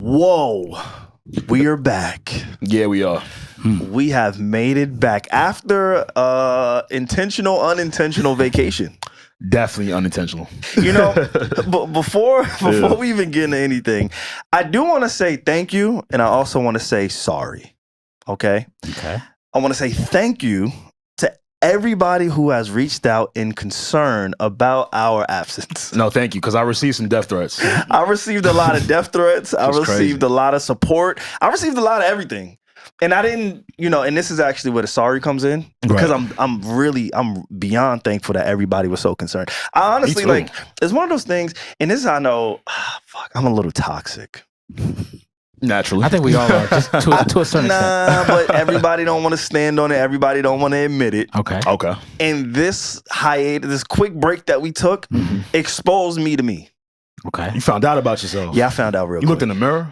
Whoa, we are back. Yeah, we are. We have made it back after intentional, unintentional vacation. Definitely unintentional. You know, before we even get into anything, I do want to say thank you, and I also want to say sorry. Okay? Okay. I want to say thank you to everybody who has reached out in concern about our absence. No, thank you, because I received some death threats. I received a lot of death threats. I received a lot of support. I received a lot of everything. And I didn't, you know, and this is actually where the sorry comes in, because I'm beyond thankful that everybody was so concerned. I honestly, like, it's one of those things, and this is how I know, I'm a little toxic. Naturally. I think we all are, just to a certain extent. Nah, but everybody don't want to stand on it. Everybody don't want to admit it. Okay. And this hiatus, this quick break that we took, exposed me to me. Okay. You found out about yourself. Yeah, I found out real quick. You looked in the mirror?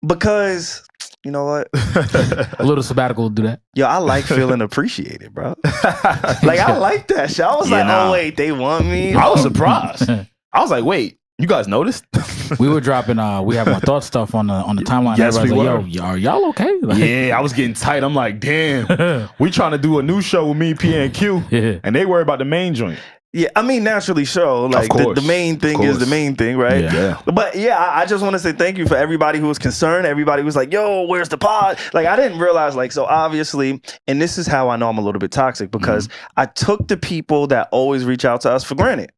Because, you know what? A little sabbatical will do that. Yo, I like feeling appreciated, bro. Like, I like that shit. I was oh, wait, they want me? I was surprised. I was like, wait, you guys noticed? We were dropping, we have our thought stuff on the timeline. Yes, we were. Like, yo, are y'all okay? Like, yeah, I was getting tight. I'm like, damn, we trying to do a new show with me, P and Q, and they worry about the main joint. Yeah, I mean, naturally, like, the main thing is the main thing, right? Yeah. But yeah, I just want to say thank you for everybody who was concerned. Everybody was like, yo, where's the pod? Like, I didn't realize, like, so obviously, and this is how I know I'm a little bit toxic, because I took the people that always reach out to us for granted.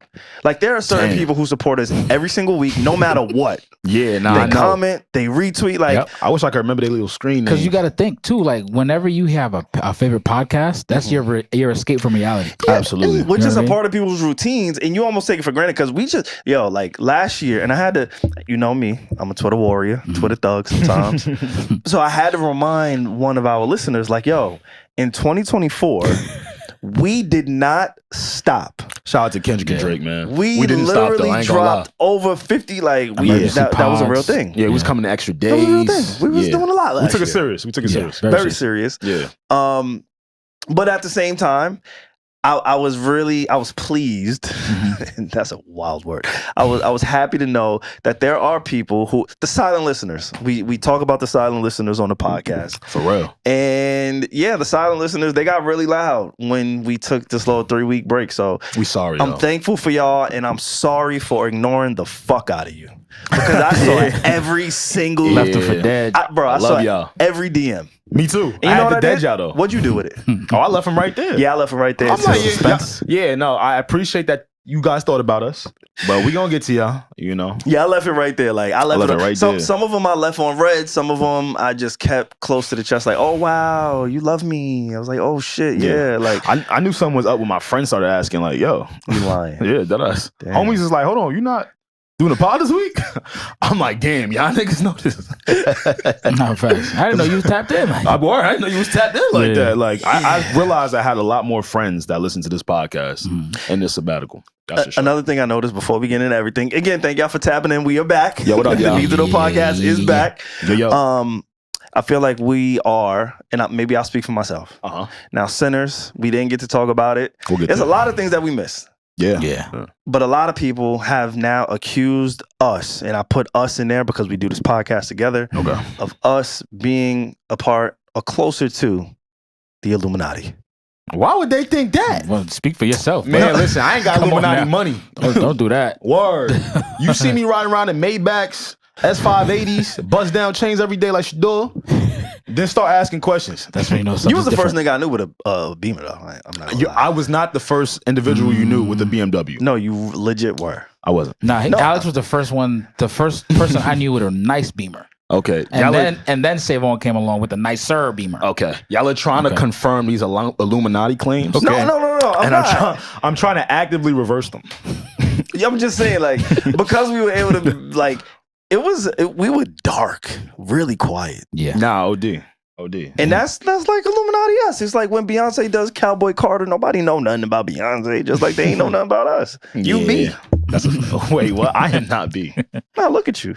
Like, there are certain people who support us every single week, no matter what. Yeah, they comment, they retweet. Like, I wish I could remember their little screen name. Because you got to think too, like, whenever you have a favorite podcast, that's your escape from reality. Yeah, absolutely. Which is a part of people's routines, and you almost take it for granted, because we just, like last year, and I had to, you know me, I'm a Twitter warrior, Twitter thug sometimes. So I had to remind one of our listeners, like, yo, in 2024, we did not stop. Shout out to Kendrick and Drake, man. We didn't literally dropped over 50, like, that was a real thing. Yeah, it was coming to extra days. That was a real thing. We was doing a lot last year. We took it serious. Very serious. Yeah. But at the same time, I was pleased, and that's a wild word. I was happy to know that there are people who, the silent listeners, we talk about the silent listeners on the podcast. For real. And yeah, the silent listeners, they got really loud when we took this little 3-week break. So we sorry. I'm thankful for y'all, and I'm sorry for ignoring the fuck out of you. Because I saw every single left them for dead. I saw y'all. Every DM. Me too. And you know what I did? Y'all though. What'd you do with it? Oh, I left him right there. Yeah, I left him right there. I'm like, no, I appreciate that you guys thought about us, but we gonna get to y'all, you know. Yeah, I left it right there. Like, I left it right there. Some of them I left on red. Some of them I just kept close to the chest. Like, oh wow, you love me. I was like, oh shit, yeah. Like, I knew something was up when my friends started asking, like, yo, you lying? Yeah, that us. Homies is like, hold on, you not doing a pod this week? I'm like, damn, y'all niggas know this. No, facts. I didn't know you was tapped in. Like. I didn't know you was tapped in like that. Like, I realized I had a lot more friends that listen to this podcast in this sabbatical. Another thing I noticed before we get into everything, again, thank y'all for tapping in. We are back. Yo, what up, y'all? The E302 podcast is back. Yo. I feel like we are, and maybe I'll speak for myself. Now, Sinners, we didn't get to talk about it. There's a lot of things that we missed. Yeah. But a lot of people have now accused us, and I put us in there because we do this podcast together, of us being a part or closer to the Illuminati. Why would they think that? Well, speak for yourself. Man, listen, I ain't got Illuminati money. Don't do that. Word. You see me riding around in Maybachs, S580s, bust down chains every day like Shador. Then start asking questions. That's when you know something. You was the first nigga I knew with a Beamer, though. I'm not gonna lie. I was not the first individual you knew with a BMW. No, you legit were. I wasn't. Nah, Alex was the first person I knew with a nice Beamer. Okay. And then SaVon came along with a nicer Beamer. Okay. Y'all are trying to confirm these Illuminati claims? Okay. No. I'm trying to actively reverse them. I'm just saying, like, because we were able to, like, we were dark, really quiet. Yeah. Nah, OD. And that's like Illuminati-esque. It's like when Beyonce does Cowboy Carter, nobody know nothing about Beyonce, just like they ain't know nothing about us. You B. Wait, what? I am not B. Now look at you.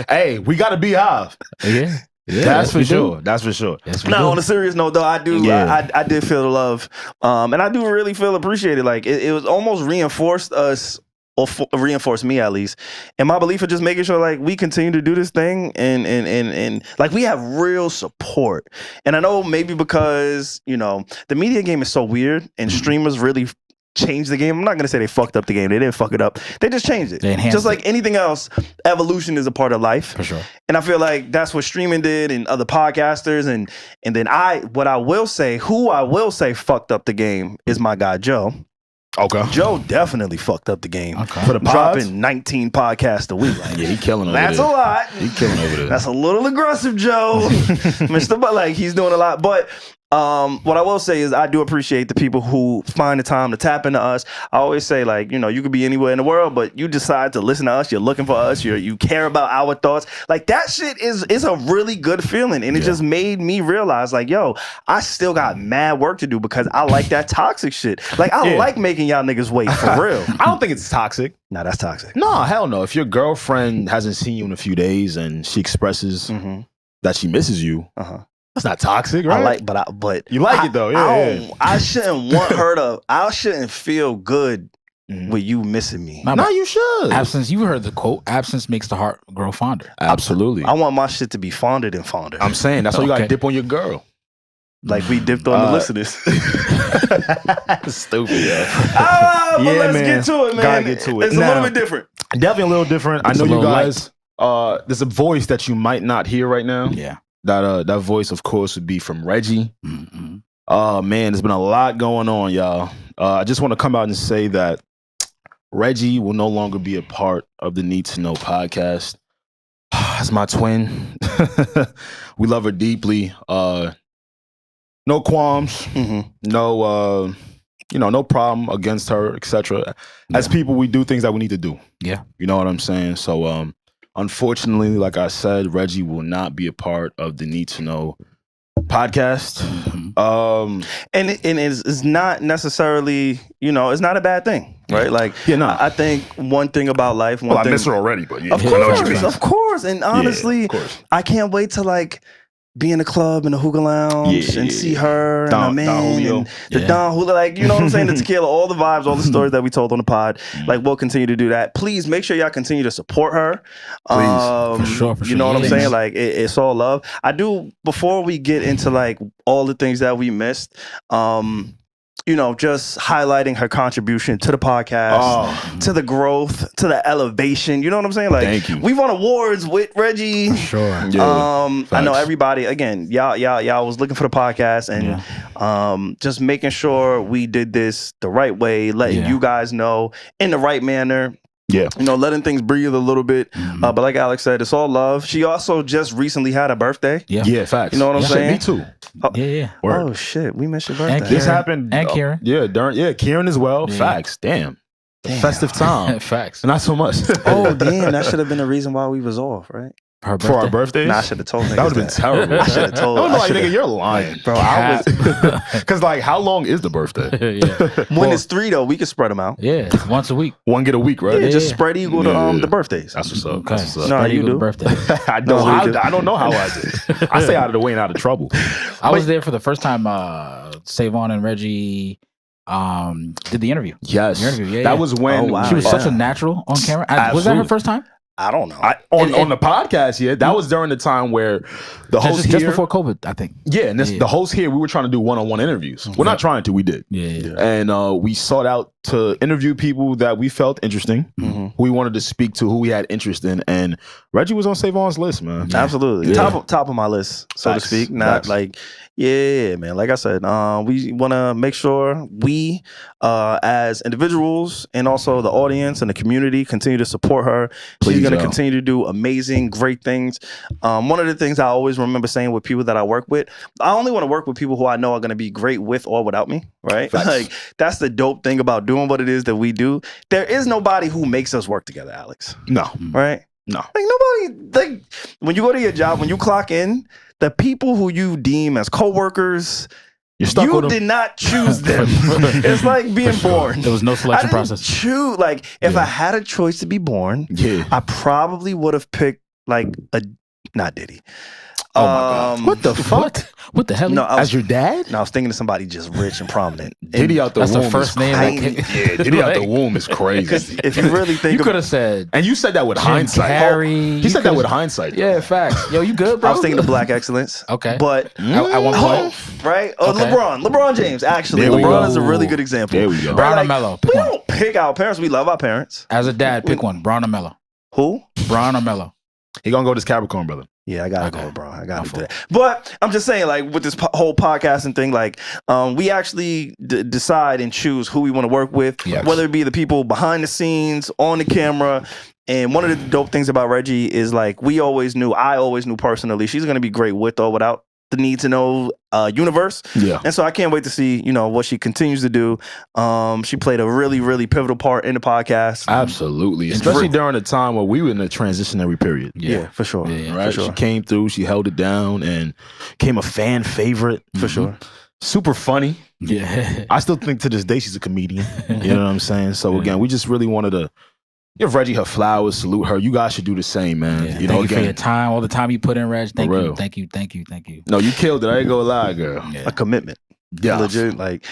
Hey, we got to be Hive. Yeah. That's for sure. That's for sure. Now, on a serious note, though, I do. I did feel the love, and I do really feel appreciated. Like it was almost reinforced us or reinforced me at least. And my belief of just making sure like we continue to do this thing and like we have real support. And I know maybe because, you know, the media game is so weird and streamers really changed the game. I'm not going to say they fucked up the game. They didn't fuck it up. They just changed it. Just like anything else, evolution is a part of life. For sure. And I feel like that's what streaming did and other podcasters. And then who I will say fucked up the game is my guy, Joe. Okay. Joe definitely fucked up the game. Okay. For the dropping 19 podcasts a week. Yeah, he killing over That's there. a lot. He killing over there. That's a little aggressive, Joe. Mr. But like he's doing a lot. But what I will say is I do appreciate the people who find the time to tap into us. I always say, like, you know, you could be anywhere in the world, but you decide to listen to us. You're looking for us. You care about our thoughts. Like that shit is a really good feeling. And it just made me realize, like, yo, I still got mad work to do because I like that toxic shit. Like I like making y'all niggas wait for real. I don't think it's toxic. Nah, that's toxic. No, hell no. If your girlfriend hasn't seen you in a few days and she expresses that she misses you, that's not toxic, right? But you like it though. Yeah, I shouldn't want her to. I shouldn't feel good with you missing me. No, you should. Absence. You heard the quote. Absence makes the heart grow fonder. Absolutely. I want my shit to be fonder than fonder. I'm saying that's why you got to dip on your girl. Like we dipped on the listeners. Stupid, yo. But let's get to it, man. Gotta get to it. It's a little bit different. Definitely a little different. I know you guys. There's a voice that you might not hear right now. Yeah. That voice, of course, would be from Reggie. Oh man, there's been a lot going on, y'all. I just want to come out and say that Reggie will no longer be a part of the Need to Know podcast. That's my twin. We love her deeply. No qualms. No, no problem against her, etc. As people, we do things that we need to do. Yeah, you know what I'm saying. So, unfortunately, like I said, Reggie will not be a part of the Need to Know podcast. And it's not necessarily, it's not a bad thing, right? Like, I think one thing about life. I miss her already, but of course. And honestly, I can't wait to like be in a club in the hookah lounge and see her and my man and the Don Julio, like, you know what I'm saying? The tequila, all the vibes, all the stories that we told on the pod. Like, we'll continue to do that. Please make sure y'all continue to support her. For sure. You know what I'm saying? Like, it's all love. I do, before we get into like all the things that we missed, just highlighting her contribution to the podcast, to the growth, to the elevation. You know what I'm saying? Like, thank you. We won awards with Reggie. For sure. Yeah, I know everybody. Again, y'all was looking for the podcast and just making sure we did this the right way, letting you guys know in the right manner. Yeah. Letting things breathe a little bit. But like Alex said, it's all love. She also just recently had a birthday. Yeah, facts. You know what I'm saying? Me too. Oh shit, we missed your birthday. This happened. And Kieran. Kieran as well. Yeah. Facts. Damn. Festive time. Facts. Not so much. Oh damn, that should have been the reason why we was off, right? For our birthdays? Nah, I should have told niggas that would have been terrible. I should have told. I was like, nigga, you're lying, bro. I was because like, how long is the birthday? When it's 3 though, we can spread them out. Yeah, once a week. One get a week, right? Yeah, just spread equal to the birthdays. That's what's up. Okay. That's what's up. No, you do. Birthday. I don't know how I did. I stay out of the way and out of trouble. I was there for the first time. SaVon and Reggie did the interview. Yes, the interview. That was when she was such a natural on camera. Was that her first time? I don't know. On the podcast, that was during the time where the host just before COVID, I think. Yeah, and the host here, we were trying to do one-on-one interviews. We're not trying to, we did. Yeah. And we sought out to interview people that we felt interesting, who we wanted to speak to, who we had interest in, and Reggie was on SaVon's list, man. Absolutely, top of my list, so to speak. Not like. Yeah, man. Like I said, we want to make sure we, as individuals and also the audience and the community, continue to support her. She's going to continue to do amazing, great things. One of the things I always remember saying with people that I work with, I only want to work with people who I know are going to be great with or without me, right? Like, that's the dope thing about doing what it is that we do. There is nobody who makes us work together, Alex. No. Right? No. Like, nobody, like, when you go to your job, when you clock in, the people who you deem as coworkers, you did not choose them. It's like being born. There was no selection process. Choose. Like, if I had a choice to be born, I probably would have picked like not Diddy. Oh my God! What the fuck? What the hell? No, as your dad? No, I was thinking of somebody just rich and prominent. Diddy out the That's womb. the first name. Yeah, Diddy out the womb is crazy. Because if you really think, you could have said, and you said that with Jim hindsight. Carrey. He said that with hindsight. Yeah, facts. Yo, you good, bro? I was thinking of Black excellence. Okay, but at one point, right? Okay. LeBron James. Actually, There we LeBron go. is a really good example. There we go. Brown or Like, Mello? we don't pick our parents. We love our parents. As a dad, pick one. Brown or Mello? Who? Brown or Mello? He gonna go to this Capricorn, brother. Yeah, I gotta go, bro. I gotta do that. But I'm just saying, like, with this whole podcasting thing, like, we actually decide and choose who we want to work with, whether it be the people behind the scenes, on the camera. And one of the dope things about Reggie is, like, I always knew personally, she's gonna be great with or without the need to know universe. Yeah. And so I can't wait to see, what she continues to do. She played a really, really pivotal part in the podcast. Absolutely. Especially during the time where we were in a transitionary period. Yeah, for sure. Yeah, right. For sure. She came through, she held it down and became a fan favorite. For sure. Super funny. Yeah. I still think to this day she's a comedian. You know what I'm saying? So again, we just really wanted to give Reggie her flowers, salute her. You guys should do the same, man. Yeah, thank you for your time, all the time you put in, Reg. Thank you. No, you killed it. I ain't gonna lie, girl. A commitment. Yeah, legit. Like,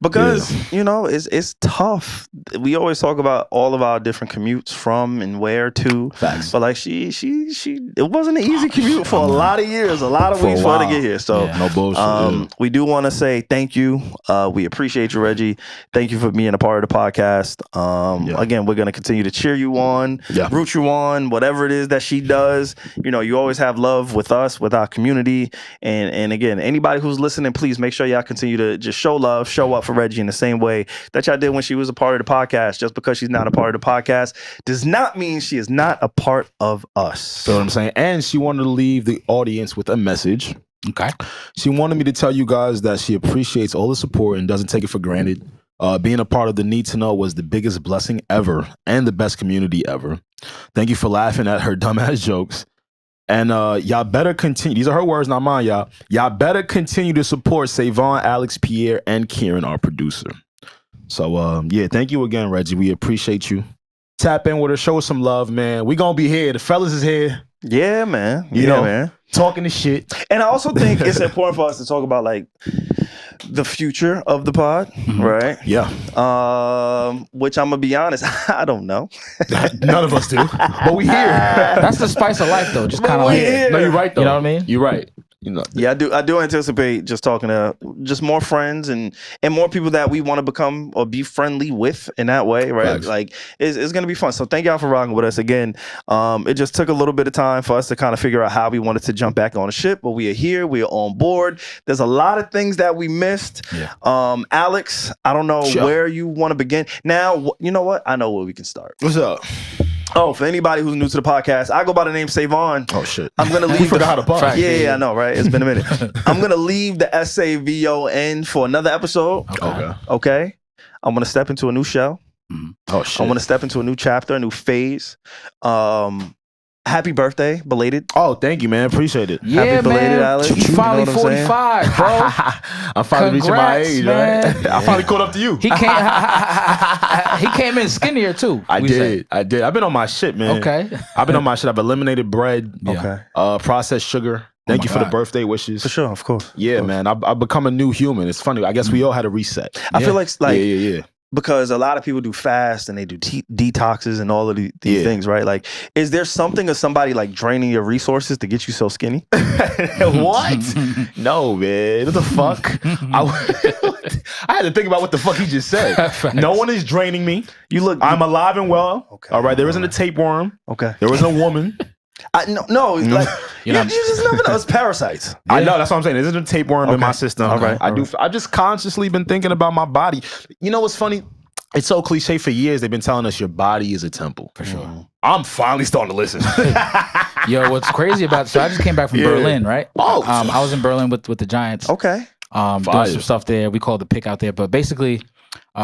because it's tough. We always talk about all of our different commutes from and where to. Facts. But like, she, it wasn't an easy commute for a lot of years, a lot of weeks for her to get here. So no bullshit. We do want to say thank you. We appreciate you, Reggie. Thank you for being a part of the podcast. Again, we're gonna continue to cheer you on, root you on, whatever it is that she does. You always have love with us, with our community, and again, anybody who's listening, please make sure y'all continue to just show love, show up for Reggie in the same way that y'all did when she was a part of the podcast. Just because she's not a part of the podcast does not mean she is not a part of us. You know what I'm saying? And she wanted to leave the audience with a message. Okay. She wanted me to tell you guys that she appreciates all the support and doesn't take it for granted. Being a part of the Need to Know was the biggest blessing ever and the best community ever. Thank you for laughing at her dumbass jokes. And y'all better continue. These are her words, not mine, y'all. Y'all better continue to support SaVon, Alex, Pierre, and Kieran, our producer. So, thank you again, Reggie. We appreciate you. Tap in with her. Show us some love, man. We gonna be here. The fellas is here. Yeah, man. You know, man. Talking the shit. And I also think it's important for us to talk about, like, the future of the pod, right? Yeah. Which I'm gonna be honest, I don't know. None of us do. But we here. That's the spice of life, though. Just kind of like, no, you're right, though. You know what I mean? You're right. Yeah, I do anticipate just talking to just more friends and more people that we want to become or be friendly with in that way, right? Facts. Like, it's gonna be fun. So thank y'all for rocking with us again. It just took a little bit of time for us to kind of figure out how we wanted to jump back on the ship, but we are here. We are on board. There's a lot of things that we missed. Yeah. Alex, I don't know where you want to begin. Now, you know what? I know where we can start. What's up? Oh, for anybody who's new to the podcast, I go by the name SaVon. Oh, shit. I'm going to leave. We forgot how to podcast. Yeah, I know, right? It's been a minute. I'm going to leave the SaVon for another episode. Okay. I'm going to step into a new shell. Oh, shit. I'm going to step into a new chapter, a new phase. Happy birthday, belated. Oh, thank you, man. Appreciate it. Yeah, happy belated, man. Alex. You finally 45, bro. I'm finally reaching my age, man. right? I finally caught up to you. He came in skinnier, too. I did. I've been on my shit, man. Okay. I've been on my shit. I've eliminated bread. Okay. Processed sugar. Thank you for the birthday wishes. For sure, of course. Yeah, man. I've become a new human. It's funny. I guess we all had a reset. I feel like yeah. Because a lot of people do fast and they do detoxes and all of these things, right? Like, is there something or somebody like draining your resources to get you so skinny? What? No, man. What the fuck? I had to think about what the fuck he just said. No one is draining me. I'm alive and well. Okay. All right. There isn't a tapeworm. Okay. There isn't a woman. No, like you just never know. It's parasites. I know, that's what I'm saying. There's a tapeworm in my system. All right. I've just consciously been thinking about my body. You know what's funny? It's so cliche. For years they've been telling us your body is a temple. For sure. I'm finally starting to listen. Yo, what's crazy about so I just came back from Berlin, right? I was in Berlin with the Giants. Okay. Doing some stuff there. We call it the pick out there, but basically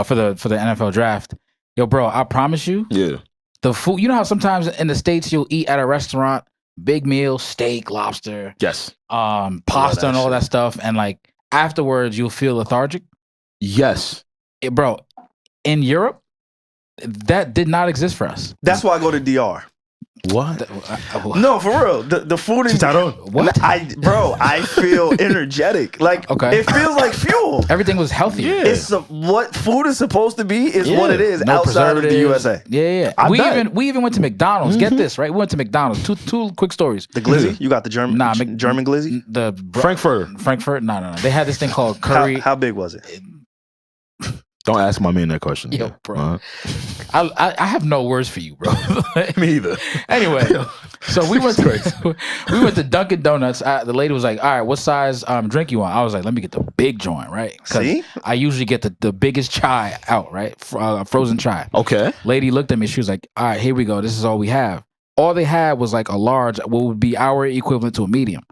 for the NFL draft. Yo, bro, I promise you. Yeah. The food, you know how sometimes in the States you'll eat at a restaurant, big meal, steak, lobster, yes, pasta and all that stuff, and like afterwards you'll feel lethargic. Yes, bro. In Europe, that did not exist for us. That's why I go to DR. What? No, for real. The food is what? I feel energetic. Like it feels like fuel. Everything was healthy. Yeah. It's what food is supposed to be is what it is outside of the USA. Yeah. We even went to McDonald's. Get this, right? We went to McDonald's. Two quick stories. The glizzy? You got the German glizzy? The Frankfurt. No. They had this thing called curry. How big was it? Don't ask my man that question. Yo, bro. I have no words for you, bro. Me either. Anyway, so we went to Dunkin' Donuts. The lady was like, "All right, what size drink you want?" I was like, "Let me get the big joint, right?" See, I usually get the biggest chai out, right? Frozen chai. Okay. Lady looked at me. She was like, "All right, here we go. This is all we have." All they had was like a large, what would be our equivalent to a medium.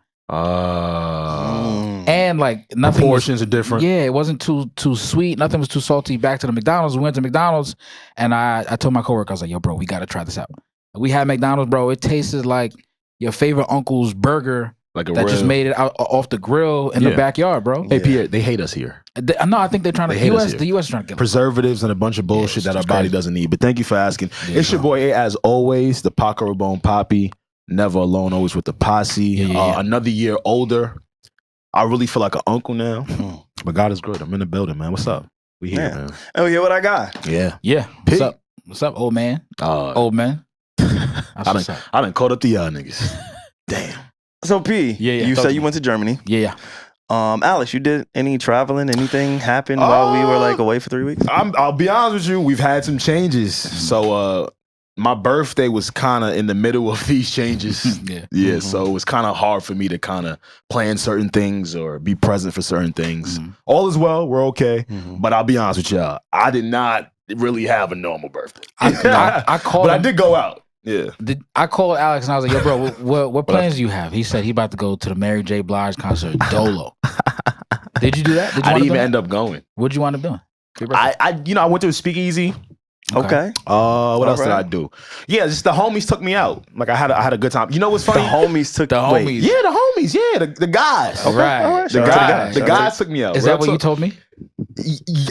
And like nothing. Portions are different. Yeah, it wasn't too sweet. Nothing was too salty. Back to the McDonald's. We went to McDonald's, and I told my coworker, I was like, "Yo, bro, we got to try this out." We had McDonald's, bro. It tasted like your favorite uncle's burger, like just made it out off the grill in the backyard, bro. Hey, Pierre, they hate us here. No, I think they're trying to. The U.S. is trying to get preservatives and a bunch of bullshit that our body doesn't need. But thank you for asking. It's your boy, as always, the Paco Rabone Poppy. Never alone, always with the posse. Another year older. I really feel like an uncle now. But God is good. I'm in the building, man. What's up? We here, man. Oh, yeah, what I got? Yeah. What's up? What's up, old man? Old man. I done caught up to y'all niggas. Damn. So P, you said you went to Germany. Yeah. Alex, you did any traveling? Anything happened while we were like away for 3 weeks? I'll be honest with you. We've had some changes. So my birthday was kind of in the middle of these changes. So it was kind of hard for me to kind of plan certain things or be present for certain things. All is well. We're okay. But I'll be honest with y'all. I did not really have a normal birthday. I called but I did go out. Yeah. I called Alex and I was like, "Yo, bro, what plans do you have?" He said he about to go to the Mary J. Blige concert, Dolo. Did you do that? I didn't even end up going. What'd you wind up doing? I went to a speakeasy. Okay. What else did I do? Yeah, just the homies took me out. Like I had a good time. You know what's funny? The homies took the homies. Yeah, the homies. Yeah, the guys. Okay. Right. The guys took me out. Is that what you told me?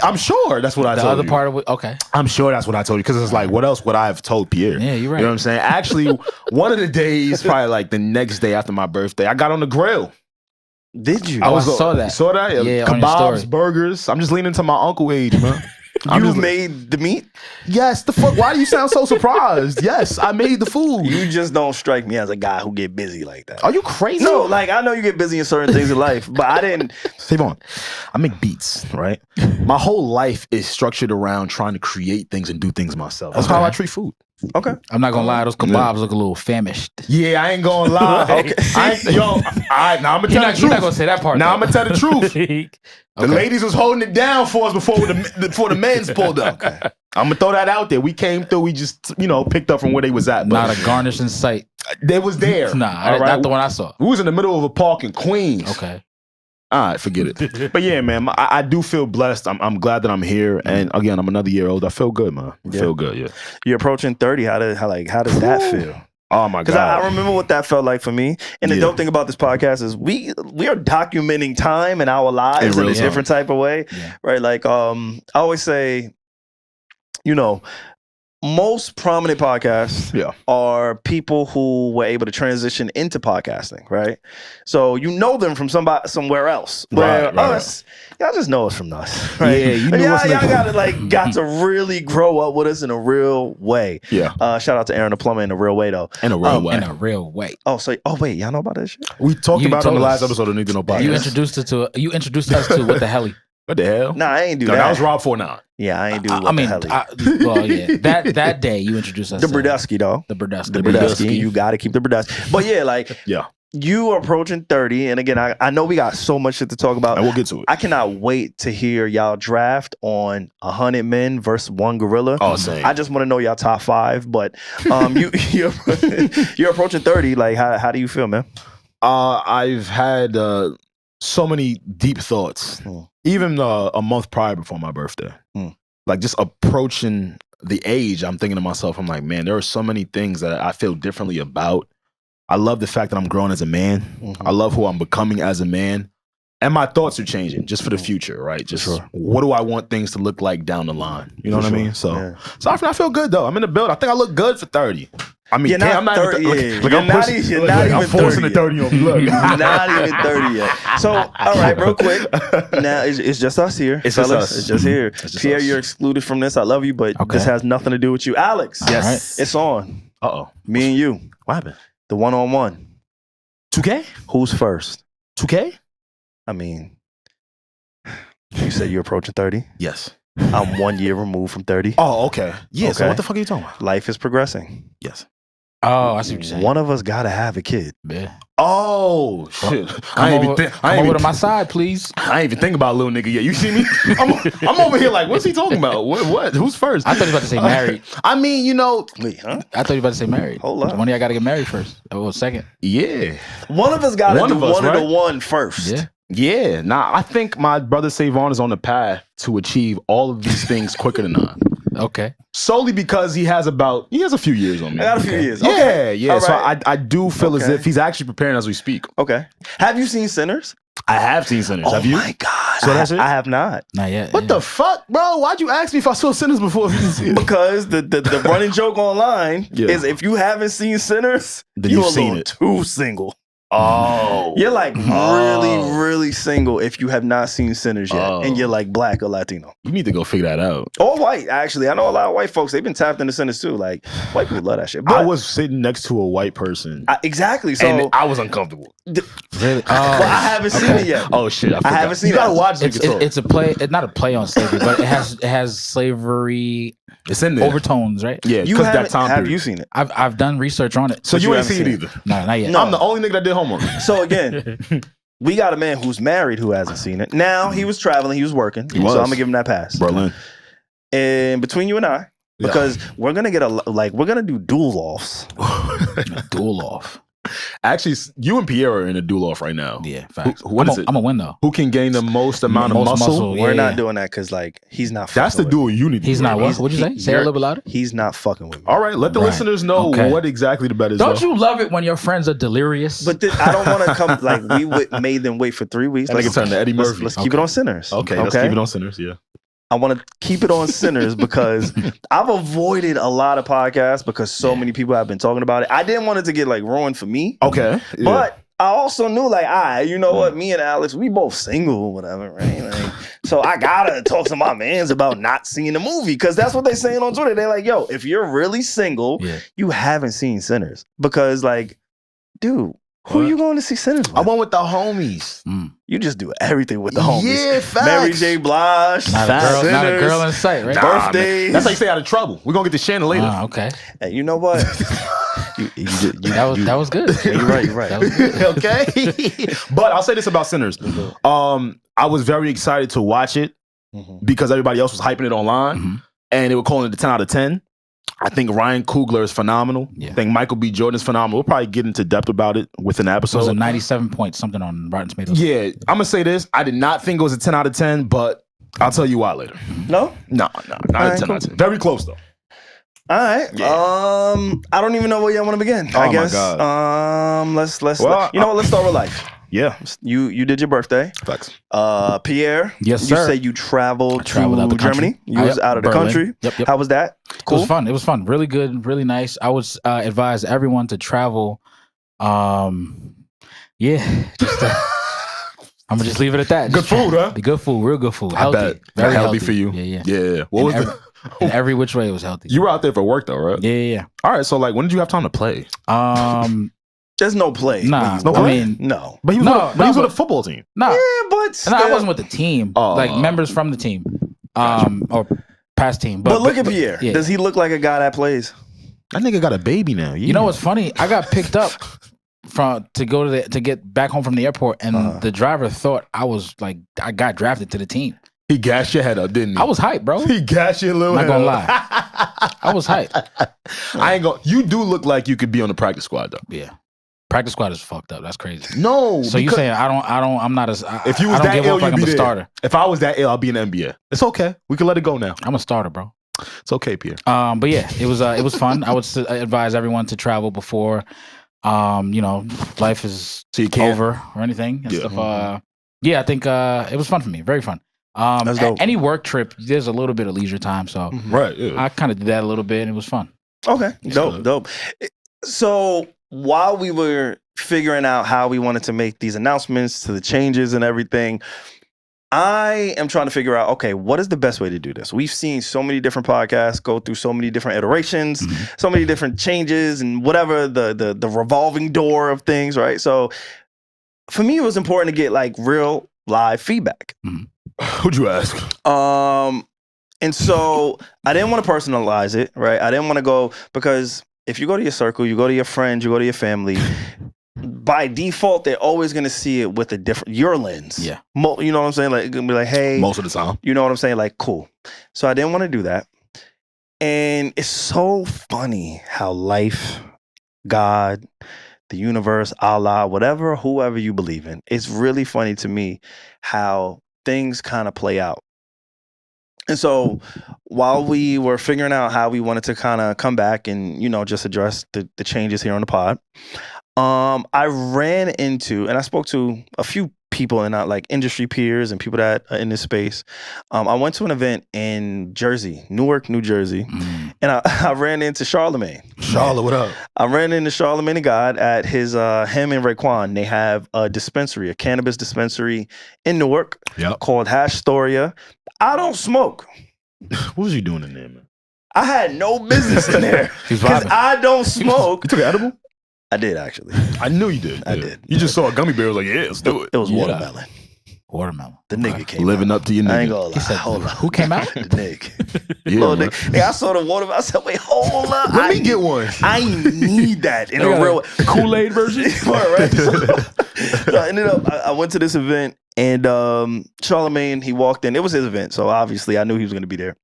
I'm sure that's what I told you. The other part of it. Okay. I'm sure that's what I told you because it's like, what else would I have told Pierre? Yeah, you're right. You know what I'm saying? Actually, one of the days, probably like the next day after my birthday, I got on the grill. Did you? I saw that. You saw that? Yeah, kebabs, burgers. I'm just leaning to my uncle age, man. You made the meat? Yes, the fuck. Why do you sound so surprised? Yes, I made the food. You just don't strike me as a guy who get busy like that. Are you crazy? No, like I know you get busy in certain things in life, but I didn't. SaVon, I make beats, right? My whole life is structured around trying to create things and do things myself. That's how I treat food. Okay. I'm not gonna lie, those kebabs look a little famished. Yeah, I ain't gonna lie. Okay. Now I'm gonna tell the truth. You're not gonna say that part. Now I'm gonna tell the truth. The ladies was holding it down for us before the men's pulled up. Okay. I'm gonna throw that out there. We came through. We just picked up from where they was at. Not a garnish in sight. They was there. Nah, not the one I saw. We was in the middle of a park in Queens. Okay. All right, forget it. But yeah, man, I do feel blessed. I'm glad that I'm here, and again, I'm another year old. I feel good, man. I feel good. Yeah. You're approaching 30. How does that feel? Oh my God! Because I remember what that felt like for me. And the dope thing about this podcast is we are documenting time in our lives in a different type of way, right? Like I always say, most prominent podcasts are people who were able to transition into podcasting, right? So you know them from somewhere else. Where us, y'all just know us from us, right? Yeah, you know y'all got to really grow up with us in a real way. Yeah. Shout out to Aaron the plumber in a real way though. In a real way. Oh, wait, y'all know about this shit? We talked about it on the last episode of Need to Know Podcast. You introduced us to what the hell? What the hell? Nah, I ain't do that. That was Rob 49. Yeah, I ain't do that day you introduced us to Burdusky, though. The Burdusky. The Burdusky. You got to keep the Burdusky. But yeah, you are approaching 30, and again, I know we got so much shit to talk about. And we'll get to it. I cannot wait to hear y'all draft on 100 men versus one gorilla. Oh, same. I just want to know y'all top 5, but you're approaching 30. Like, how do you feel, man? I've had so many deep thoughts. Even a month prior before my birthday. Like just approaching the age, I'm thinking to myself, I'm like, man, there are so many things that I feel differently about. I love the fact that I'm growing as a man. I love who I'm becoming as a man. And my thoughts are changing just for the future, right? Just what do I want things to look like down the line? You know what I mean? So I feel good though. I'm in the build. I think I look good for 30. I mean, you're not I'm not 30. You're I'm forcing the 30 on me. Look. Not even 30 yet. So, all right, real quick. Now, it's just us here. It's fellas. just us. It's just here. It's just Pierre, us. you're excluded from this. I love you, but this has nothing to do with you. Alex, Yes. it's on. Uh-oh. Me and you. What happened? The one-on-one. 2K? Who's first? 2K? I mean, you said you're approaching 30. Yes. I'm 1 year removed from 30. Oh, okay. Yeah, so Okay. what the fuck are you talking about? Life is progressing. Yes. Oh, I see what you're saying. One of us got to have a kid. Yeah. Oh, shit. Come over to my side, please. I ain't even think about little nigga yet. You see me? I'm over here like, what's he talking about? What? Who's first? I thought you were about to say married. I mean, you know. Wait, huh? I thought you were about to say married. Hold up. One of y'all got to get married first. Or second. Yeah. One of us got to do one right? of the one first. Yeah. Yeah. Nah, I think my brother SaVon is on the path to achieve all of these things quicker than I. Okay. Solely because he has a few years on me. I got a few years. Yeah, Okay. yeah. All So right. I do feel as if he's actually preparing as we speak. Okay. Have you seen Sinners? I have seen Sinners. Oh Have you? my God. So that's it? I have not. Not yet. What the fuck, bro? Why'd you ask me if I saw Sinners before if you didn't see it? Because the running joke online is if you haven't seen Sinners, Then you're you've a seen little it. too single. Oh. You're like really single if you have not seen Sinners yet. Oh. And you're like black or Latino. You need to go figure that out. Or white, actually. I know a lot of white folks, they've been tapped into Sinners too. Like, white people love that shit. But I was sitting next to a white person. exactly. So And I was uncomfortable. Really? well, I haven't seen it yet. Oh shit! I haven't seen You it. gotta watch it. It's a play. It's not a play on slavery, but it has slavery It's in there. overtones, right? Yeah, You because that haven't, time have period. you seen it? I've done research on it. So But you you ain't haven't seen it seen either. No, not yet. No. I'm the only nigga that did homework. So again, we got a man who's married who hasn't seen it. Now he was traveling, he was working. He was. So I'm gonna give him that pass. Berlin. And between you and I, because we're gonna get we're gonna do dual offs. Duel off. Actually, you and Pierre are in a duel off right now. Yeah, facts. What is it? I'm gonna win though. Who can gain the most amount of Most muscle? muscle, We're yeah. not doing that because he's not. That's the fucking with duel you need. To He's do, not right? what? What'd you say? Say it a little bit louder. me. He's not fucking with me. All right, let the Right. listeners know Okay. what exactly the bet is. Don't though. you love it when your friends are delirious? But I don't want to come like made them wait for 3 weeks. Like it's on the Eddie Murphy. Let's keep it on Sinners. Okay, let's keep it on Sinners. Yeah. I want to keep it on Sinners because I've avoided a lot of podcasts because so many people have been talking about it. I didn't want it to get ruined for me. Okay. Yeah. But I also knew you know what? Me and Alex, we both single or whatever, right? So I gotta talk to my mans about not seeing the movie because that's what they're saying on Twitter. They're like, yo, if you're really single, you haven't seen Sinners. Because dude, who you going to see Sinners with? I went with the homies. You just do everything with the homies. Yeah, facts. Mary J. Blige, not a girl in sight, right? birthdays. That's how you stay out of trouble. We're gonna get to Shannon later. Okay. Hey, you know what? That was good. You're right. That was good. Okay. But I'll say this about Sinners. I was very excited to watch it because everybody else was hyping it online and they were calling it a 10 out of 10. I think Ryan Coogler is phenomenal. Yeah. I think Michael B. Jordan is phenomenal. We'll probably get into depth about it within an It episode. was a 97 point something on Rotten Tomatoes. Yeah, I'm gonna say this. I did not think it was a 10 out of 10, but I'll tell you why later. No? No, not a 10 out of 10. Very close though. All right. Yeah. I don't even know where y'all want to begin. Oh I my guess. God. Let's Well, you know what? Let's start with life. Yeah. You did your birthday. Facts. Pierre. Yes, You sir. say you traveled to out the country. Germany. You was out of the Berlin. country. Yep. How was that? Cool. It was fun. Really good. Really nice. I would advise everyone to travel. Just, I'm gonna just leave it at that. Good food, huh? The good food, real good food. I Healthy. bet. Very healthy for you. Yeah. What was in every which way it was healthy. You were out there for work though, right? Yeah. All right. So when did you have time to play? There's no play. Nah. No play? I mean, No. But he was, No, he was no, with a football team. nah. Yeah, but And I wasn't with the team. Members from the team. Or past team. But look at Pierre. yeah. Does he look like a guy that plays? That nigga got a baby now. You know what's funny? I got picked up to get back home from the airport, and the driver thought I got drafted to the team. He gassed your head up, didn't he? I was hyped, bro. He gassed your little I'm head not up. gonna lie. I was hyped. I ain't gonna. You do look like you could be on the practice squad though. Yeah. Practice squad is fucked up. That's crazy. No. So you saying I'm not as if you was I don't that give ill, up like you'd I'm be a there. starter. If I was that ill, I'll be in the NBA. It's okay. We can let it go now. I'm a starter, bro. It's okay, Pierre. But yeah, it was fun. I would advise everyone to travel before life is So you can't. over or anything and Yeah. stuff. I think it was fun for me. Very fun. That's dope. Any work trip, there's a little bit of leisure time, so Right. Yeah. I kind of did that a little bit, and it was fun. Okay. Dope. So while we were figuring out how we wanted to make these announcements to the changes and everything, I am trying to figure out, okay, what is the best way to do this? We've seen so many different podcasts go through so many different iterations, so many different changes and whatever, the revolving door of things, right? So for me, it was important to get like real live feedback. Who'd you ask? And so I didn't want to personalize it, right? I didn't want to go, because if you go to your circle, you go to your friends, you go to your family, by default, they're always going to see it with a different, your lens. Yeah. You know what I'm saying? Like, it's going to be like, hey. Most of the time. You know what I'm saying? Like, cool. So I didn't want to do that. And it's so funny how life, God, the universe, Allah, whatever, whoever you believe in, it's really funny to me how things kind of play out. And so while we were figuring out how we wanted to kind of come back and, you know, just address the changes here on the pod, I ran into, and I spoke to a few people in like industry peers and people that are in this space. I went to an event in Jersey, Newark, New Jersey, and I ran into Charlemagne. Charlotte, what up? I ran into Charlemagne the God at his, him and Raekwon. They have a dispensary, a cannabis dispensary in Newark called Hashtoria. I don't smoke. What was you doing in there, man? I had no business in there because I don't smoke. You took an edible? I did, actually. I knew you did. I did. You just saw a gummy bear, was like, yeah, let's do it. It was watermelon. Watermelon. The nigga came living out. Up to your nigga. I ain't gonna lie. He said, hold on. Who came out? The nigga. Yeah, nigga. Hey, I saw the watermelon. I said, wait, hold up. Let me get one. I need that in a real Kool-Aid version? Right. So I ended up, I went to this event, and Charlemagne, he walked in. It was his event, so obviously I knew he was going to be there.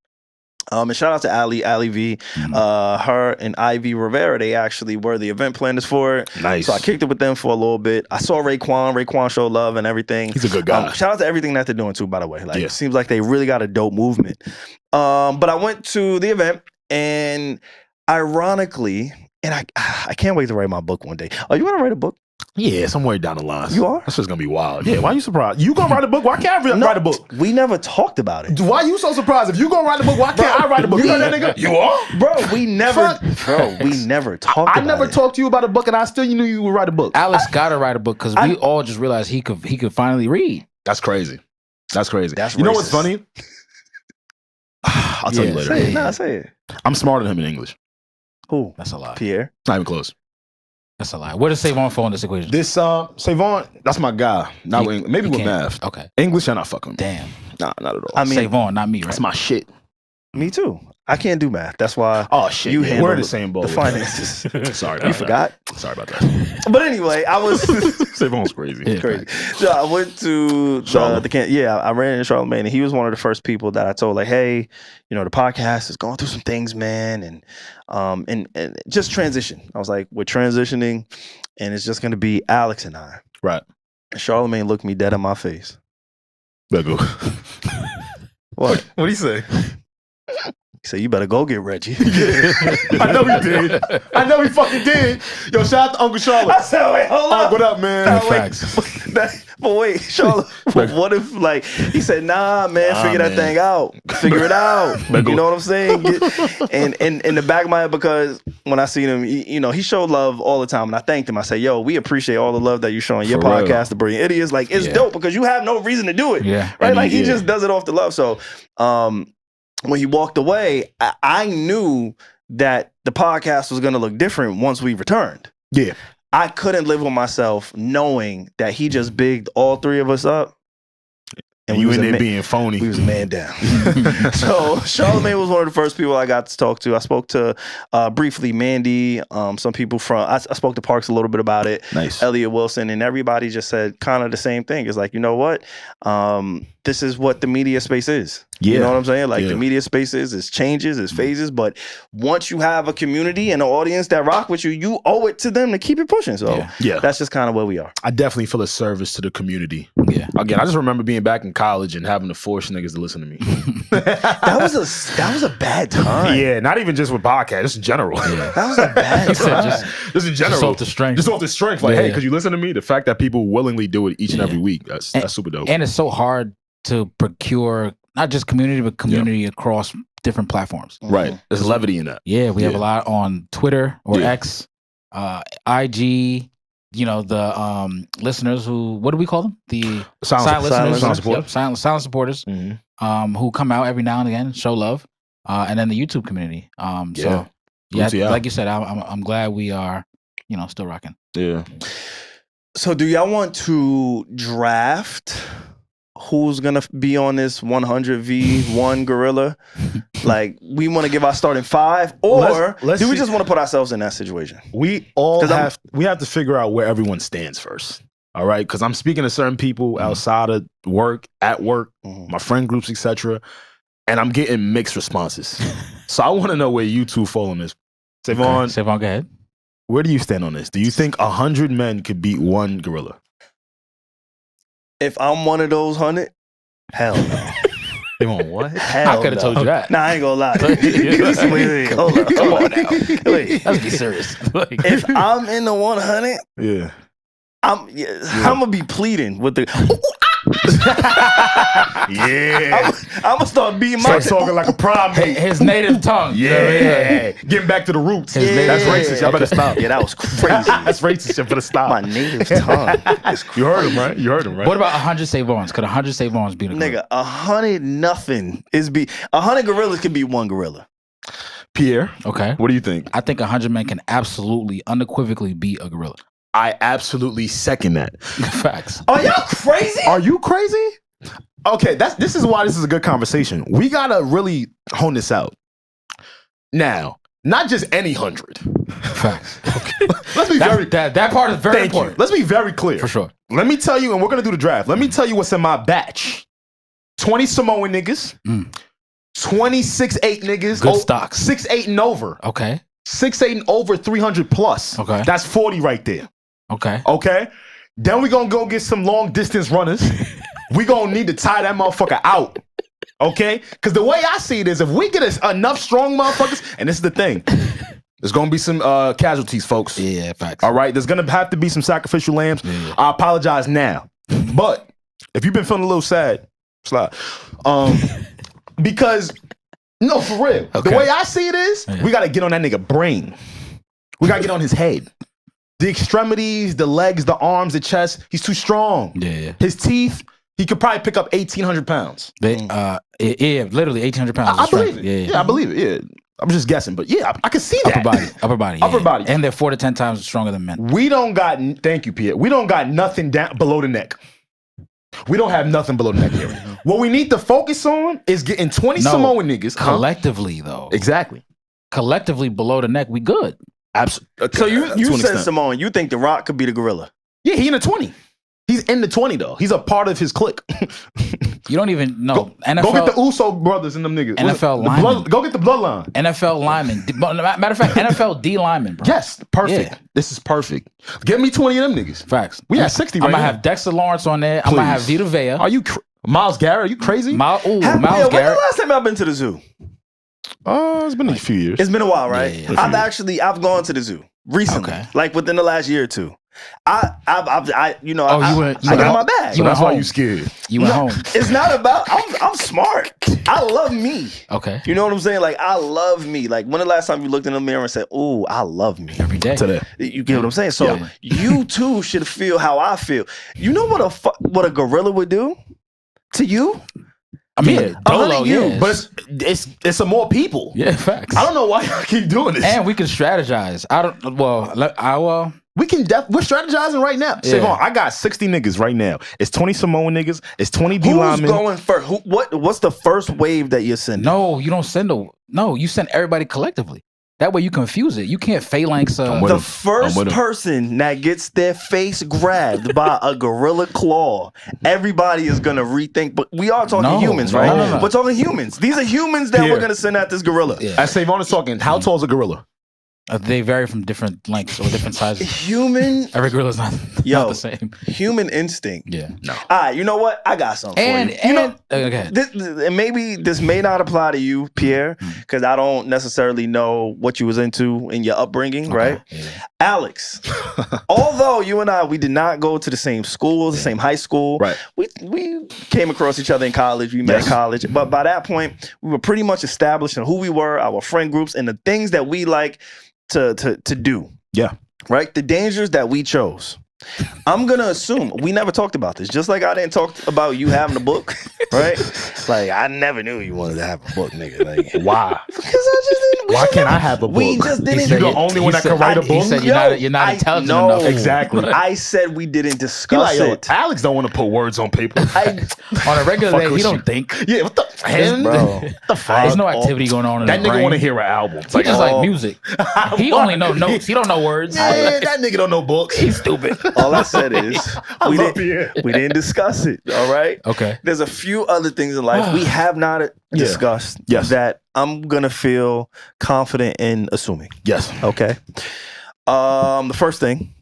And shout out to Ali V. Her and Ivy Rivera, they actually were the event planners for it. Nice. So I kicked it with them for a little bit. I saw Raekwon. Raekwon showed love and everything. He's a good guy. Shout out to everything that they're doing too, by the way. Like, it seems like they really got a dope movement. But I went to the event, and ironically, and I can't wait to write my book one day. Oh, you want to write a book? Yeah, somewhere down the line. You are? That's just gonna be wild. Yeah, why are you surprised? You gonna write a book? Why can't I write a book? We never talked about it. Why are you so surprised? If you gonna write a book, why can't I write a book? You know that nigga? You are? Bro, we never talked about it. I never talked to you about a book, and I still knew you would write a book. Alex gotta write a book because we all just realized he could finally read. That's crazy. That's crazy. That's you know what's funny? I'll tell you later. Say it. Nah, say it. I'm smarter than him in English. Who? That's a lie. Pierre? Not even close. That's a lie. Where does SaVon fall in this equation? This SaVon, that's my guy. Not with English. Maybe with math. Okay. English, I'm not fucking. Damn. Nah, not at all. I mean, SaVon, not me, right? That's my shit. Me too. I can't do math. That's why. Oh shit! You handle we're the same boat. The finances. Sorry, you forgot. Sorry about that. But anyway, I was SaVon's crazy. Yeah, crazy. So I went to the camp. Yeah, I ran into Charlemagne, and he was one of the first people that I told, like, hey, you know, the podcast is going through some things, man, and just transition. I was like, we're transitioning, and it's just going to be Alex and I. Right. And Charlemagne looked me dead in my face. Let go. What? What'd he say? He said, you better go get Reggie. I know he did. I know he fucking did. Yo, shout out to Uncle Charlotte. I said, wait, hold up. What up, man? But wait, Charlotte, what if, like, he said, nah, man, figure that thing out. Figure it out. You know what I'm saying? And in the back of my head, because when I seen him, he showed love all the time. And I thanked him. I said, yo, we appreciate all the love that you're showing your podcast, The Brilliant Idiots. Like, it's dope because you have no reason to do it. Yeah. Right? Like, he just does it off the love. So, when he walked away, I knew that the podcast was going to look different once we returned. Yeah. I couldn't live with myself knowing that he just bigged all three of us up. And you in there being phony. We was a man down. So Charlemagne was one of the first people I got to talk to. I spoke to briefly Mandy, some people from, I spoke to Parks a little bit about it. Nice. Elliot Wilson, and everybody just said kind of the same thing. It's like, you know what? This is what the media space is. Yeah. You know what I'm saying? Like the media space is, it's changes, it's phases, but once you have a community and an audience that rock with you, you owe it to them to keep it pushing. So that's just kind of where we are. I definitely feel a service to the community. Yeah. Again, I just remember being back in college and having to force niggas to listen to me. That was a bad time. Yeah, not even just with podcasts, just in general. Yeah. That was a bad time. Just in general. Just off the strength. Just off the strength. Like, hey, could you listen to me? The fact that people willingly do it each and every week, that's super dope. And it's so hard to procure not just community, but community across different platforms. Right. There's levity in that. Yeah, we have a lot on Twitter or X. IG, the listeners who, what do we call them? The silent listeners, silent supporters, who come out every now and again, show love, and then the YouTube community. So like you said, I'm glad we are, still rocking. Yeah. So do y'all want to draft who's gonna be on this 100v1 gorilla? Like, we want to give our starting 5, or do we just want to put ourselves in that situation? We have to figure out where everyone stands first. All right, because I'm speaking to certain people outside of work, at work, my friend groups, etc., and I'm getting mixed responses. So I want to know where you two fall on this. SaVon, go ahead. Where do you stand on this? Do you think 100 men could beat one gorilla? If I'm one of those 100, hell no. SaVon, what? Hell I could have told you that. Nah, I ain't gonna lie. Wait, hold up. Come on now. Wait, let's be serious. If I'm in the 100, yeah, I'm gonna be pleading with the. Yeah, I'm gonna start beating my. Start talking like a prom mate. His native tongue. Yeah, getting back to the roots. That's racist. Y'all better stop. Yeah, that was crazy. That's racist. Y'all better stop. My native tongue. You heard him, right? You heard him, right? What about 100 SaVons? Could 100 SaVons beat a gorilla? Nigga, 100 nothing is 100 gorillas can beat one gorilla. Pierre, okay, what do you think? I think 100 men can absolutely, unequivocally beat a gorilla. I absolutely second that. Facts. Are y'all crazy? Are you crazy? Okay, this is why this is a good conversation. We gotta really hone this out. Now, not just any 100. Facts. Okay. Let's be that part is very important. Let's be very clear. For sure. Let me tell you, and we're gonna do the draft. Let me tell you what's in my batch. 20 Samoan niggas. 26-8 niggas. Good stocks. 6'8" and over. Okay. 6'8" and over 300 plus. Okay. That's 40 right there. Okay. Okay. Then we gonna go get some long distance runners. We gonna need to tie that motherfucker out. Okay? Because the way I see it is, if we get enough strong motherfuckers, and this is the thing, there's gonna be some casualties, folks. Yeah, facts. All right? There's gonna have to be some sacrificial lambs. Yeah. I apologize now. But if you've been feeling a little sad, slide. Because, no, for real. Okay. The way I see it is, we gotta get on that nigga brain. We gotta get on his head. The extremities, the legs, the arms, the chest, he's too strong. Yeah. His teeth, he could probably pick up 1,800 pounds. Yeah, literally 1,800 pounds. I believe it. Yeah, I believe it. Yeah. I'm just guessing, but yeah, I can see that. Upper body. Upper body. And they're 4 to 10 times stronger than men. We don't got, thank you, Pierre. We don't got nothing down below the neck. We don't have nothing below the neck here. What we need to focus on is getting 20 Samoan niggas. Collectively, though. Exactly. Collectively below the neck, we good. Absolutely. So you said Samoan, you think The Rock could be the gorilla? Yeah, he in the 20. He's in the 20 though. He's a part of his clique. You don't even know. Go get the Uso brothers and them niggas. NFL linemen. Go get the bloodline. NFL linemen. Matter of fact, NFL D linemen, bro. Yes, perfect. Yeah. This is perfect. Get me 20 of them niggas. Facts. We have 60 right now. I'm going to have Dexter Lawrence on there. I'm going to have Vita Vea. Are you Miles Garrett? Are you crazy? Miles Garrett. When the last time I've been to the zoo? It's been a few years. It's been a while, right? Yeah. I've gone to the zoo recently, like within the last year or two. I got my bag. So that's why you scared. You went home. It's not about. I'm smart. I love me. Okay. You know what I'm saying? Like, I love me. Like, when the last time you looked in the mirror and said, "Ooh, I love me." Every day. Today. You get what I'm saying? So you too should feel how I feel. You know what a gorilla would do to you? I mean, Dolo, but it's some more people. Yeah, facts. I don't know why I keep doing this. And we can strategize. We're strategizing right now. Yeah. SaVon, I got 60 niggas right now. It's 20 Samoan niggas. It's 20 D linemen. Who's going first? What's the first wave that you're sending? No, you don't send you send everybody collectively. That way you confuse it. You can't phalanx. The first person that gets their face grabbed by a gorilla claw, everybody is going to rethink. But we are talking humans, right? No. We're talking humans. These are humans that we're going to send at this gorilla. Yeah. As SaVon is talking, how tall is a gorilla? They vary from different lengths or different sizes. Every gorilla's not the same. Human instinct. Yeah. No. All right, you know what? I got something for you. And maybe this may not apply to you, Pierre, because I don't necessarily know what you was into in your upbringing, right? Yeah. Alex, although you and I, we did not go to the same school, the same high school. Right. We came across each other in college. We met in college. But by that point, we were pretty much established in who we were, our friend groups, and the things that we like to do. Yeah. right? The dangers that we chose. I'm gonna assume we never talked about this. Just like I didn't talk about you having a book, right? Like I never knew you wanted to have a book, nigga. Like why? Because I just didn't. Why can't I have a book? We just didn't. You're the only one that can write a book. He said you're not intelligent enough. Exactly. I said we didn't discuss it. Alex don't want to put words on paper. On a regular day, he don't think. Yeah, what the hell, bro? What the fuck? There's no activity going on in that his nigga brain. want to hear an album. He just like music. He only know notes. He don't know words. Yeah, that nigga don't know books. He's stupid. All I said is we didn't discuss it. All right. Okay. There's a few other things in life we have not discussed that I'm gonna feel confident in assuming. Yes. Okay. The first thing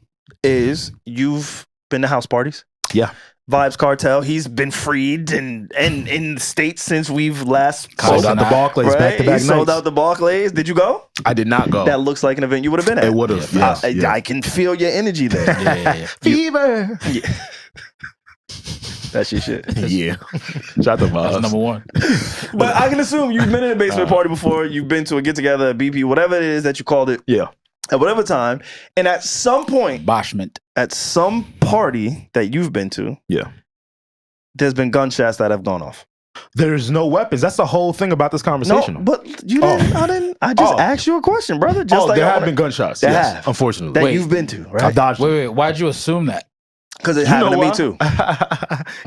is you've been to house parties. Yeah. Vibes Cartel. He's been freed and in the States since we've last Sold out the Barclays right? back to back. He sold out the Barclays. Did you go? I did not go. That looks like an event you would have been at. It would have. Yes. I can feel your energy there. Yeah. Fever. Yeah. That's your shit. Yeah. Shout the vibes. That's number one. But I can assume you've been in a basement party before. You've been to a get together, a BP, whatever it is that you called it. Yeah. At whatever time, and at some point, Boshment. at some party that you've been to, there's been gunshots that have gone off. There's no weapons. That's the whole thing about this conversation. No, but you didn't. I didn't. I just asked you a question, brother. Just like there have been gunshots. There yes, have. unfortunately. That you've been to, right? I dodged. Wait. Why'd you assume that? Because it happened to me too.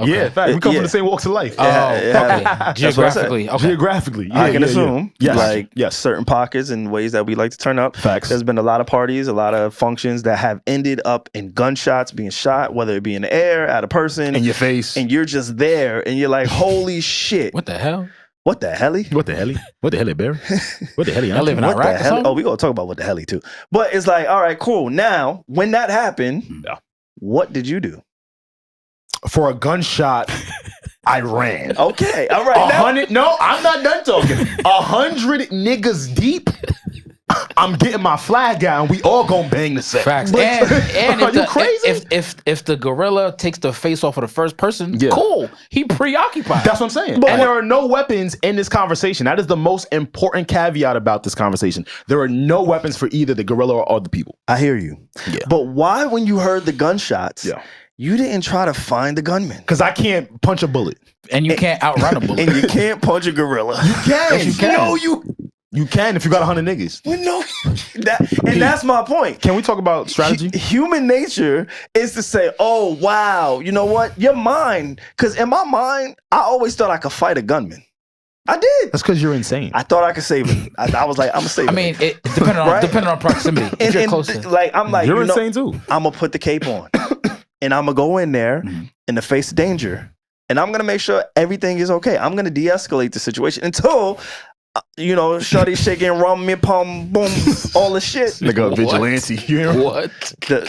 Yeah, in fact, we come from the same walks of life. Okay. Geographically. Okay. Geographically, I can assume, Yes. certain pockets and ways that we like to turn up. Facts. There's been a lot of parties, a lot of functions that have ended up in gunshots being shot, whether it be in the air, at a person. In your face. And you're just there, and you're like, holy shit. What the hell? What the helly? What the helly? What the helly, Barry? What the helly? I live in What Iraq the or hell? something? Oh, we gonna talk about what the helly too. But it's like, all right, cool. Now, when that happened, what did you do? For a gunshot, I ran. Okay, all right. 100. No, I'm not done talking. 100 niggas deep. I'm getting my flag out, and we all gonna bang the set. Facts. But, and are if you crazy? if the gorilla takes the face off of the first person, cool. He preoccupied. That's what I'm saying. But there are no weapons in this conversation. That is the most important caveat about this conversation. There are no weapons for either the gorilla or the people. I hear you. Yeah. But why, when you heard the gunshots, you didn't try to find the gunman? Because I can't punch a bullet. And you can't outrun a bullet. And you can't punch a gorilla. You can. Yes, you can. No, you can if you got 100 niggas. Well, no. That's my point. Can we talk about strategy? Human nature is to say, oh, wow, you know what? You're mine. Because in my mind, I always thought I could fight a gunman. I did. That's because you're insane. I thought I could save him. I was like, I'm gonna save him. I mean, it depending on proximity. If you're closer. I'm like, you're insane too. I'm gonna put the cape on, and I'm gonna go in there in the face of danger, and I'm gonna make sure everything is okay. I'm gonna de-escalate the situation until, shorty shaking rum, me pum, boom, all the shit. Nigga, vigilante. You hear him? What? The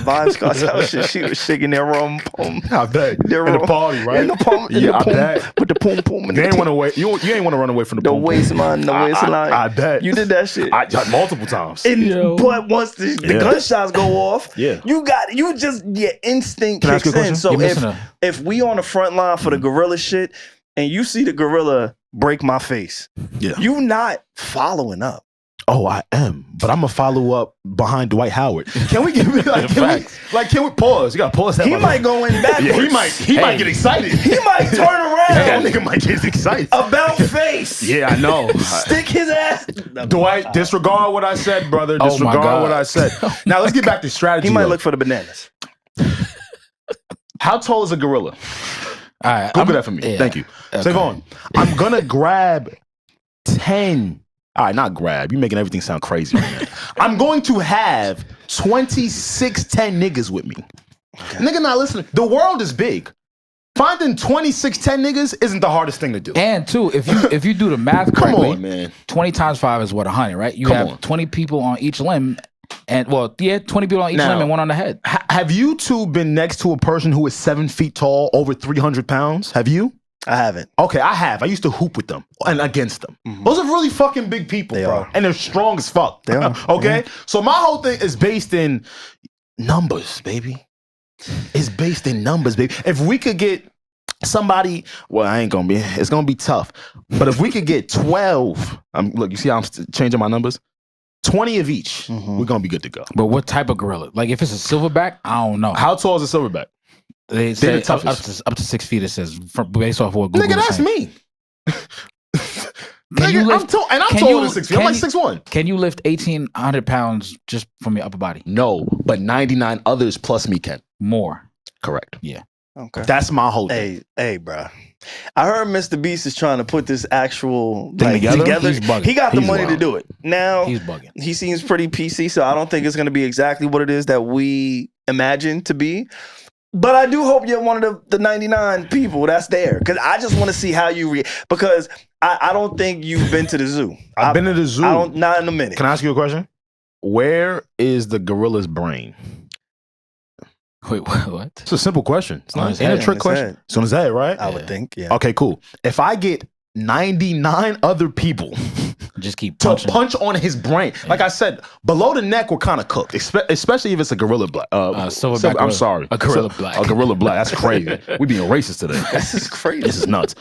Vibes Cartel shit. She was shaking their rum, pum. I bet. In the party, right? In the pum, I bet. With the pum, pum. You ain't want to wait. You ain't want to run away from the the pum. waistline, the waistline. I bet. You did that shit. Multiple times. But once the gunshots go off, your instinct Can I ask kicks you a in. question? So if we on the front line for the gorilla shit, and you see the gorilla break my face, you not following up. Oh, I am, but I'm gonna follow up behind Dwight Howard. Can we give me can we pause? You gotta pause that. He might go in backwards. Yeah, he might get excited. He might turn around. That nigga might get excited. About face. Yeah, I know. Stick his ass. Dwight, disregard what I said, brother. Disregard what I said. Now let's get back to strategy. He might look for the bananas. How tall is a gorilla? All right, Google that for me. Thank you. Okay. SaVon, I'm gonna grab 10. All right, not grab. You're making everything sound crazy right now. I'm going to have 2610 niggas with me. Okay. Nigga not listening. The world is big. Finding 2610 niggas isn't the hardest thing to do. And two, if you do the math correctly, come on, man. 20 times 5 is what, 100, right? You have 20 people on each limb. And 20 people on each limb and one on the head. Have you two been next to a person who is 7 feet tall, over 300 pounds? Have you? I haven't. Okay, I have. I used to hoop with them and against them. Those are really fucking big people, bro. And they're strong as fuck. They are. Okay? So my whole thing is based in numbers, baby. It's based in numbers, baby. If we could get somebody, it's gonna be tough. But if we could get 12, look, you see how I'm changing my numbers? 20 of each. We're gonna be good to go. But what type of gorilla? Like if it's a silverback, I don't know. How tall is a silverback? They say up to 6 feet. It says based off what Google. Nigga, that's me. Can you lift? I'm taller than 6 feet. I'm like 6'1". Can you lift 1,800 pounds just from your upper body? No, but 99 others plus me can. More. Correct. Yeah. Okay. That's my whole thing. Hey, bro. I heard Mr. Beast is trying to put this actual thing together. He's bugging. He got the money to do it. Now he's bugging. He seems pretty PC, so I don't think it's going to be exactly what it is that we imagine to be. But I do hope you're one of the 99 people that's there, because I just want to see how you react. Because I don't think you've been to the zoo. I've been to the zoo. Not in a minute. Can I ask you a question? Where is the gorilla's brain? Wait, what? It's a simple question. It's not a trick question. It's on his head, right? I would think, yeah. Okay, cool. If I get 99 other people just keep punching. to punch on his brain, like I said, below the neck, we're kind of cooked, especially if it's a gorilla black. Silverback. I'm sorry, a gorilla black. A gorilla black. That's crazy. We being racist today. This is crazy. This is nuts,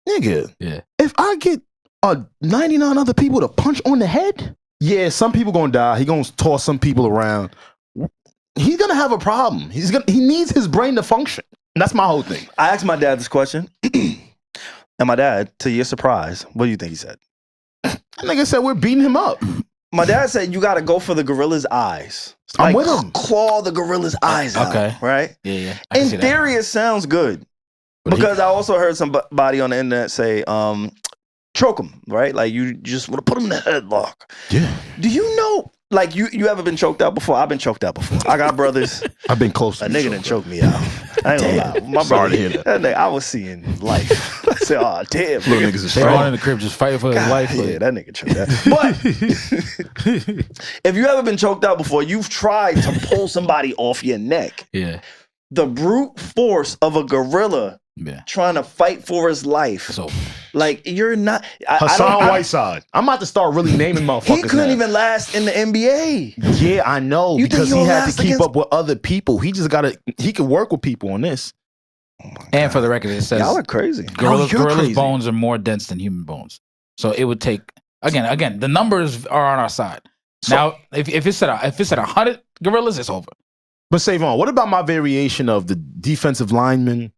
nigga. Yeah. If I get 99 other people to punch on the head, yeah, some people gonna die. He gonna toss some people around. He's gonna have a problem. He needs his brain to function. And that's my whole thing. I asked my dad this question, and my dad, to your surprise, what do you think he said? That nigga said we're beating him up. My dad said you got to go for the gorilla's eyes. I'm with him. Claw the gorilla's eyes out. Okay, right? Yeah. In theory, it sounds good, because I also heard somebody on the internet say, choke him, right? Like you just want to put him in the headlock. Yeah. Do you know? Like you ever been choked out before? I've been choked out before. I got brothers. I've been close to a nigga done choked me out. I ain't gonna lie. My brother, that nigga, I was seeing life. I said, oh damn, little niggas are strong. They all in the crib just fighting for his life. Yeah, that nigga choked out. But if you ever been choked out before, you've tried to pull somebody off your neck. Yeah. The brute force of a gorilla trying to fight for his life. So, like, you're not Hassan Whiteside. I'm about to start really naming motherfuckers. He couldn't even last in the NBA. Yeah, I know. Because he had to keep up with other people. He just he could work with people on this. And for the record, it says y'all are crazy. Gorilla's bones are more dense than human bones. So it would take again, the numbers are on our side. So, now, if it's at 100 gorillas, it's over. But SaVon, what about my variation of the defensive linemen,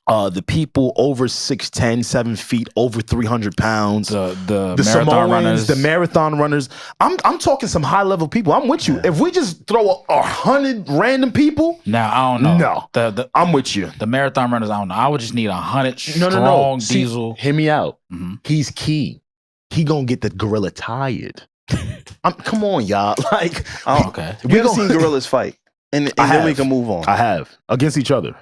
the people over 6'10", 7 feet, over 300 pounds, the marathon Samoans, runners, the marathon runners? I'm talking some high level people. I'm with you. Yeah. If we just throw 100 random people, now I don't know. No, I'm with you. The marathon runners, I don't know. I would just need 100 strong diesel. Hear me out. Mm-hmm. He's key. He gonna get the gorilla tired. Come on, y'all. Like, okay. We've seen gorillas fight. And then we can move on. I have. Against each other.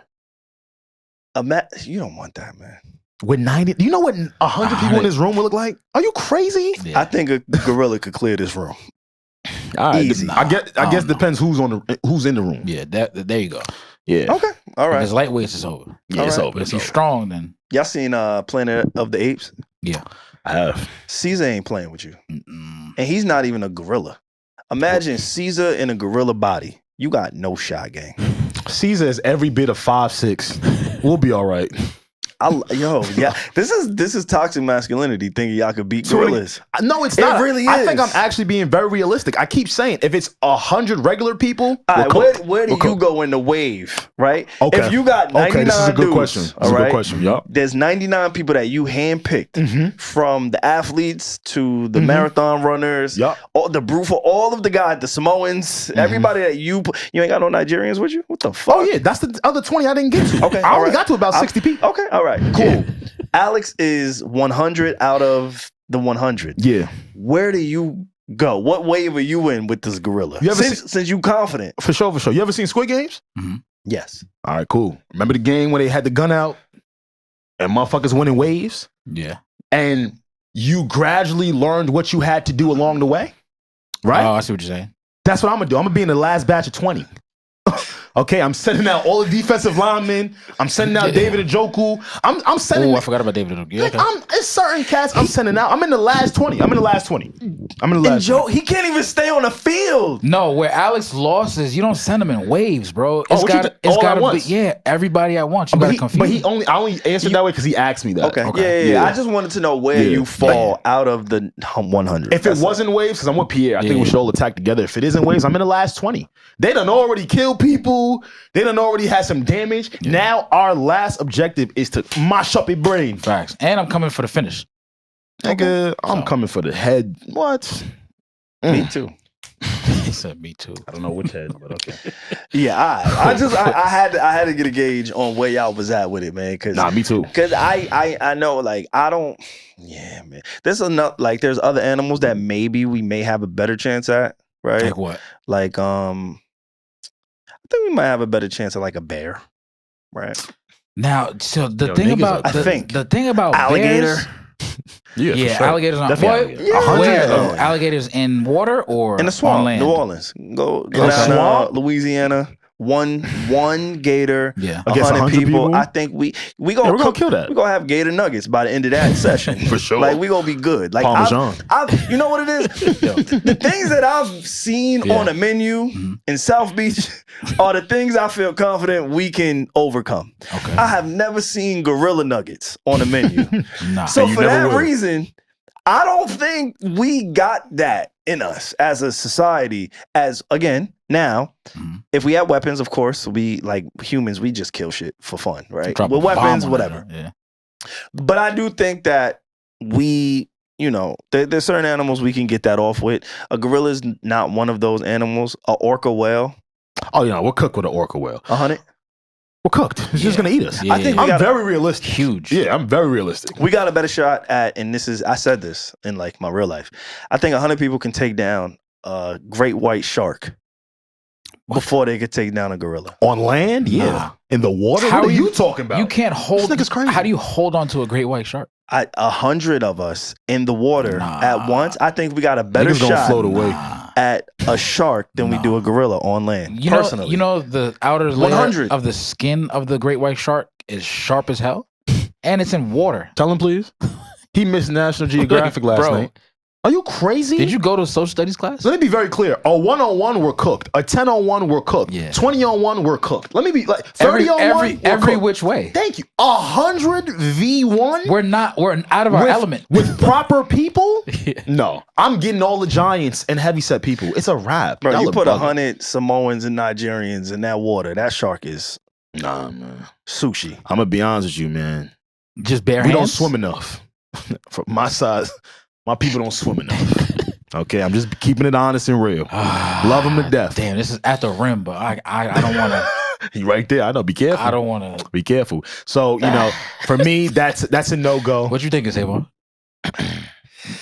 You don't want that, man. With 90, do you know what 100 people in this room would look like? Are you crazy? Yeah. I think a gorilla could clear this room. All right, easy. I guess it depends who's in the room. Yeah, there you go. Yeah. Okay. All right. If it's lightweights, it's over. Yeah, it's over. But if he's strong, then y'all seen Planet of the Apes? Yeah, I have. Caesar ain't playing with you, and he's not even a gorilla. Imagine Caesar in a gorilla body. You got no shot, gang. Caesar is every bit of 5'6". We'll be all right. This is toxic masculinity thinking y'all could beat gorillas. No, it's not. It really is. I think I'm actually being very realistic. I keep saying if it's 100 regular people, where do you go in the wave, right? Okay. If you got 99 this is a good dudes, question. This is a good question. Yep. There's 99 people that you handpicked from the athletes to the marathon runners, all the brute for all of the guys, the Samoans, everybody that you ain't got no Nigerians with you. What the fuck? Oh yeah, that's the other 20 I didn't get to. Okay, I only got to about 60 people. Okay, all right. Cool. Yeah. Alex is 100 out of the 100. Yeah. Where do you go? What wave are you in with this gorilla? Since you confident. For sure. You ever seen Squid Games? Yes. All right, cool. Remember the game when they had the gun out and motherfuckers went in waves? Yeah. And you gradually learned what you had to do along the way? Right? Oh, I see what you're saying. That's what I'm going to do. I'm going to be in the last batch of 20. Okay, I'm sending out all the defensive linemen. I'm sending out David Njoku. I'm sending. Oh, I forgot about David Njoku. Yeah, okay. It's certain cats I'm sending out. I'm in the last 20. And Joe, he can't even stay on the field. No, where Alex lost is you don't send him in waves, bro. It's all gotta at be once. everybody at once. You gotta confuse. But I only answered that way because he asked me that. Okay. Yeah. I just wanted to know where you fall out of the 100. If it wasn't waves, because I'm with Pierre, I think we should all attack together. If it isn't waves, I'm in the last 20. They done already killed people. They done already had some damage. Yeah. Now our last objective is to mash up your brain. Facts. And I'm coming for the finish. Nigga, I'm coming for the head. What? Me too. He said me too. I don't know which head, but okay. Yeah, I had to get a gauge on where y'all was at with it, man. Nah, me too. Cause I know, like, I don't. Yeah, man. There's enough. Like, there's other animals that maybe we may have a better chance at. Right? Like what? Like I think we might have a better chance at like a bear. Right? Now, so the thing about the thing about alligator. Bears, yeah, sure. Alligators on alligators in water or in the swamp, on land? New Orleans. Go down Louisiana. One gator, against 100 people. I think we gonna kill that. We gonna have gator nuggets by the end of that session for sure. Like we gonna be good. Like Parmesan. You know what it is? The things that I've seen on a menu in South Beach are the things I feel confident we can overcome. Okay. I have never seen gorilla nuggets on a menu. Nah. So for that reason, I don't think we got that in us as a society. As again, now, if we had weapons, of course, we like humans, we just kill shit for fun, right? With weapons, whatever. Yeah. But I do think that we, you know, there's certain animals we can get that off with. A gorilla is not one of those animals. A orca whale. Oh, yeah, we're cooked with an orca whale. 100. We're cooked. It's just gonna eat us. I think I'm very realistic. Huge. Yeah, I'm very realistic. We got a better shot at, and I said this in like my real life. I think 100 people can take down a great white shark before they could take down a gorilla. On land? Yeah. Nah. In the water? How what are you talking about? You can't hold. This nigga's crazy. How do you hold on to a great white shark? 100 of us in the water at once. I think we got a better shot float away. At a shark than we do a gorilla on land. You personally, know the outer layer of the skin of the great white shark is sharp as hell, and it's in water. Tell him, please. He missed National Geographic last night. Are you crazy? Did you go to social studies class? Let me be very clear. A 1-on-1, we're cooked. A 10-on-1, we're cooked. 20-on-1, we're cooked. Let me be like 30-on-1, every which way. Thank you. 100 v1. We're out of our element with proper people. No, I'm getting all the giants and heavyset people. It's a wrap. Bro, you put 100 Samoans and Nigerians in that water. That shark is man. Sushi. I'm gonna be honest with you, man. Just bare hands. We don't swim enough. From my side. My people don't swim enough. Okay, I'm just keeping it honest and real. Love them to death. Damn, this is at the rim, but I don't want to. You right there. I know. Be careful. I don't want to. Be careful. So you know, for me, that's a no go. What you thinking, SaVon?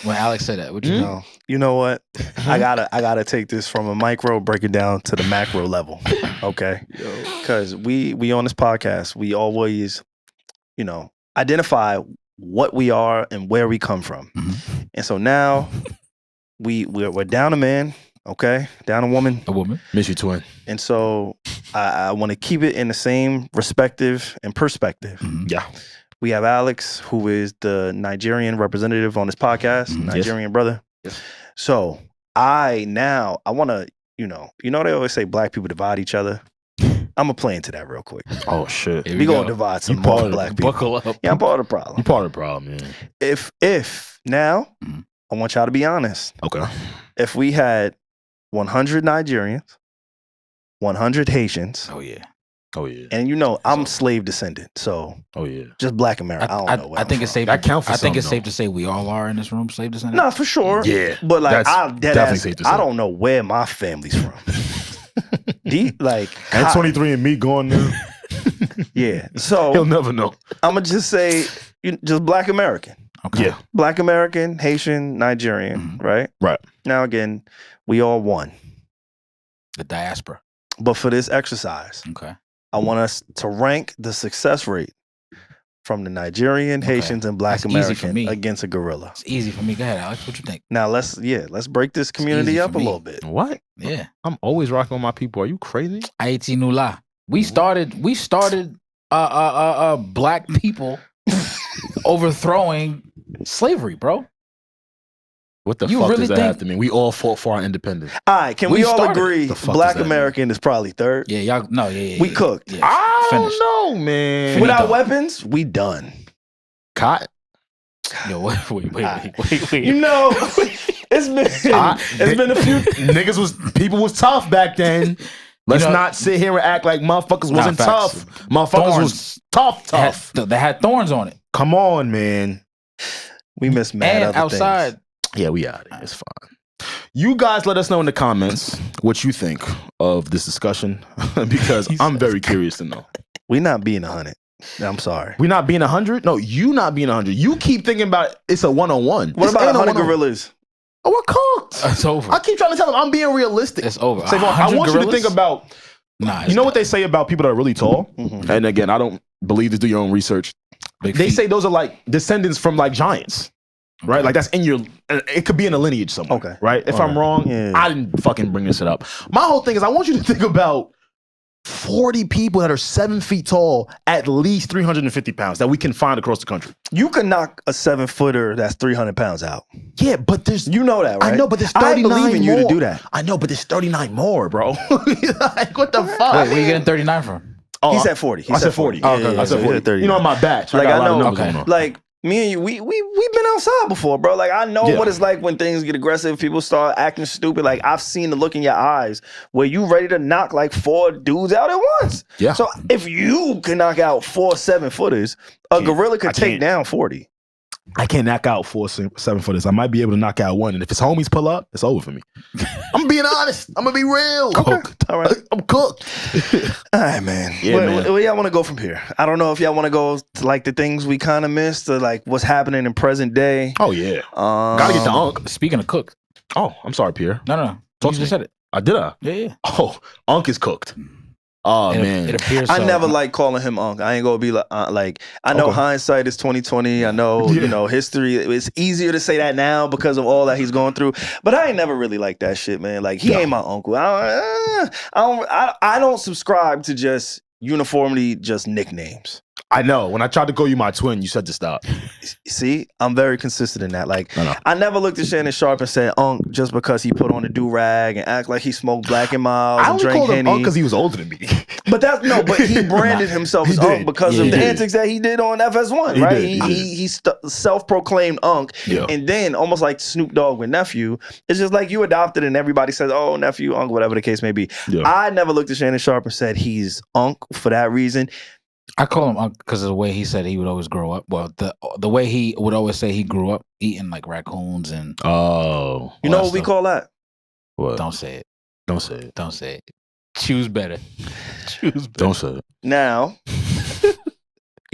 When Alex said that, what you know? You know what? I gotta take this from a micro, break it down to the macro level. Okay, because we on this podcast, we always, you know, identify what we are and where we come from. And so now we're down a man, okay? Down a woman. A woman. Miss you, twin. And so I want to keep it in the same perspective. Yeah. We have Alex, who is the Nigerian representative on this podcast, Nigerian brother. Yes. So I want to, you know, they always say black people divide each other. I'm going to play into that real quick. Oh, shit. We're going to divide some more black people. Buckle up. Yeah, I'm part of the problem. You're part of the problem, man. If now, I want y'all to be honest. Okay. If we had 100 Nigerians, 100 Haitians. Oh, yeah. And you know, I'm slave descendant, so just black America. I don't know. I think it's safe. That counts for I think it's something, safe to say we all are in this room slave descendant. No, for sure. Yeah, but like definitely safe to say. I don't know where my family's from. And 23 and me going there. Yeah, so he'll never know. I'm gonna just say, just black American. Okay. Yeah, black American, Haitian, Nigerian. Right. Now again, we all one. The diaspora. But for this exercise, I want us to rank the success rate from the Nigerian, Haitians, and black American against a gorilla. It's easy for me. Go ahead, Alex. What you think? Now let's break this community up a little bit. What? Yeah. I'm always rocking with my people. Are you crazy? Haiti Nula. We started black people overthrowing slavery, bro. What the fuck does that have to mean? We all fought for our independence. All right, can we all agree Black American is probably third? Yeah, y'all. No, yeah. We cooked. Yeah, I don't know, man. Without weapons, we done. Cotton. Yo, wait. You know, it's been a few. People was tough back then. Let's not sit here and act like motherfuckers wasn't tough. Motherfuckers was tough. They had thorns on it. Come on, man. We miss mad and other outside. things. Yeah, we out. It's fine. You guys let us know in the comments what you think of this discussion because I'm very curious to know. We not being 100. I'm sorry. We not being 100? No, you not being 100. You keep thinking about it's a 101. What about 100 gorillas? Oh, we're cooked. It's over. I keep trying to tell them I'm being realistic. It's over. SaVon, I want you to think about. You know what they say about people that are really tall? Mm-hmm. And again, I don't believe this. Do your own research. They say those are like descendants from like giants. Right? Like that's in your, it could be in a lineage somewhere. Okay. Right? If I'm wrong, I didn't fucking bring this shit up. My whole thing is I want you to think about 40 people that are 7 feet tall, at least 350 pounds that we can find across the country. You can knock a 7-footer that's 300 pounds out. Yeah, but there's, you know that, right? I know, but there's 39 I believe in you to do that. I know, but there's 39 more, bro. Like, what the fuck? Wait, where you getting 39 from? Oh, he said 40. I said 40. Oh, okay. I said 40. You know, my batch. Like, I know. Okay. Like, me and you, we've been outside before, bro. Like, I know what it's like when things get aggressive, people start acting stupid. Like, I've seen the look in your eyes where you ready to knock like 4 dudes out at once. Yeah. So if you can knock out 4 7-footers, a gorilla could take down 40. I can't knock out 4 7-footers. I might be able to knock out 1, and if his homies pull up, it's over for me. I'm being honest. I'm gonna be real. Cooked. All right. I'm cooked. All right, man. Yeah, man. Where y'all want to go from here? I don't know if y'all want to go to like the things we kind of missed, or like what's happening in present day. Oh yeah. Gotta get the Unk. Speaking of cooked. Oh, I'm sorry, Pierre. No. You just said it. I did. Yeah. Oh, Unk is cooked. Oh man, it appears. I never like calling him Unk. I ain't gonna be like I know hindsight is 2020. I know you know history. It's easier to say that now because of all that he's going through. But I ain't never really like that shit, man. Like he ain't my uncle. I don't subscribe to just uniformly just nicknames. I know. When I tried to call you my twin, you said to stop. See, I'm very consistent in that. Like, I never looked at Shannon Sharpe and said Unk just because he put on a do-rag and act like he smoked Black and Mild and drank Henny. I only called him Unk because he was older than me. But he branded himself as Unk because of the antics that he did on FS1, right? He self-proclaimed Unk. Yeah. And then, almost like Snoop Dogg with Nephew, it's just like you adopted and everybody says, oh, Nephew, Unk, whatever the case may be. Yeah. I never looked at Shannon Sharpe and said he's Unk for that reason. I call him Unk because of the way he said he would always grow up. Well, the way he would always say he grew up eating like raccoons and you know what we call that? What? Don't say it. Don't say it. Don't say it. Choose better. Choose better. Don't say it. Now,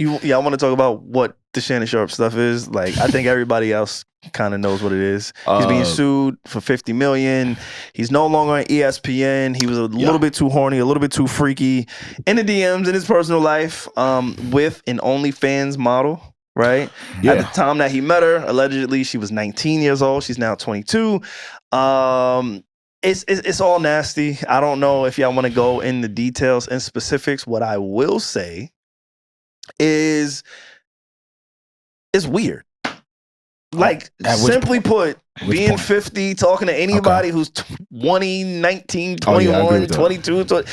I want to talk about what the Shannon Sharpe stuff is. Like, I think everybody else kind of knows what it is. He's being sued for $50 million. He's no longer on ESPN. He was a little bit too horny, a little bit too freaky in the DMs in his personal life with an OnlyFans model, right? Yeah. At the time that he met her, allegedly she was 19 years old. She's now 22. It's all nasty. I don't know if y'all want to go in the details and specifics. What I will say is it's weird. Like, simply put, being 50, talking to anybody who's 20, 19, 21, 22,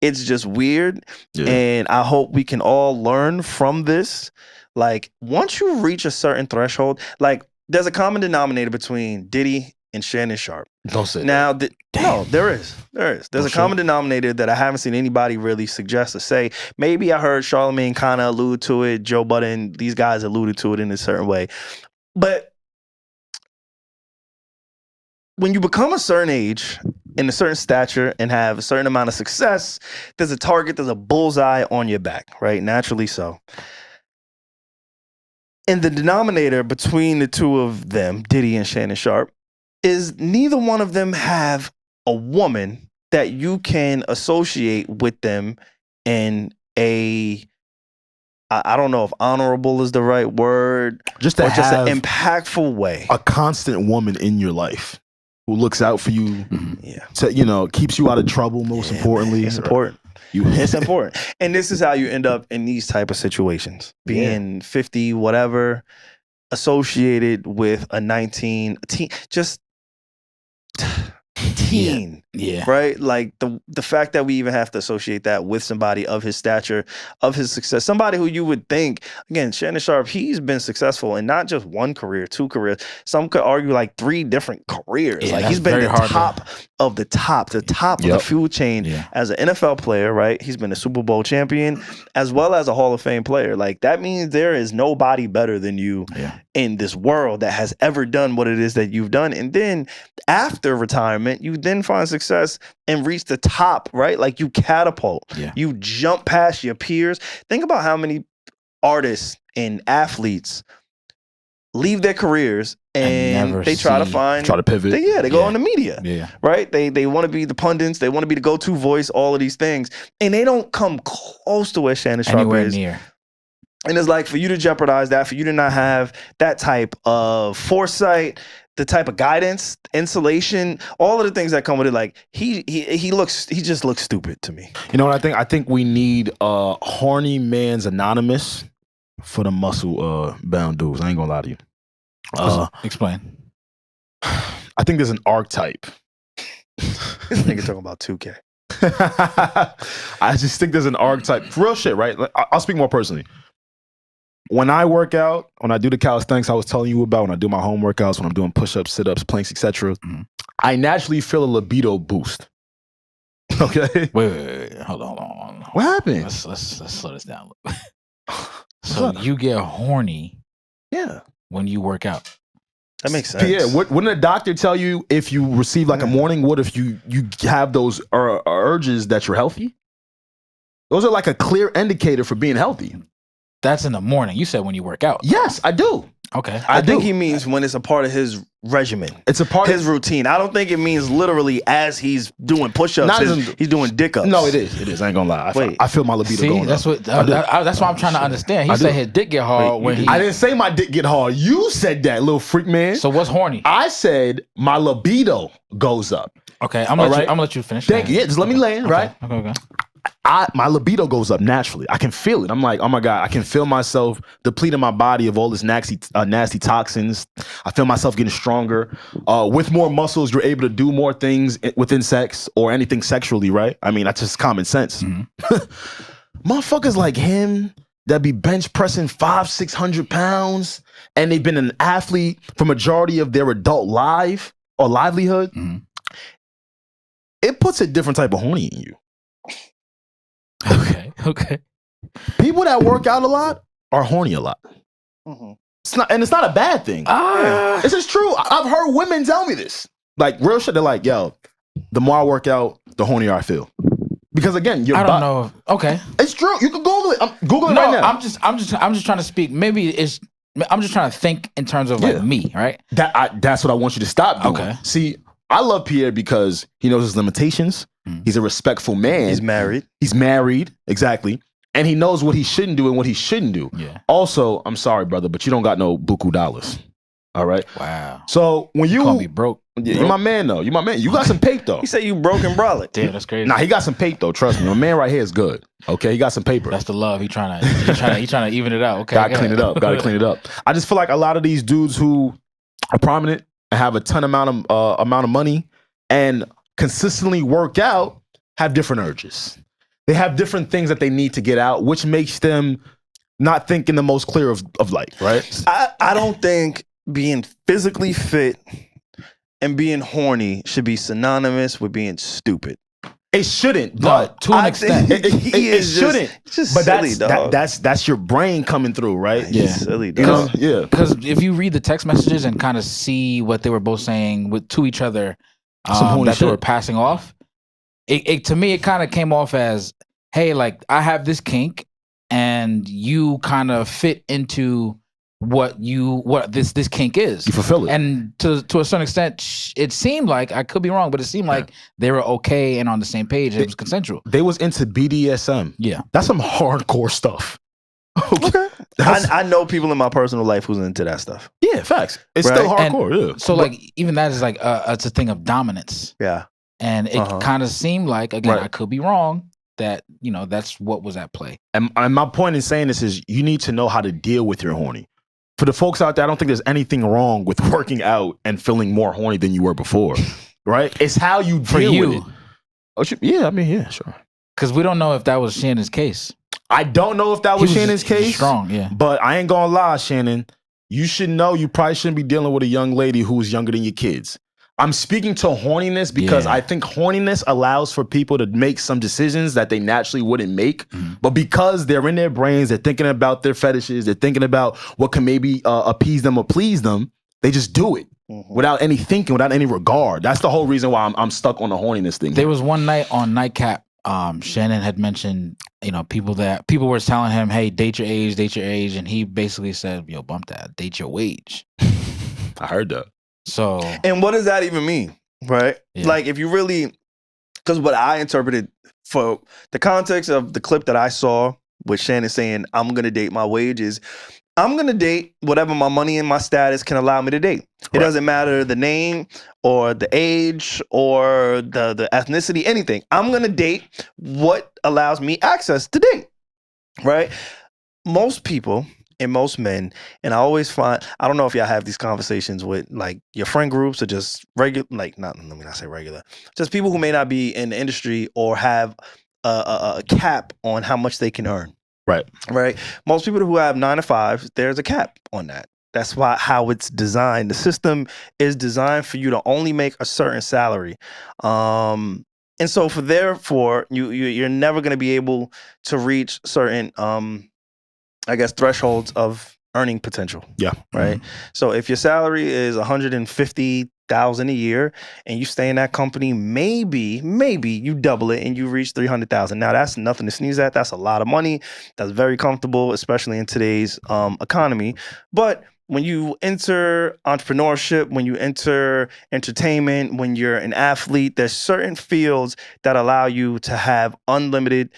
it's just weird. Yeah. And I hope we can all learn from this. Like, once you reach a certain threshold, like, there's a common denominator between Diddy and Shannon Sharpe. Don't say now, that. No, there is. There's a common denominator that I haven't seen anybody really suggest or say. Maybe I heard Charlemagne kind of allude to it, Joe Budden, these guys alluded to it in a certain way. But when you become a certain age, in a certain stature, and have a certain amount of success, there's a target, there's a bullseye on your back, right? Naturally so. And the denominator between the two of them, Diddy and Shannon Sharpe, is neither one of them have a woman that you can associate with them in a, I don't know if honorable is the right word, just an impactful way. A constant woman in your life who looks out for you, keeps you out of trouble, most importantly. It's important. It's important. And this is how you end up in these type of situations. Being 50, whatever, associated with a 19 teen, just teen. Yeah. Right? Like the fact that we even have to associate that with somebody of his stature, of his success, somebody who you would think, again, Shannon Sharpe, he's been successful in not just one career, 2 careers. Some could argue like 3 different careers. Yeah, like he's been the top of the top of the food chain as an NFL player, right? He's been a Super Bowl champion as well as a Hall of Fame player. Like that means there is nobody better than you in this world that has ever done what it is that you've done. And then after retirement, you then find success and reach the top, right? Like you catapult. You jump past your peers. Think about how many artists and athletes leave their careers and they try to pivot. They go on the media, right? They want to be the pundits. They want to be the go-to voice, all of these things. And they don't come close to where Shannon Sharpe is. Near. And it's like for you to jeopardize that, for you to not have that type of foresight, the type of guidance, insulation, all of the things that come with it, like he just looks stupid to me. You know what I think? I think we need horny man's anonymous for the muscle bound dudes. I ain't gonna lie to you. Explain. I think there's an archetype. This nigga talking about 2K. I just think there's an archetype. Real shit, right? I'll speak more personally. When I work out, when I do the calisthenics I was telling you about, when I do my home workouts, when I'm doing push-ups, sit-ups, planks, etc., I naturally feel a libido boost. Okay? Wait. Hold on. What happened? Let's slow this down a little bit. So you get horny when you work out. That makes sense. Yeah, wouldn't a doctor tell you if you receive like a morning wood if you have those urges that you're healthy? Those are like a clear indicator for being healthy. That's in the morning. You said when you work out. Yes, I do. Okay. I think he means when it's a part of his regimen. It's a part of his routine. I don't think it means literally as he's doing push-ups, he's doing dick-ups. No, it is. I ain't gonna lie. I feel my libido going that's up. That's what I'm trying to understand. He said his dick get hard when he... I didn't say my dick get hard. You said that, little freak man. So what's horny? I said my libido goes up. Okay, I'm gonna let you finish. Thank you. Yeah, just let me land, right? Okay. My libido goes up naturally. I can feel it. I'm like, oh my God, I can feel myself depleting my body of all this nasty toxins. I feel myself getting stronger. With more muscles, you're able to do more things within sex or anything sexually, right? I mean, that's just common sense. Motherfuckers like him that be bench pressing 500-600 pounds and they've been an athlete for majority of their adult life or livelihood. It puts a different type of horny in you. Okay. People that work out a lot are horny a lot. It's not a bad thing. This is true. I've heard women tell me this. Like real shit. They're like, yo, the more I work out, the hornier I feel. Because again, I don't know. Okay, it's true. You can Google it. Google it right now. I'm just trying to speak. Maybe I'm just trying to think in terms of like me, right? That's what I want you to stop doing. Okay. See, I love Pierre because he knows his limitations. He's a respectful man. He's married, exactly. And he knows what he shouldn't do and what he shouldn't do. Yeah. Also, I'm sorry, brother, but you don't got no buku dollars. All right? Wow. So when you call me broke. Yeah, you're my man, though. You're my man. You got some paper, though. He said you broke and brolic. Damn, that's crazy. Nah, he got some paper, though. Trust me. My man right here is good. Okay? He got some paper. That's the love. He trying to even it out. Okay. Gotta clean it up. Gotta clean it up. I just feel like a lot of these dudes who are prominent and have a ton amount of money and consistently work out have different urges. They have different things that they need to get out, which makes them not think in the most clear of light, right? I don't think being physically fit and being horny should be synonymous with being stupid. It shouldn't, but to an extent, it shouldn't. Just but silly, dog. That's your brain coming through, right? Yeah, silly, dog. Because if you read the text messages and kind of see what they were both saying to each other, that they were passing off, to me it kind of came off as, hey, like I have this kink, and you kind of fit into what this kink is. You fulfill it. And to a certain extent, it seemed like, I could be wrong, but it seemed like they were okay and on the same page. It was consensual. They was into BDSM. Yeah. That's some hardcore stuff. Okay. I know people in my personal life who's into that stuff. Yeah, facts. It's still hardcore, yeah. So like even that is like it's a thing of dominance. Yeah. And it kind of seemed like, again, I could be wrong, that, you know, that's what was at play. And my point in saying this is you need to know how to deal with your horny. For the folks out there, I don't think there's anything wrong with working out and feeling more horny than you were before, right? It's how you deal with it. Oh, yeah, I mean, yeah, sure. Because we don't know if that was Shannon's case. I don't know if that was Shannon's case. Strong, yeah. But I ain't gonna lie, Shannon. You should know you probably shouldn't be dealing with a young lady who's younger than your kids. I'm speaking to horniness because I think horniness allows for people to make some decisions that they naturally wouldn't make. But because they're in their brains, they're thinking about their fetishes, they're thinking about what can maybe appease them or please them, they just do it without any thinking, without any regard. That's the whole reason why I'm stuck on the horniness thing. There was one night on Nightcap, Shannon had mentioned, you know, people were telling him, hey, date your age. And he basically said, yo, bump that, date your wage. I heard that. So, and what does that even mean, right? Yeah. Like, if you really, because what I interpreted for the context of the clip that I saw with Shannon saying, I'm going to date my wage is, I'm going to date whatever my money and my status can allow me to date. It doesn't matter the name or the age or the ethnicity, anything. I'm going to date what allows me access to date, right? Most people and most men, and I always find, I don't know if y'all have these conversations with like your friend groups or just regular, like let me not say regular, just people who may not be in the industry or have a cap on how much they can earn. Right. Most people who have 9 to 5, there's a cap on that. That's why how it's designed. The system is designed for you to only make a certain salary. And so therefore, you're never going to be able to reach certain I guess thresholds of earning potential. Yeah. Right. So if your salary is $150,000 a year and you stay in that company, maybe you double it and you reach $300,000. Now that's nothing to sneeze at. That's a lot of money. That's very comfortable, especially in today's economy. But when you enter entrepreneurship, when you enter entertainment, when you're an athlete, there's certain fields that allow you to have unlimited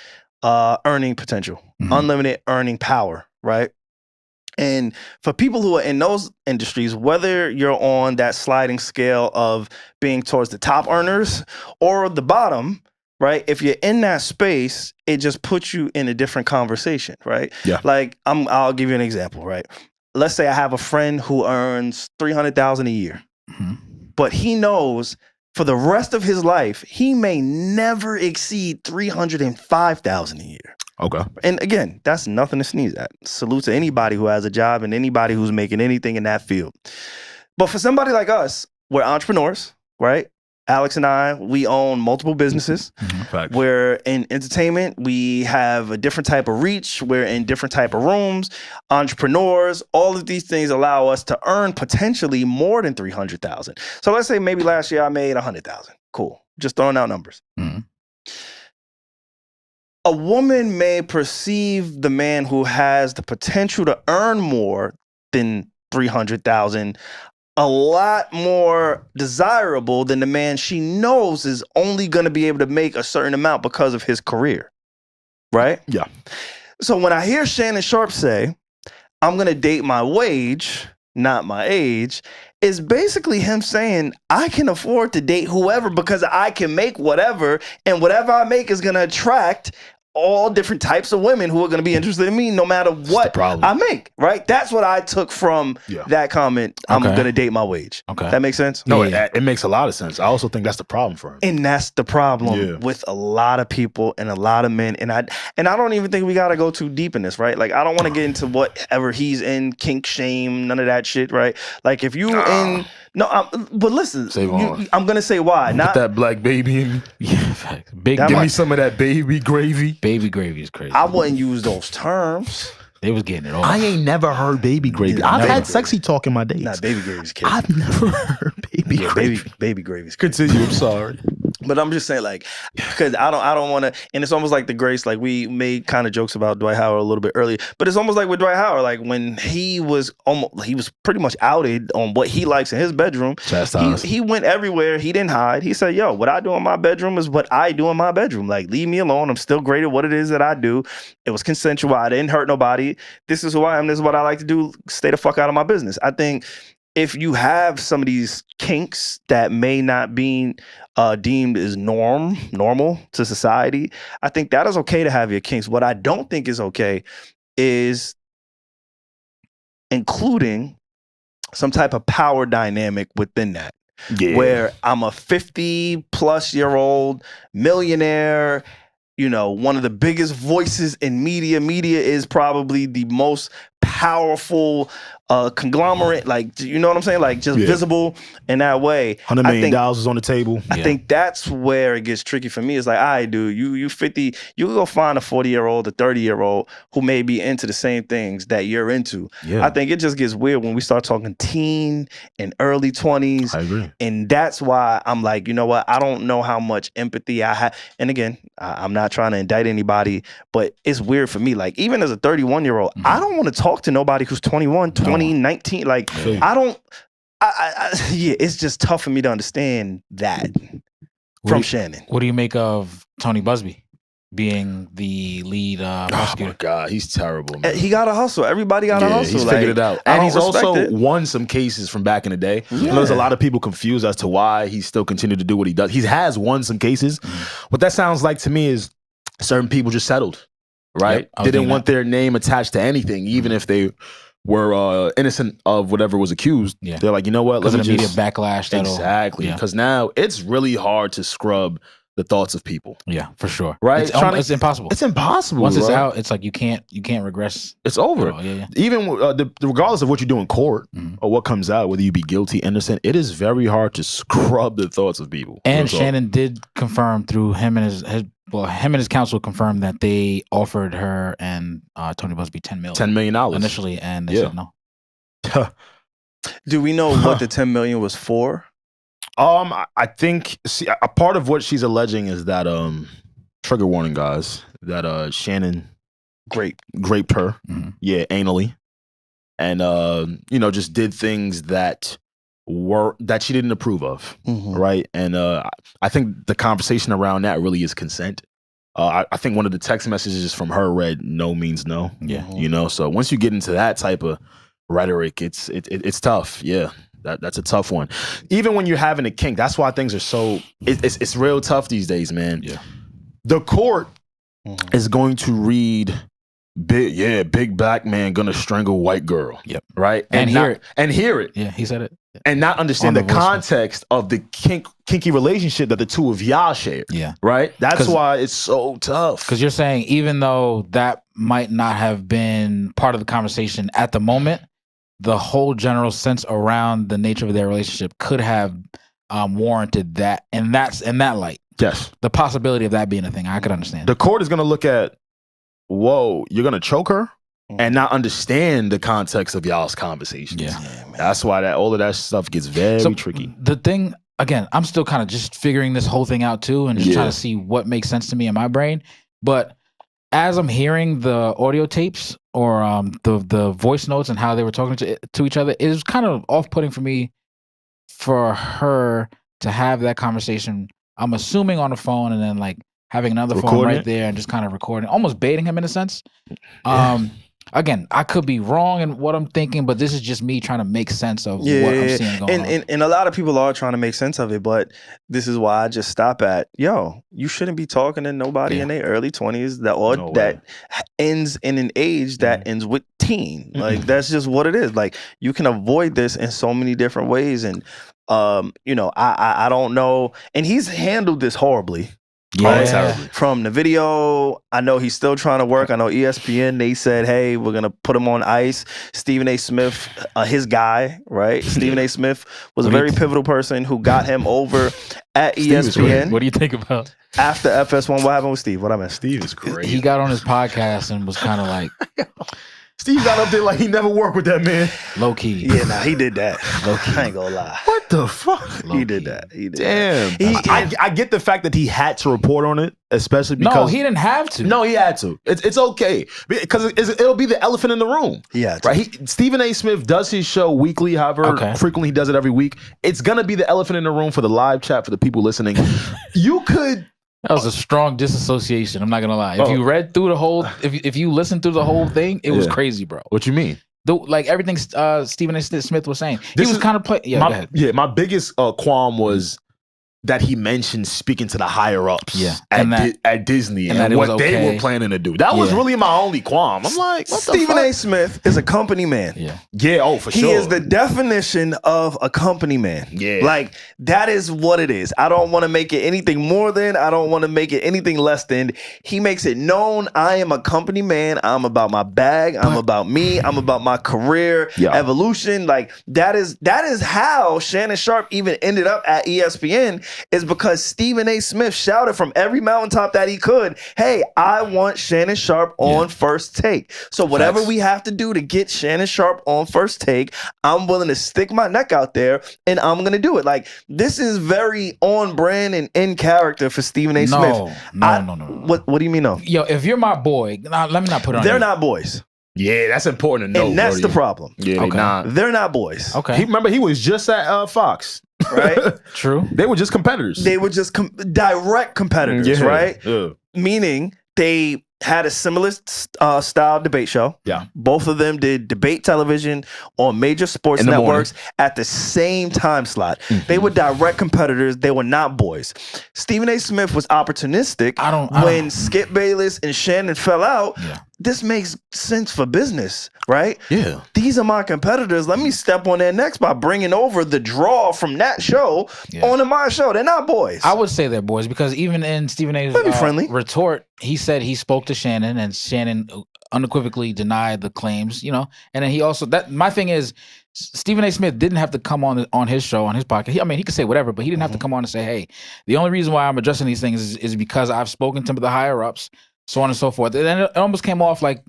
earning potential, unlimited earning power, right? And for people who are in those industries, whether you're on that sliding scale of being towards the top earners or the bottom, right? If you're in that space, it just puts you in a different conversation, right? Yeah. Like I'll give you an example, right? Let's say I have a friend who earns $300,000 a year, but he knows for the rest of his life, he may never exceed $305,000 a year. Okay. And again, that's nothing to sneeze at. Salute to anybody who has a job and anybody who's making anything in that field. But for somebody like us, we're entrepreneurs, right? Alex and I, we own multiple businesses. We're in entertainment. We have a different type of reach. We're in different type of rooms. Entrepreneurs, all of these things allow us to earn potentially more than $300,000. So let's say maybe last year I made $100,000. Cool. Just throwing out numbers. A woman may perceive the man who has the potential to earn more than $300,000 a lot more desirable than the man she knows is only going to be able to make a certain amount because of his career. Right? Yeah. So when I hear Shannon Sharpe say, I'm going to date my wage, not my age, is basically him saying, I can afford to date whoever because I can make whatever, and whatever I make is going to attract all different types of women who are going to be interested in me no matter what I make, right? That's what I took from that comment. I'm going to date my wage. Okay. That makes sense? No, it makes a lot of sense. I also think that's the problem for him. And that's the problem with a lot of people and a lot of men. And I don't even think we got to go too deep in this, right? Like, I don't want to get into whatever he's in, kink, shame, none of that shit, right? Like, if you in... No, but listen, I'm going to say why. Not that black baby in me. Yeah, give me some of that baby gravy. Baby gravy is crazy. I wouldn't use those terms. They was getting it all. I ain't never heard baby gravy. I've had sexy talk in my days. Nah, baby gravy's kidding. I've never heard baby gravy. Baby gravy's kidding. Continue, I'm sorry. But I'm just saying, like, because I don't want to, and it's almost like the grace, like we made kind of jokes about Dwight Howard a little bit earlier, but it's almost like with Dwight Howard, like when he was pretty much outed on what he likes in his bedroom. He went everywhere. He didn't hide. He said, yo, what I do in my bedroom is what I do in my bedroom. Like, leave me alone. I'm still great at what it is that I do. It was consensual. I didn't hurt nobody. This is who I am. This is what I like to do. Stay the fuck out of my business. I think if you have some of these kinks that may not be deemed as normal to society, I think that is okay to have your kinks. What I don't think is okay is including some type of power dynamic within that. Yeah. Where I'm a 50-plus-year-old millionaire, you know, one of the biggest voices in media. Media is probably the most powerful conglomerate, like, you know what I'm saying? Like, just visible in that way. $100 million is on the table. I think that's where it gets tricky for me. It's like, all right, dude, you 50, you can go find a 40-year-old, a 30-year-old who may be into the same things that you're into. Yeah. I think it just gets weird when we start talking teen and early 20s. I agree. And that's why I'm like, you know what? I don't know how much empathy I have. And again, I'm not trying to indict anybody, but it's weird for me. Like, even as a 31-year-old, I don't want to talk to nobody who's 21, 20, 19. Like, I don't, yeah, it's just tough for me to understand that from Shannon. What do you make of Tony Busby being the lead prosecutor? Oh my God, he's terrible, man. He got to hustle. Everybody got to hustle. He's figured it out. And he's also won some cases from back in the day. Yeah. There's a lot of people confused as to why he still continued to do what he does. He has won some cases. What that sounds like to me is certain people just settled, right? Yep, didn't want their name attached to anything, even if they were innocent of whatever was accused. Yeah. They're like, you know what? Let me just immediate backlash. Exactly. Because now it's really hard to scrub the thoughts of people. Yeah, for sure. Right? It's impossible. It's impossible. Once it's out, it's like you can't regress. It's over. Even regardless of what you do in court or what comes out, whether you be guilty, innocent, it is very hard to scrub the thoughts of people. And Shannon did confirm through him and his counsel confirmed that they offered her and Tony Busby $10 million initially, and they said no. Do we know what the $10 million was for? I think a part of what she's alleging is that trigger warning, guys, that Shannon raped her, anally, and just did things that she didn't approve of, right? And I think the conversation around that really is consent. I think one of the text messages from her read "no" means no. Yeah, so once you get into that type of rhetoric, it's tough. Yeah. That's a tough one. Even when you're having a kink, that's why things are so it's real tough these days, man. Yeah. The court is going to read big black man gonna strangle white girl. Yep. Right? And hear it. Yeah, he said it. And not understand the context of the kinky relationship that the two of y'all share. Yeah. Right? That's why it's so tough. Because you're saying even though that might not have been part of the conversation at the moment, the whole general sense around the nature of their relationship could have warranted that, and that's in that light. Yes, the possibility of that being a thing, I could understand. The court is going to look at, whoa, you're going to choke her, and not understand the context of y'all's conversations. Yeah, that's why all of that stuff gets very tricky. The thing, again, I'm still kind of just figuring this whole thing out too, and just trying to see what makes sense to me in my brain, but as I'm hearing the audio tapes or the voice notes and how they were talking to each other, it was kind of off-putting for me for her to have that conversation, I'm assuming on the phone, and then like having another phone right there and just kind of recording, almost baiting him in a sense. Again, I could be wrong in what I'm thinking, but this is just me trying to make sense of what I'm seeing going on. And a lot of people are trying to make sense of it, but this is why I just stop at, you shouldn't be talking to nobody in their early 20s that ends in an age that ends with teen. Like, that's just what it is. Like, you can avoid this in so many different ways. And, I don't know. And he's handled this horribly. Yeah. From the video, I know he's still trying to work. I know ESPN, they said, hey, we're going to put him on ice. Stephen A. Smith, his guy, right? Stephen A. Smith was a very pivotal person who got him over at ESPN. What do you think about? After FS1, what happened with Steve? What I meant? Steve is great. He got on his podcast and was kind of like... Steve got up there like he never worked with that man. Low key. Yeah, he did that. Low key. I ain't gonna lie. What the fuck? He did that. He did Damn. That. I get the fact that he had to report on it, especially because... No, he didn't have to. No, he had to. It's okay. Because it'll be the elephant in the room. Yeah. Right? Stephen A. Smith does his show weekly, however frequently he does it every week. It's gonna be the elephant in the room for the live chat, for the people listening. You could... That was a strong disassociation. I'm not gonna lie. If you read through the whole, if you listened through the whole thing, it was crazy, bro. What you mean? like everything Stephen A. Smith was saying. He was kind of playing. Yeah, go ahead. My biggest qualm was that he mentioned speaking to the higher ups at Disney and what they were planning to do. That was really my only qualm. I'm like, what Stephen A. Smith is a company man. Yeah. Oh, for sure. He is the definition of a company man. Yeah. Like, that is what it is. I don't want to make it anything more than. I don't want to make it anything less than. He makes it known. I am a company man. I'm about my bag. I'm about me. I'm about my career evolution. Like, that is how Shannon Sharpe even ended up at ESPN. Is because Stephen A. Smith shouted from every mountaintop that he could, hey, I want Shannon Sharpe on First Take. So whatever we have to do to get Shannon Sharpe on First Take, I'm willing to stick my neck out there and I'm going to do it. Like, this is very on brand and in character for Stephen A. Smith. No. What do you mean no? Yo, if you're my boy, let me not put it on They're not boys. Yeah, that's important to know. And that's the problem. Yeah, they're not boys. Okay. Remember, he was just at Fox. Right? True. They were just competitors. They were just direct competitors, right? Yeah. Meaning they had a similar style debate show. Yeah. Both of them did debate television on major sports networks at the same time slot. They were direct competitors. They were not boys. Stephen A. Smith was opportunistic when Skip Bayless and Shannon fell out. Yeah. This makes sense for business, right? Yeah. These are my competitors. Let me step on their necks by bringing over the draw from that show onto my show. They're not boys. I would say they're boys because even in Stephen A's retort, he said he spoke to Shannon and Shannon unequivocally denied the claims, you know? And then he also, my thing is, Stephen A. Smith didn't have to come on his show, on his podcast. He could say whatever, but he didn't have to come on and say, hey, the only reason why I'm addressing these things is because I've spoken to the higher ups, so on and so forth. And then it almost came off like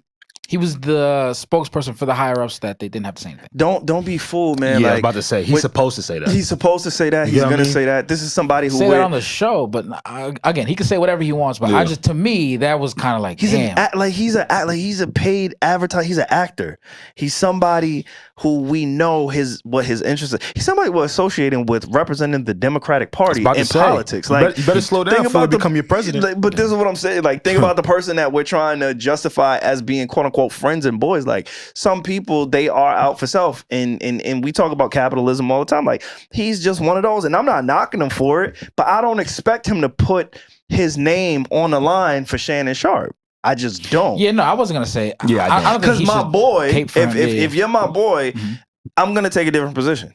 he was the spokesperson for the higher ups that they didn't have to say anything. Don't be fooled, man. Yeah, like, I was about to say he's supposed to say that. He's supposed to say that. He's gonna say that. This is somebody who say that on the show, but again, he can say whatever he wants. But to me, that was kind of like he's a paid advertiser. He's an actor. He's somebody who we know what his interests are. He's somebody we're associating with representing the Democratic Party in politics. Like, you better slow down before you become your president. Like, but this is what I'm saying. Like, think about the person that we're trying to justify as being quote unquote friends and boys. Like, some people, they are out for self, and we talk about capitalism all the time. Like, he's just one of those, and I'm not knocking him for it, but I don't expect him to put his name on the line for Shannon Sharpe. I just don't. Yeah, no, I wasn't gonna say. Yeah, I don't because my boy, if you're my boy, I'm gonna take a different position.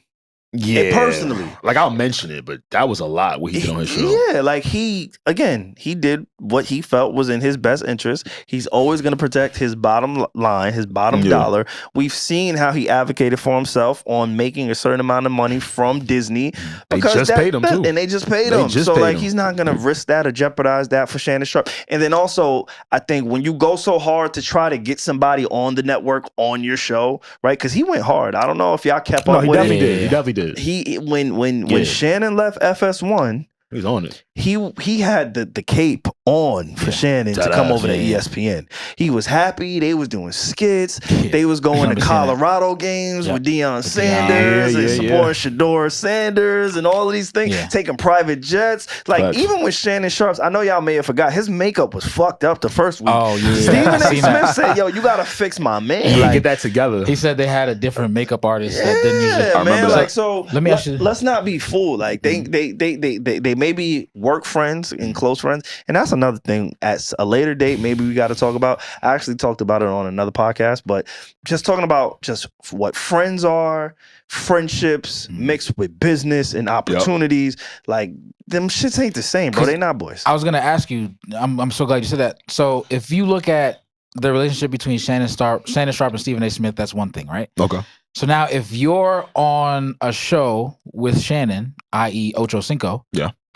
Yeah, personally, like I'll mention it, but that was a lot what he did on his show. Yeah, like he did what he felt was in his best interest. He's always going to protect his bottom line, his bottom dollar. We've seen how he advocated for himself on making a certain amount of money from Disney. They just paid him too, and they just paid him. So like he's not going to risk that or jeopardize that for Shannon Sharpe. And then also, I think when you go so hard to try to get somebody on the network on your show, right? Because he went hard. I don't know if y'all kept up with it. He definitely did. When Shannon left FS1, he's on it. He had the cape on for Shannon to come over to ESPN. He was happy. They was doing skits. They was going to Colorado games with Deion Sanders and supporting Shedeur Sanders and all of these things, taking private jets. Like, even with Shannon Sharpe, I know y'all may have forgot, his makeup was fucked up the first week. Oh, yeah. Stephen A. Smith said, yo, you got to fix my man. Like, get that together. He said they had a different makeup artist that didn't use it. I remember that. Like, so let me ask you, let's not be fooled. Like, they may be work friends and close friends, and that's another thing. At a later date, maybe we got to talk about. I actually talked about it on another podcast, but just talking about just what friends are, friendships mixed with business and opportunities. Like, them shits ain't the same, bro. They not boys. I was gonna ask you. I'm so glad you said that. So if you look at the relationship between Shannon Sharpe and Stephen A. Smith, that's one thing, right? Okay. So now, if you're on a show with Shannon, i.e., Ocho Cinco,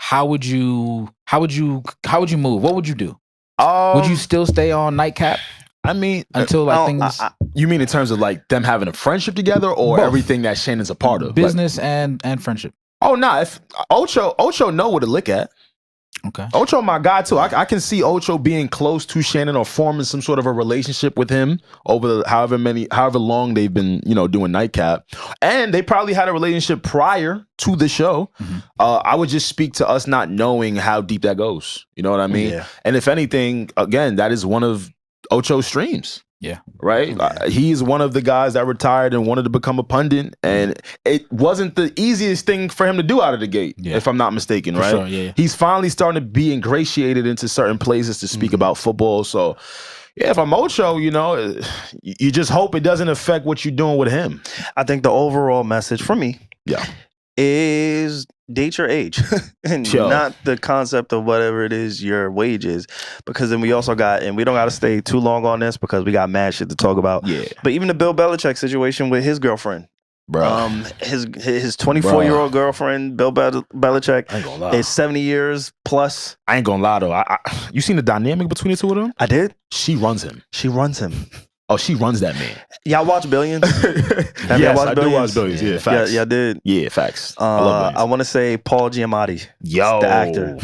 how would you move? What would you do? Would you still stay on Nightcap? I mean, until like things. You mean in terms of like them having a friendship together, or both. Everything that Shannon's a part of, business and friendship? Oh no, if Ocho know what to look at. Okay. Ocho, my guy too. I can see Ocho being close to Shannon or forming some sort of a relationship with him over however long they've been, doing Nightcap. And they probably had a relationship prior to the show. I would just speak to us not knowing how deep that goes. You know what I mean? Yeah. And if anything, again, that is one of Ocho's streams. Yeah. Right? He's one of the guys that retired and wanted to become a pundit. And it wasn't the easiest thing for him to do out of the gate, if I'm not mistaken, right? Sure, yeah. He's finally starting to be ingratiated into certain places to speak about football. So, yeah, if I'm Ocho, you know, you just hope it doesn't affect what you're doing with him. I think the overall message for me is date your age and not the concept of whatever it is your wage is, because then we also got, and we don't got to stay too long on this because we got mad shit to talk about. Yeah. But even the Bill Belichick situation with his girlfriend, his 24-year-old girlfriend, Bill Belichick, is 70 years plus. I ain't gonna lie though. You seen the dynamic between the two of them? I did. She runs him. Oh, she runs that man. Y'all watch Billions? Yes, I do watch Billions. Yeah, facts. Yeah, I did. Yeah, facts. I love Billions. I want to say Paul Giamatti. Yo, the actor.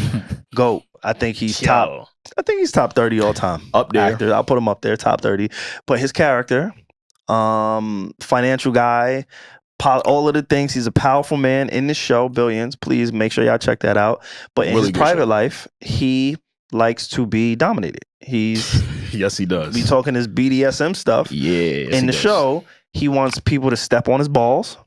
GOAT. I think he's top. I think he's top 30 all time. Up there. Actor. I'll put him up there, top 30. But his character, financial guy, all of the things. He's a powerful man in this show, Billions. Please make sure y'all check that out. But in his private life, he likes to be dominated. He's yes, he does. We talking his BDSM stuff. Yeah. In the show, he wants people to step on his balls.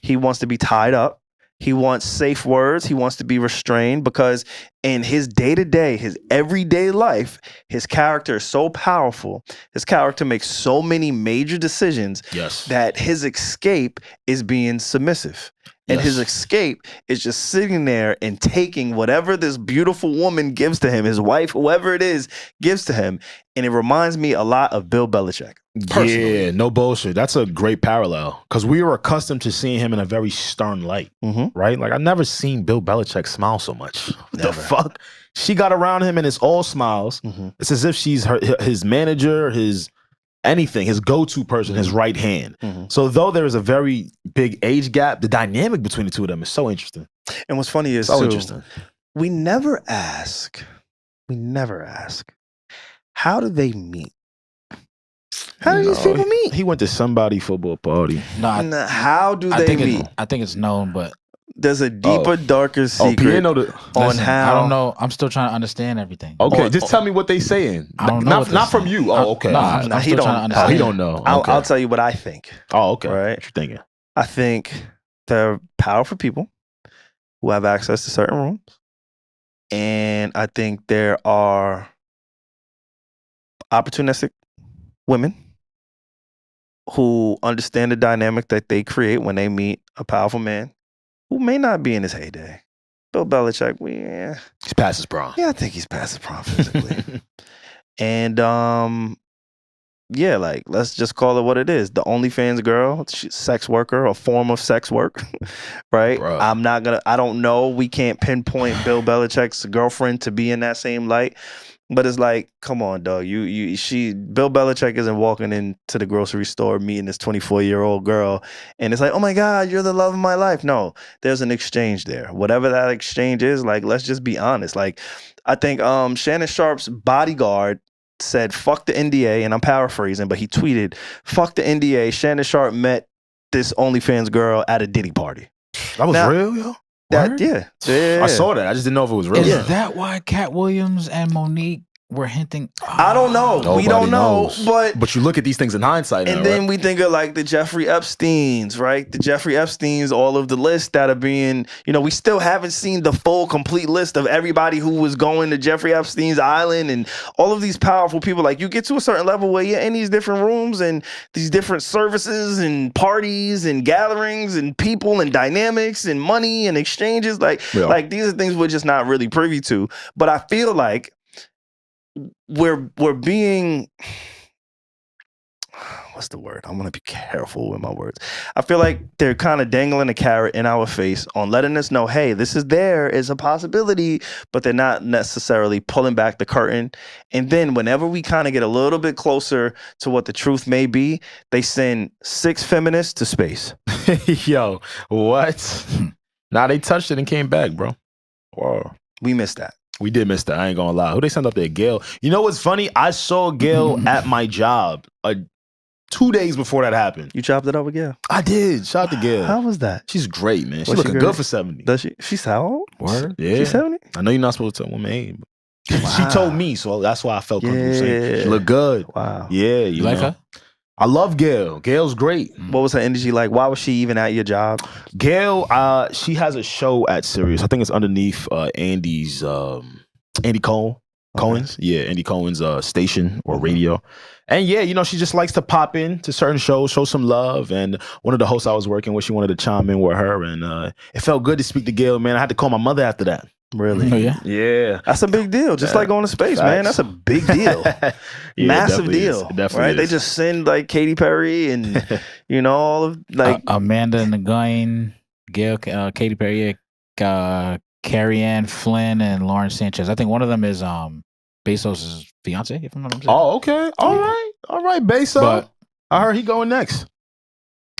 He wants to be tied up. He wants safe words. He wants to be restrained, because in his day-to-day, his everyday life, his character is so powerful. His character makes so many major decisions that his escape is being submissive. And his escape is just sitting there and taking whatever this beautiful woman gives to him, his wife, whoever it is, gives to him. And it reminds me a lot of Bill Belichick. Personally. Yeah, no bullshit. That's a great parallel, because we were accustomed to seeing him in a very stern light, right? Like, I've never seen Bill Belichick smile so much. The fuck? She got around him and it's all smiles. It's as if she's his manager, his anything, his go-to person, his right hand. So though there is a very big age gap, the dynamic between the two of them is so interesting. And what's funny is, interesting. we never ask, how do they meet? How do these people meet? He went to somebody's football party. How do they meet? I think it's known, but there's a deeper, darker secret on how. I don't know. I'm still trying to understand everything. Okay, just tell me what they saying. I don't know. Not from you. Oh, okay. I'm still trying to understand. He don't know. I'll tell you what I think. Oh, okay. Right? What you thinking? I think they're powerful people who have access to certain rooms, and I think there are opportunistic women who understand the dynamic that they create when they meet a powerful man who may not be in his heyday. Bill Belichick, he's past his prime. Yeah, I think he's past his prime physically. And like, let's just call it what it is. The OnlyFans girl, sex worker, a form of sex work, right? Bruh. I don't know. We can't pinpoint Bill Belichick's girlfriend to be in that same light. But it's like, come on, dog. Bill Belichick isn't walking into the grocery store meeting this 24-year-old girl, and it's like, oh my God, you're the love of my life. No, there's an exchange there. Whatever that exchange is, like, let's just be honest. Like, I think Shannon Sharpe's bodyguard said, "Fuck the NDA," and I'm paraphrasing, but he tweeted, "Fuck the NDA. Shannon Sharpe met this OnlyFans girl at a Diddy party." That was real, yo. Yeah. I saw that. I just didn't know if it was real. Is that why Cat Williams and Monique were hinting? I don't know. We don't know. But you look at these things in hindsight. And then we think of like the Jeffrey Epsteins, right? The Jeffrey Epsteins, all of the lists that are being, we still haven't seen the full complete list of everybody who was going to Jeffrey Epstein's island and all of these powerful people. Like, you get to a certain level where you're in these different rooms and these different services and parties and gatherings and people and dynamics and money and exchanges. Like these are things we're just not really privy to. But I feel like we're being, what's the word? I'm gonna be careful with my words. I feel like they're kind of dangling a carrot in our face on letting us know, hey, this is a possibility, but they're not necessarily pulling back the curtain. And then whenever we kind of get a little bit closer to what the truth may be, they send 6 feminists to space. Yo, what? Nah, they touched it and came back, bro. Wow. We missed that. We did miss that. I ain't gonna lie. Who they sent up there? Gail. You know what's funny? I saw Gail at my job 2 days before that happened. You chopped it up with Gail? I did. Shout out to Gail. How was that? She's great, man. She's looking good for 70. Does she? She's how old? Word? Yeah. She's 70? I know you're not supposed to tell women age. She told me, so that's why I felt comfortable saying she looked good. Wow. Yeah, You like her? I love Gail. Gail's great. What was her energy like? Why was she even at your job? Gail, she has a show at Sirius. I think it's underneath Andy's Andy Cohen's. Yeah, Andy Cohen's station or radio. And yeah, she just likes to pop in to certain shows, show some love. And one of the hosts I was working with, she wanted to chime in with her, and it felt good to speak to Gail. Man, I had to call my mother after that. Really? Oh, yeah? Yeah. That's a big deal. Just like going to space, man. That's a big deal. Massive deal. Right? They just send like Katy Perry and, all of like. Amanda Nguyen, Gail, Katy Perry, Carrie Ann Flynn, and Lauren Sanchez. I think one of them is Bezos' fiance, if I'm not mistaken. Oh, okay. All right, Bezos. But I heard he going next.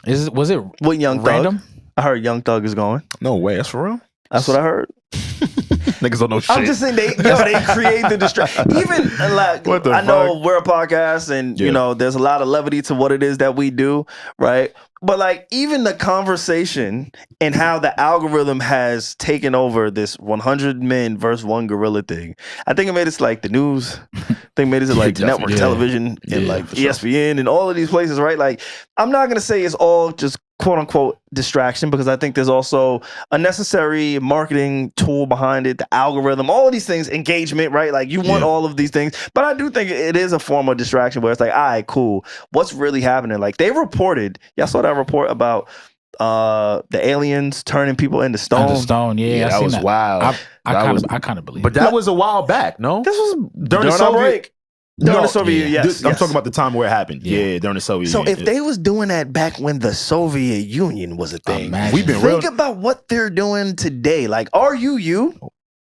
Was it what Young random? Thug? I heard Young Thug is going. No way. That's for real? That's what I heard. Niggas don't know shit. I'm just saying they create the distraction. Even like I know we're a podcast and there's a lot of levity to what it is that we do, right? But like even the conversation and how the algorithm has taken over this 100 men versus one gorilla thing. I think it made it like the news. I think it made it like network television and like ESPN and all of these places, right? Like I'm not gonna say it's all just quote unquote distraction because I think there's also a necessary marketing tool behind it, the algorithm, all of these things, engagement, right? Like you want all of these things, but I do think it is a form of distraction where it's like, all right, cool. What's really happening? Like they reported, y'all saw that report about the aliens turning people into stone. Yeah, that was wild. I kind of believe. But that was a while back, no? This was during the Soviet. During the Soviet, yes. I'm talking about the time where it happened. Yeah, during the Soviet Union. So if they was doing that back when the Soviet Union was a thing, think about what they're doing today. Like, are you?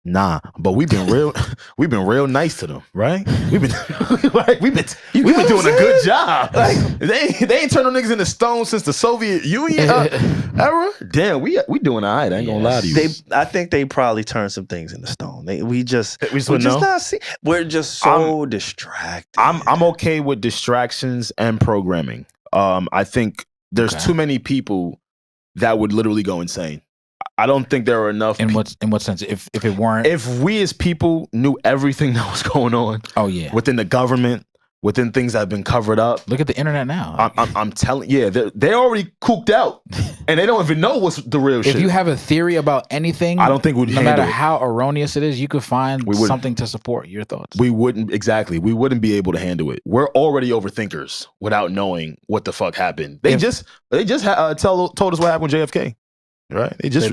Nah, but we've been real nice to them, right? We've been doing a good job. Like they ain't turned them niggas into stone since the Soviet Union era. Damn, we doing all right. I ain't gonna lie to you. I think they probably turned some things into stone. We're just so distracted. I'm okay with distractions and programming. I think there's too many people that would literally go insane. I don't think there are enough. In what sense? If it weren't, if we as people knew everything that was going on, within the government, within things that have been covered up. Look at the internet now. I'm telling you, they're already cooked out, and they don't even know what's the real shit. If you have a theory about anything, I don't think we'd. No matter how erroneous it is, you could find something to support your thoughts. We wouldn't be able to handle it. We're already overthinkers without knowing what the fuck happened. They just told us what happened with JFK. Right? They just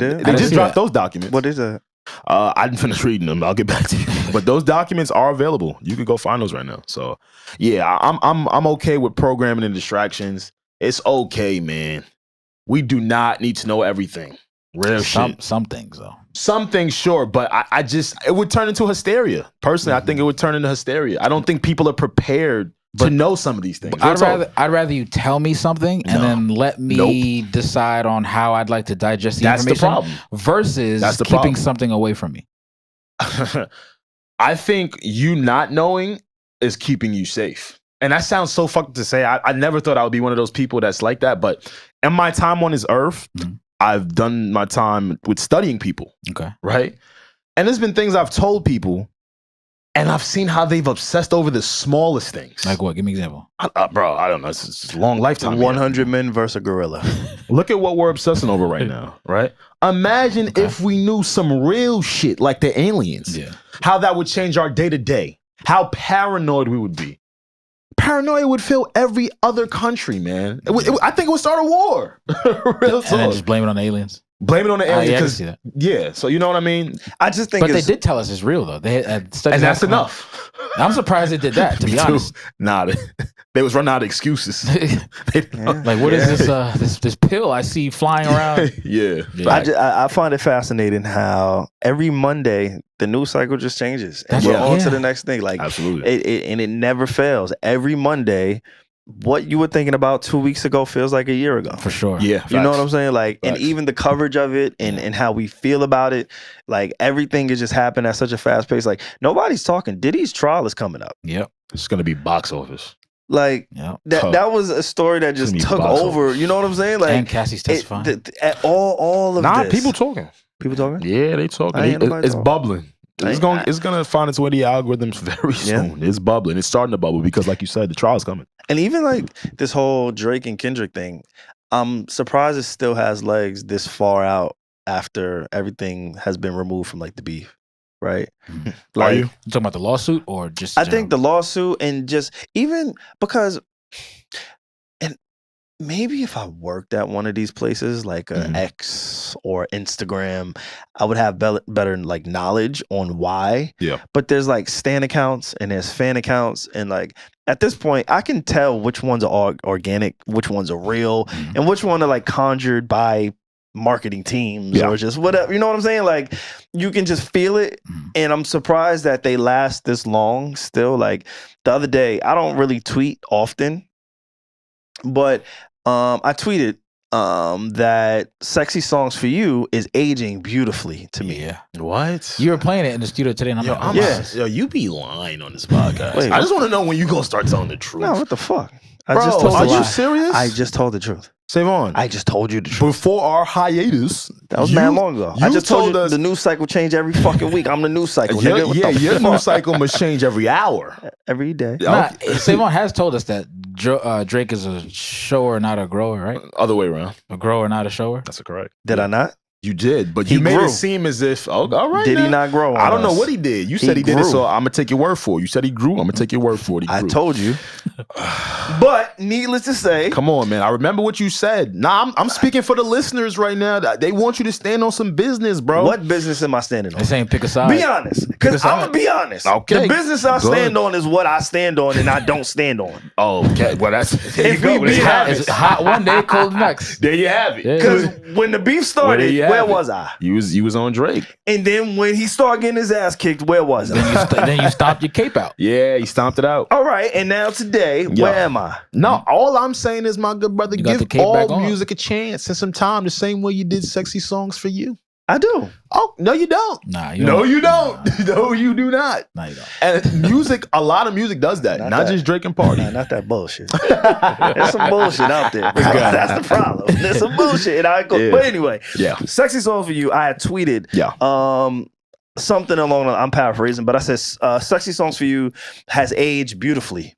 dropped those documents. What is that? I didn't finish reading them. I'll get back to you. But those documents are available. You can go find those right now. So yeah, I'm okay with programming and distractions. It's okay, man. We do not need to know everything. Real shit. Some things though. Some things, sure, but it would turn into hysteria. Personally, I think it would turn into hysteria. I don't think people are prepared to know some of these things. I'd rather you tell me something and then let me decide on how I'd like to digest the information. That's the problem. Versus keeping something away from me. I think you not knowing is keeping you safe. And that sounds so fucked to say. I never thought I would be one of those people that's like that. But in my time on this earth, I've done my time with studying people. Okay. Right? And there's been things I've told people, and I've seen how they've obsessed over the smallest things. Like what? Give me an example. Bro, I don't know. It's a long lifetime. 100 men versus a gorilla. Look at what we're obsessing over right now, right? Imagine if we knew some real shit like the aliens. Yeah. How that would change our day-to-day. How paranoid we would be. Paranoia would fill every other country, man. I think it would start a war. Real talk. And then just blame it on the aliens. Blame it on the aliens. Yeah, so you know what I mean? I just think they did tell us it's real, though. They had studies. And that's enough. I'm surprised they did that, to be honest. Nah, they was running out of excuses. Like, what is this pill I see flying around? Yeah. I find it fascinating how every Monday the news cycle just changes. And we're on to the next thing. Like, absolutely. It never fails. Every Monday, what you were thinking about 2 weeks ago feels like a year ago. For sure. Yeah. You know what I'm saying? Like, and even the coverage of it and how we feel about it, like everything is just happening at such a fast pace. Like, nobody's talking. Diddy's trial is coming up. Yep. It's going to be box office. Like, that was a story that just took over. Office. You know what I'm saying? Like, and Cassie's testifying. All of this. People talking. People talking? Yeah, they talking. It's bubbling. It's gonna find its way to the algorithms very soon. It's bubbling. It's starting to bubble because, like you said, the trial's coming. And even like this whole Drake and Kendrick thing, I'm surprised it still has legs this far out after everything has been removed from like the beef, right? Like, you talking about the lawsuit or just? I think the lawsuit and just even because, and maybe if I worked at one of these places like X or Instagram, I would have better like knowledge on why. Yeah. But there's like stan accounts and there's fan accounts, and like at this point, I can tell which ones are organic, which ones are real, and which one are like conjured by marketing teams or just whatever. You know what I'm saying? Like you can just feel it. And I'm surprised that they last this long still. Like the other day, I don't really tweet often, but I tweeted that Sexy Songs for You is aging beautifully to me. Yeah. What? You were playing it in the studio today, and I'm like, yo, you be lying on this podcast. Wait, I just want to know when you gonna start telling the truth. No, what the fuck? Are you serious? I just told the truth. SaVon, I just told you the truth. Before our hiatus. That was mad long ago. I just told you the news cycle change every fucking week. I'm the news cycle. Your news cycle must change every hour. Every day. Nah, SaVon has told us that Drake is a shower, not a grower, right? Other way around. A grower, not a shower? That's correct. Did I not? You did, but you made it seem as if, all right. Did he not grow? I don't know what he did. You said he did it, so I'm gonna take your word for it. You said he grew. I'm gonna take your word for it. I told you. But needless to say, come on, man. I remember what you said. Nah, I'm speaking for the listeners right now. They want you to stand on some business, bro. What business am I standing on? They're saying pick a side. Be honest, because I'm gonna be honest. Okay. The business I stand on is what I stand on, and I don't stand on. Oh, okay. Well, that's there you If go. we be It's hot one day, cold the next. There you have it. Because when the beef started, where was I? You was on Drake. And then when he started getting his ass kicked, where was I? Then you stomped your cape out. Yeah, he stomped it out. All right, and now today, where am I? No, all I'm saying is, my good brother, give all on. music a chance and some time, the same way you did Sexy Songs for You. I do. Oh, no, you don't. Nah, no, you don't. No, you do not. No, you don't. And music, a lot of music does that. Not just Drake and Party. Nah, not that bullshit. There's some bullshit out there. That's the problem. There's some bullshit. But anyway, Sexy Songs for You, I had tweeted something along the, I'm paraphrasing, but I said, Sexy Songs for You has aged beautifully.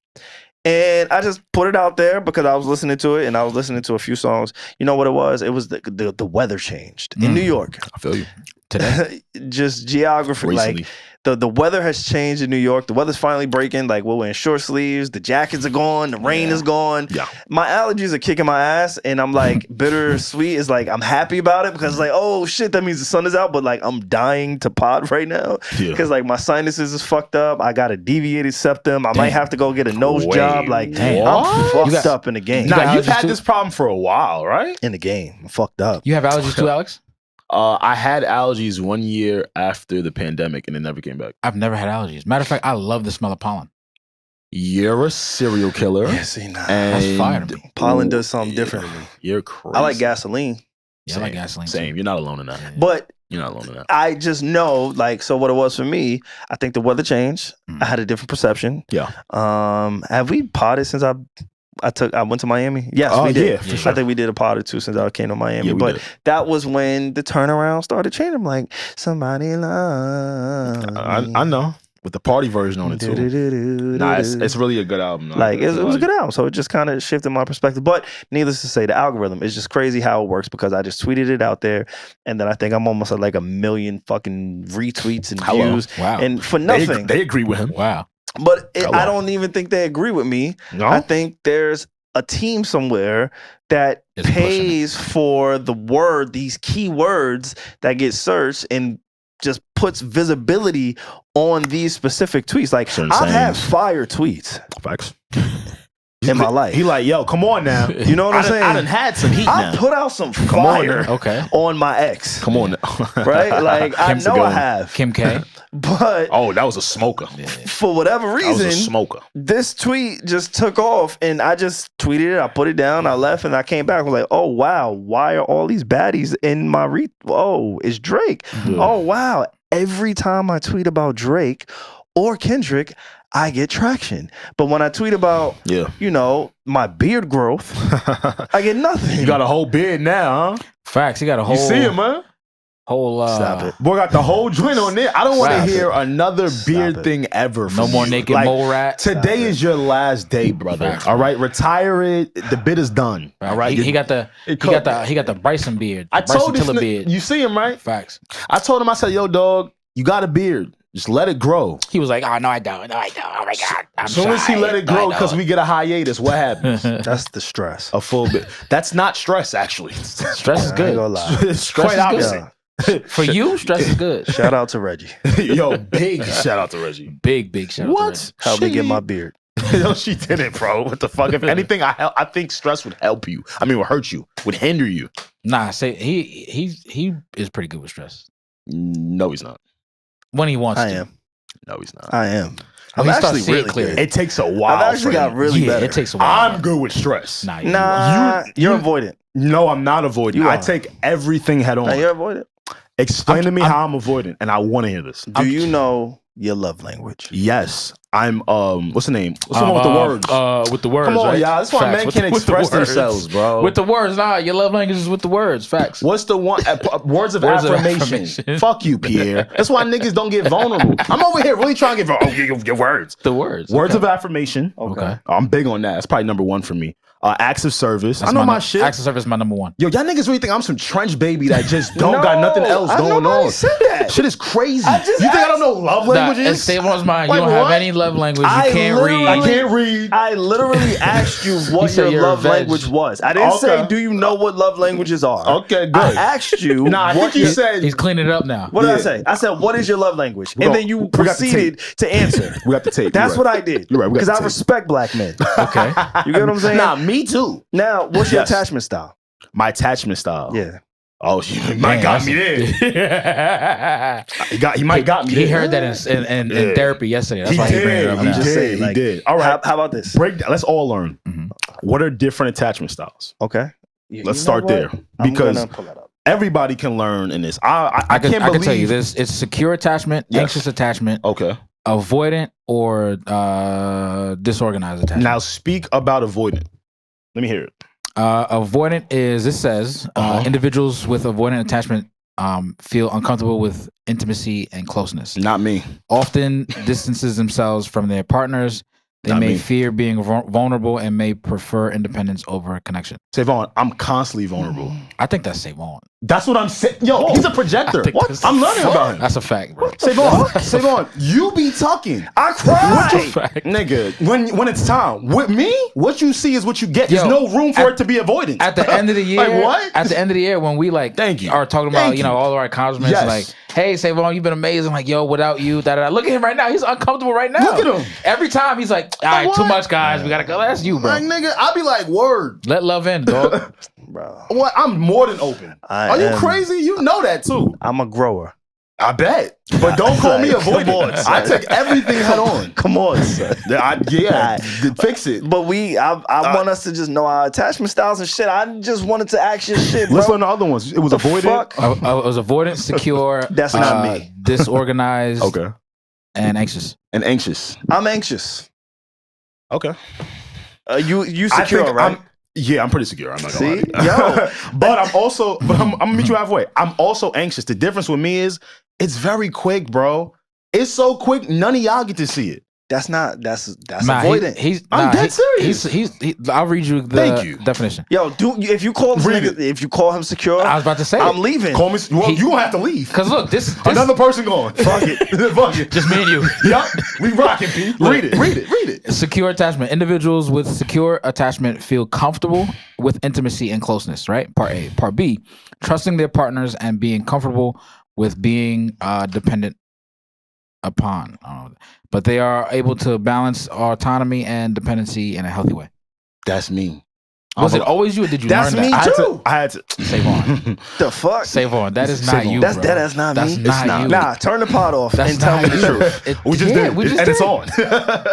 And I just put it out there because I was listening to it, and I was listening to a few songs. You know what it was? It was the weather changed in New York. I feel you. Today? Just geography. Recently. Like the weather has changed in New York. The weather's finally breaking. Like we're wearing short sleeves. The jackets are gone. The rain is gone. Yeah. My allergies are kicking my ass, and I'm like bittersweet. It's like I'm happy about it because like, oh shit, that means the sun is out. But like I'm dying to pod right now because like my sinuses is fucked up. I got a deviated septum. I might have to go get a nose job. Like I'm fucked up in the game. Nah, you've had this problem for a while, right? In the game, I'm fucked up. You have allergies too, Alex? I had allergies 1 year after the pandemic, and it never came back. I've never had allergies. Matter of fact, I love the smell of pollen. You're a serial killer. Yeah, see, nah. That's fire to me. Pollen does something different to me. You're crazy. I like gasoline. Yeah, I like gasoline. Same. You're not alone in that. But you're not alone in that. I just know, like, so what it was for me, I think the weather changed. I had a different perception. Yeah. Have we potted since I went to Miami? Yes, we did. Yeah, for sure. I think we did a pod or two since I came to Miami. But that was when the turnaround started changing. I'm like, somebody love. I know. With the party version on it too. Nah, it's really a good album. Like it was a good album. So it just kind of shifted my perspective. But needless to say, the algorithm is just crazy how it works because I just tweeted it out there, and then I think I'm almost at like 1 million fucking retweets and views. Wow. And for nothing. They agree with him. Wow. But I don't even think they agree with me. No? I think there's a team somewhere that pays for these key words that get searched and just puts visibility on these specific tweets. Like I've had fire tweets. Facts. In my life. He like, yo, come on now. You know what I'm saying? I done had some heat now. I put out some fire on my ex. Come on now. Right? Like, I know I have. Kim K. But that was a smoker. For whatever reason, that was a smoker. This tweet just took off, and I just tweeted it. I put it down. I left, and I came back. I was like, oh, wow. Why are all these baddies in my Oh, it's Drake. Yeah. Oh, wow. Every time I tweet about Drake or Kendrick, I get traction. But when I tweet about, you know, my beard growth, I get nothing. You got a whole beard now, huh? Facts. You got a whole. You see him, man? Whole Stop it. Boy got the whole joint on there. I don't want to hear another beard thing ever. No more naked mole rat. Today is your last day, brother. All right, retire it. The bit is done. All right. He got the Bryson beard. I told Bryson this beard. You see him, right? Facts. I told him, I said, yo, dog, you got a beard. Just let it grow. He was like, oh, no, I don't. No, I don't. Oh, my God. As soon as he let it grow, because we get a hiatus, what happens? That's the stress. A full bit. That's not stress, actually. Stress is good. It's quite opposite. For you, stress is good. Shout out to Reggie. Yo, big shout out to Reggie. Big shout out to Reggie. Help me get my beard. No, she didn't, bro. What the fuck? If anything, I think stress would help you. I mean, would hurt you, would hinder you. Nah, say he is pretty good with stress. No, he's not. When he wants to. I am. No, he's not. I am. When I'm he starts actually seeing really clear. good. It takes a while. I've actually got really better. It takes a while. I'm good with stress. Nah, You're avoidant. No, I'm not avoiding. I take everything head on. Nah, you're avoidant. Explain to me how I'm avoidant, and I want to hear this. Do you know your love language? Yes. I'm what's the name? What's the one with the words? With the words. Come on, right? y'all. That's why men can't express themselves, bro. With the words, nah. Your love language is with the words. Facts. What's the one? Words of affirmation. Fuck you, Pierre. That's why niggas don't get vulnerable. I'm over here really trying to get vulnerable. Oh, your words. The words. Words of affirmation. Okay. I'm big on that. That's probably number one for me. Acts of service. I know my shit. Acts of service is my number one. Yo, y'all niggas really think I'm some trench baby that just don't got nothing else going on. Said that. Shit is crazy. You think I don't know love languages? And SaVon's mine. You don't have any love language. You can't read. I can't read. I literally asked you what your love language was. I didn't say, do you know what love languages are? Okay, good. I asked you. I think you said. He's cleaning it up now. What did I say? I said, what is your love language? And then you proceeded to answer. We got the tape. That's what I did. You're right. Because I respect black men. Okay. You get what I'm saying? Nah, me too. Now, what's your attachment style? My attachment style. Yeah. Oh, he might got me there. He might got me there. He heard that in therapy yesterday. That's why he bring it up. I'm just saying. He did. All right. How about this? Break down. Let's all learn. What are different attachment styles? Okay. Let's start there. Because everybody can learn in this. I can't believe. I can tell you this. It's secure attachment, anxious attachment. Okay. Avoidant or disorganized attachment. Now speak about avoidant. Let me hear it. Avoidant is, it says, individuals with avoidant attachment feel uncomfortable with intimacy and closeness. Not me. Often distances themselves from their partners. They may fear being vulnerable and may prefer independence over connection. SaVon, I'm constantly vulnerable. I think that's SaVon. That's what I'm saying. Yo, he's a projector. What? I'm learning about him. That's a fact, bro. SaVon, you be talking. I cry. Nigga, when it's time. With me, what you see is what you get. There's no room for it to be avoidance. At the end of the year, like what? At the end of the year, when we are talking about, all our accomplishments, like, hey, SaVon, you've been amazing. Like, yo, without you, da-da-da. Look at him right now. He's uncomfortable right now. Look at him. Every time he's like, all right, too much, guys. We gotta go. That's you, bro. Like, nigga, I be like, word. Let love in, dog. Bro. What? I'm more than open. Are you crazy? You know that too. I'm a grower. I bet. But don't call me avoidant. I take everything head on. Come on, son. Fix it. But I want us to just know our attachment styles and shit. I just wanted to ask you shit, bro. Let's learn the other ones. It was avoidant. It was avoidant, secure. That's not me. Disorganized. Okay. And anxious. I'm anxious. Okay. You secure, right? I'm pretty secure. I'm not gonna See? lie. Yo. But I'm gonna meet you halfway. I'm also anxious. The difference with me is it's very quick, bro. It's so quick, none of y'all get to see it. That's avoidant. I'm dead serious. I'll read you the definition. Yo, if you call him secure, I was about to say I'm leaving. Call me. Well, you gonna have to leave. Cause look, this another person going. Fuck it. Fuck it. Just me and you. Yup. We rocking, P. Read it. Secure attachment. Individuals with secure attachment feel comfortable with intimacy and closeness. Right. Part A. Part B. Trusting their partners and being comfortable with being dependent upon, but they are able to balance autonomy and dependency in a healthy way. That's me. Was it always you, or did you learn that? That's me too. I had to. SaVon. The fuck? SaVon. That is not you, That's bro. That's not me. That's not you. Nah, turn the pot off and tell me the truth. We just did. And it's on.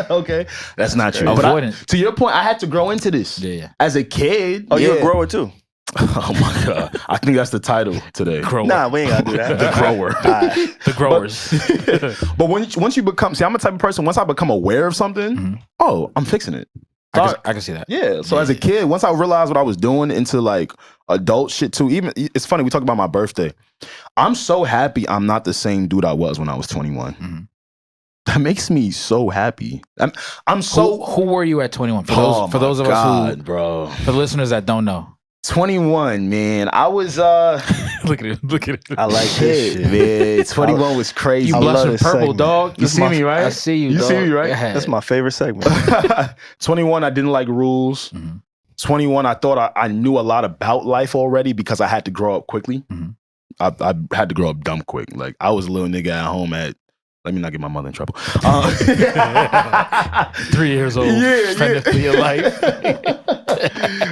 Okay. That's not you. Avoidant. To your point, I had to grow into this. Yeah. As a kid. Oh, you're a grower too. Oh my God. I think that's the title today. Grower. Nah, we ain't gotta do that. The grower. The growers. But once you become, I'm the type of person, once I become aware of something, I'm fixing it. I can see that. Yeah. So as a kid, once I realized what I was doing into like adult shit too. Even it's funny, we talk about my birthday. I'm so happy I'm not the same dude I was when I was 21. Mm-hmm. That makes me so happy. I'm so. Who were you at 21? For those of us who, bro. For the listeners that don't know. 21, man. I was look at it. I like this shit, man. 21 was crazy. You blushing purple, segment. Dog. You see me, right? I see you. You dog. see me, right? That's my favorite segment. 21, I didn't like rules. Mm-hmm. 21, I thought I knew a lot about life already because I had to grow up quickly. Mm-hmm. I had to grow up dumb quick. Like I was a little nigga at home at. Let me not get my mother in trouble. 3 years old. Yeah. For your life.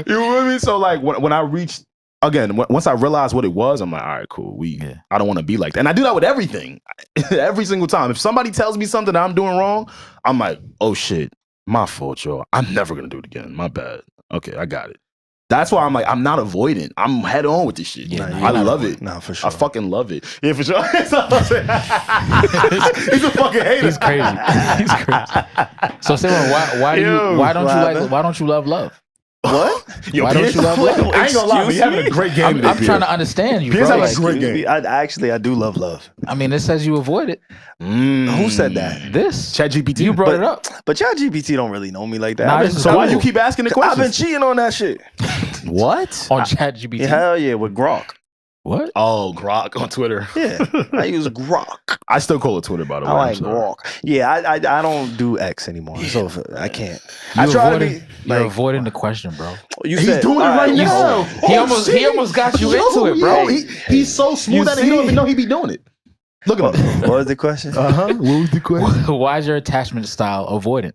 You know what I mean? So like when I reached again, once I realized what it was, I'm like, all right, cool. I don't want to be like that. And I do that with everything. Every single time. If somebody tells me something that I'm doing wrong, I'm like, oh shit, my fault, y'all. I'm never gonna do it again. My bad. Okay, I got it. That's why I'm like, I'm not avoidant. I'm head on with this shit. Yeah, I love it. No, for sure. I fucking love it. Yeah, for sure. He's a fucking hater. He's crazy. So, SaVon, why don't you love love? What? Yo, why don't you love love? I ain't gonna lie, you having a great game. I'm trying to understand you, bro. Having a great game. I do love love. I mean, it says you avoid it. Who said that? This ChatGPT. You brought it up. But ChatGPT don't really know me like that. Nah, so why you keep asking the questions? I've been cheating on that shit. What? On ChatGPT? Yeah, hell yeah, with Grok. What? Oh, Grok on Twitter. Yeah, I use Grok. I still call it Twitter, by the way. I like Grok. Yeah, I don't do X anymore, so I can't. I try to be. You're avoiding the question, bro. He's doing it right now. He almost got you into it, bro. He's so smooth that he don't even know he be doing it. Look at him. What was the question? What was the question? Why is your attachment style avoidant?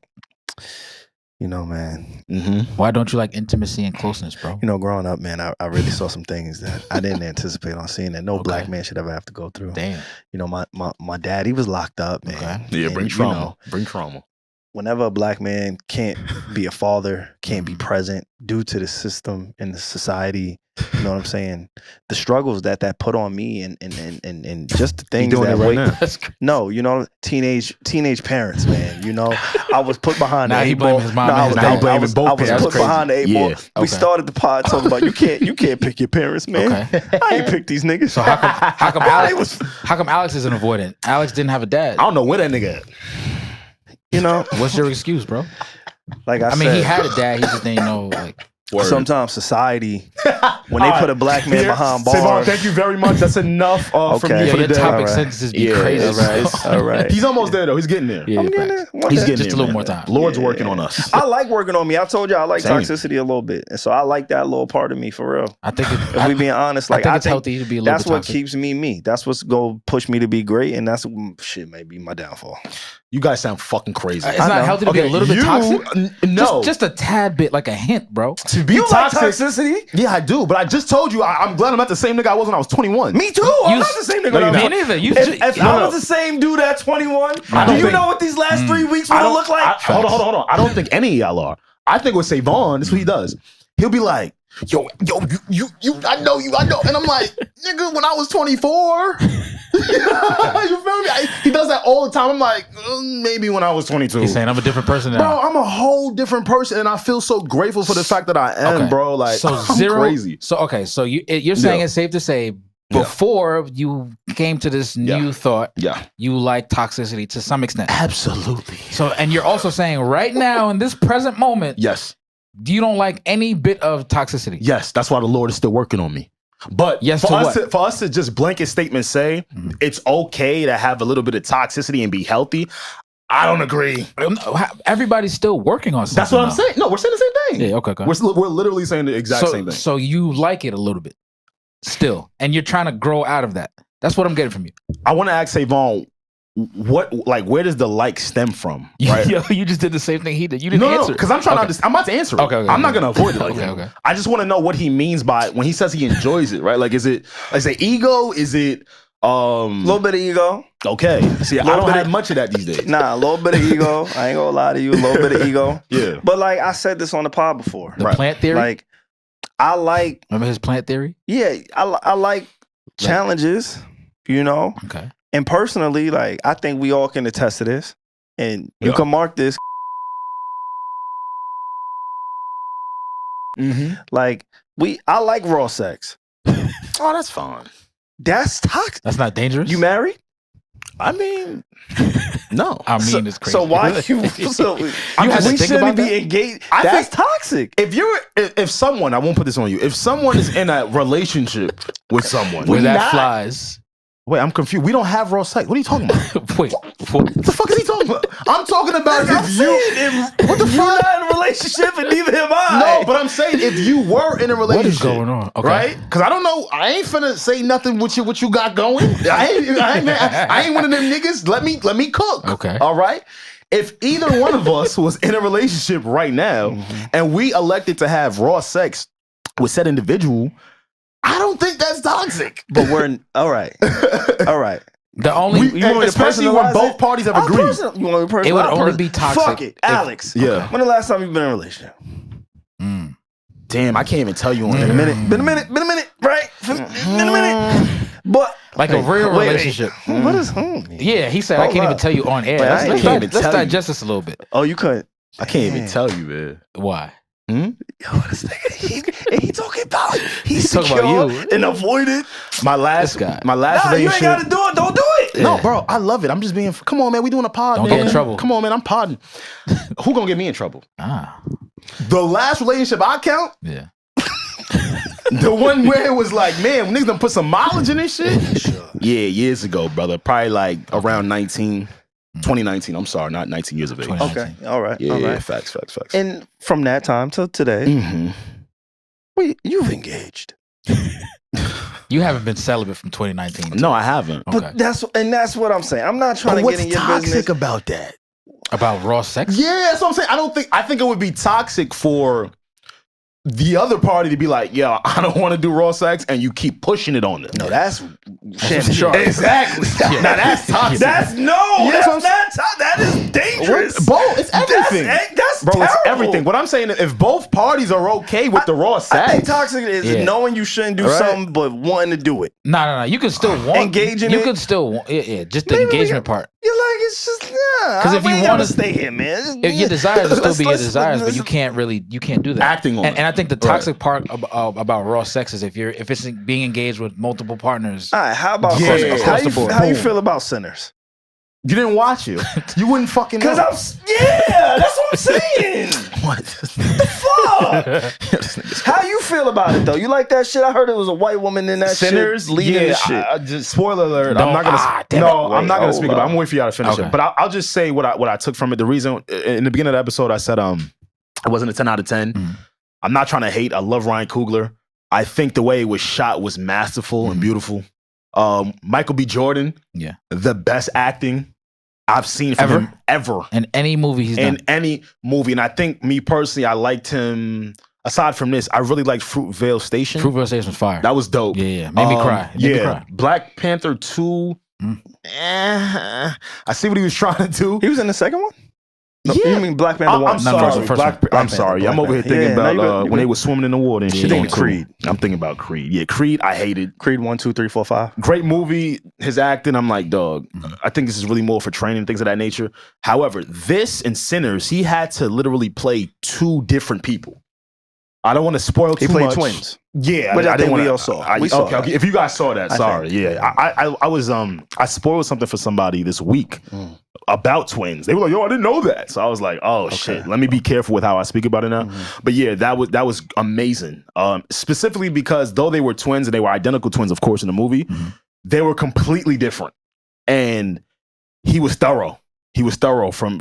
You know, man. Mm-hmm. Why don't you like intimacy and closeness, bro? You know, growing up, man, I really saw some things that I didn't anticipate on seeing that no black man should ever have to go through. Damn. You know, my dad, he was locked up, man. Okay. Yeah, bring trauma. You know, bring trauma. Whenever a black man can't be a father, can't be present due to the system and the society, you know what I'm saying? The struggles that put on me and just the things doing that it right now. No, you know, teenage parents, man. You know, I was put behind the 8 ball. His mom and his dad. I was put behind the 8 ball. We started the pod talking about you can't pick your parents, man. Okay. I ain't pick these niggas. So how come Alex isn't avoidant? Alex didn't have a dad. I don't know where that nigga at. You know, what's your excuse, bro? Like I said, mean, he had a dad. He just didn't know. Like, sometimes society, when they put a black man behind bars. SaVon, thank you very much. That's enough from you for the day. Topic sentences be crazy. All right. He's almost there though. He's getting there. Yeah, I'm getting there. He's getting just there, a little more time. Lord's working on us. I like working on me. I told you I like toxicity a little bit, and so I like that little part of me for real. I think if we being honest, like I think it's healthy to be a little. That's what keeps me me. That's what's gonna push me to be great, and that's shit may be my downfall. You guys sound fucking crazy. It's not healthy to be a little bit toxic. No, just a tad bit, like a hint, bro. To be toxicity? Yeah, I do. But I just told you, I'm glad I'm not the same nigga I was when I was 21. Me too. I'm not the same nigga. Me neither. If I was the same dude at 21, do you know what these last 3 weeks will look like? Hold on. I don't think any of y'all are. I think with SaVon, this is what he does. He'll be like, yo, you, I know. And I'm like, nigga, when I was 24. You feel me? He does that all the time. I'm like, maybe when I was 22. He's saying I'm a different person now. Bro, I'm a whole different person, and I feel so grateful for the fact that I am, bro. Like, so I'm crazy. So you're saying it's safe to say before you came to this new thought, you like toxicity to some extent. Absolutely. So, and you're also saying right now in this present moment, yes, you don't like any bit of toxicity. Yes, that's why the Lord is still working on me. But for us to just blanket statement say it's okay to have a little bit of toxicity and be healthy, I don't agree. Everybody's still working on something. That's what I'm saying. No, we're saying the same thing. Yeah, okay. We're literally saying the exact same thing. So you like it a little bit still, and you're trying to grow out of that. That's what I'm getting from you. I want to ask SaVon, where does the like stem from? Right? You just did the same thing he did. You didn't answer because I'm trying to understand. I'm about to answer it. Okay, I'm not gonna avoid it like that. I just want to know what he means by when he says he enjoys it, right? Like, is it ego? Is it a little bit of ego? Okay. See, I don't have much of that these days. Nah, a little bit of ego. I ain't gonna lie to you, a little bit of ego. Yeah. But like I said this on the pod before. The plant theory? Like I like remember his plant theory? Yeah, I like challenges, you know? Okay. And personally, like, I think we all can attest to this. And you can mark this Like I like raw sex. Oh, that's fine. That's toxic. That's not dangerous. You married? I mean, no. I mean, it's crazy. So why you? So you have to we think shouldn't about be that? engaged. I That's think- toxic. If someone, I won't put this on you. If someone is in a relationship with someone, Where that not. flies. wait, I'm confused. We don't have raw sex. What are you talking about? Wait, What the fuck is he talking about? I'm talking about I'm if you. saying, what the fuck? You're not in a relationship, and neither am I. No, but I'm saying if you were in a relationship, what is going on? Okay. right? Because I don't know. I ain't finna say nothing with you. What you got going? I ain't one of them niggas. Let me cook. Okay. All right. If either one of us was in a relationship right now and we elected to have raw sex with said individual, I don't think that's toxic. But we're all right. All right. The only You want me to especially when personalize both it? parties have I'll agreed. You want me to personalize It would I'll only be toxic Fuck it, Alex. Yeah. When the last time you've been in a relationship? Damn, I can't even tell you on Been a minute. Been a minute. Right? Been a minute. But like a real relationship. What is Yeah, he said I can't even tell you on air. Wait, I Let's can't let's digest this a little bit. Oh, you couldn't. I can't even tell you, man. Why? Yo, this nigga, he talking about He's talking secure about you. and avoided. My last This guy. Nah, you ain't relationship. gotta do it. Don't do it. No, bro, I love it. I'm just being. Come on, man. We doing a pod. Don't man. get in trouble. Come on, man. I'm podding. Who gonna get me in trouble? Ah, The last relationship I count, yeah. the one where it was like, man, niggas done put some mileage in this shit. Yeah, years ago, brother. Probably like around 2019. I'm sorry, not 19 years of age. 2019. Okay. All right. Yeah, all yeah, right. facts. And from that time till today, wait, you've engaged. You haven't been celibate from 2019. No, I haven't. Okay. But that's what I'm saying. I'm not trying to What's get in your toxic business. about that? About raw sex? Yeah, that's what I'm saying. I think it would be toxic for the other party to be like, yo, I don't want to do raw sex, and you keep pushing it on them. No, that's Shannon Sharpe. Exactly. Now that's toxic. That's Yeah, that's that's not toxic. That is dangerous. Bro, it's everything. That's Bro, terrible. it's everything. What I'm saying is if both parties are okay with the raw I sex, think toxic is knowing you shouldn't do Right. something but wanting to do it. No. You can still want Engage in You it? can still want. Yeah. Just the Maybe we engagement can- part. You're like, it's just, yeah. 'Cause if we you ain't gotta wanna- stay here, man. Your desires will still be your Let's- desires, but let's- you can't do that. acting on it. And I think the toxic part about raw sex is if it's being engaged with multiple partners. All right, how about Yeah. sinners? Across the board. How you Boom. feel about sinners? you didn't watch it. You wouldn't fucking know. Because that's what I'm saying. What? Fuck. How you feel about it though? You like that shit? I heard it was a white woman in that Sinners, shit leading the shit. I just spoiler alert. Don't- I'm not gonna. damn No, it. I'm not gonna Wait, speak hold about. on. I'm waiting for y'all to finish Okay. it. But I'll just say what I took from it. The reason in the beginning of the episode, I said it wasn't a 10 out of 10. I'm not trying to hate. I love Ryan Coogler. I think the way it was shot was masterful and beautiful. Michael B. Jordan, the best acting I've seen from him ever In any movie he's in done. any movie. And I think me personally, I liked him. Aside from this, I really liked Fruitvale Station. Fruitvale Station was fire. That was dope. Yeah. Made me cry. Made me cry. Black Panther 2. I see what he was trying to do. He was in the second one? No, Yeah. you mean Black Panther 1? I'm sorry. first one. I'm sorry. I'm over here thinking about when they were swimming in the water and shit. thinking Creed. I'm thinking about Creed. Yeah, Creed, I hated. Creed 1, 2, 3, 4, 5. Great movie. His acting, I'm like, dog, I think this is really more for training, things of that nature. However, this and Sinners, he had to literally play two different people. I don't want to spoil too much. He played twins. Yeah, But I think wanna- we all saw. We saw that. okay. If you guys saw that, I sorry. think, Yeah, I was I spoiled something for somebody this week about twins. They were like, "Yo, I didn't know that." So I was like, "Oh shit, let me be careful with how I speak about it now." But yeah, that was amazing. Specifically because though they were twins and they were identical twins, of course, in the movie, they were completely different, and he was thorough. He was thorough from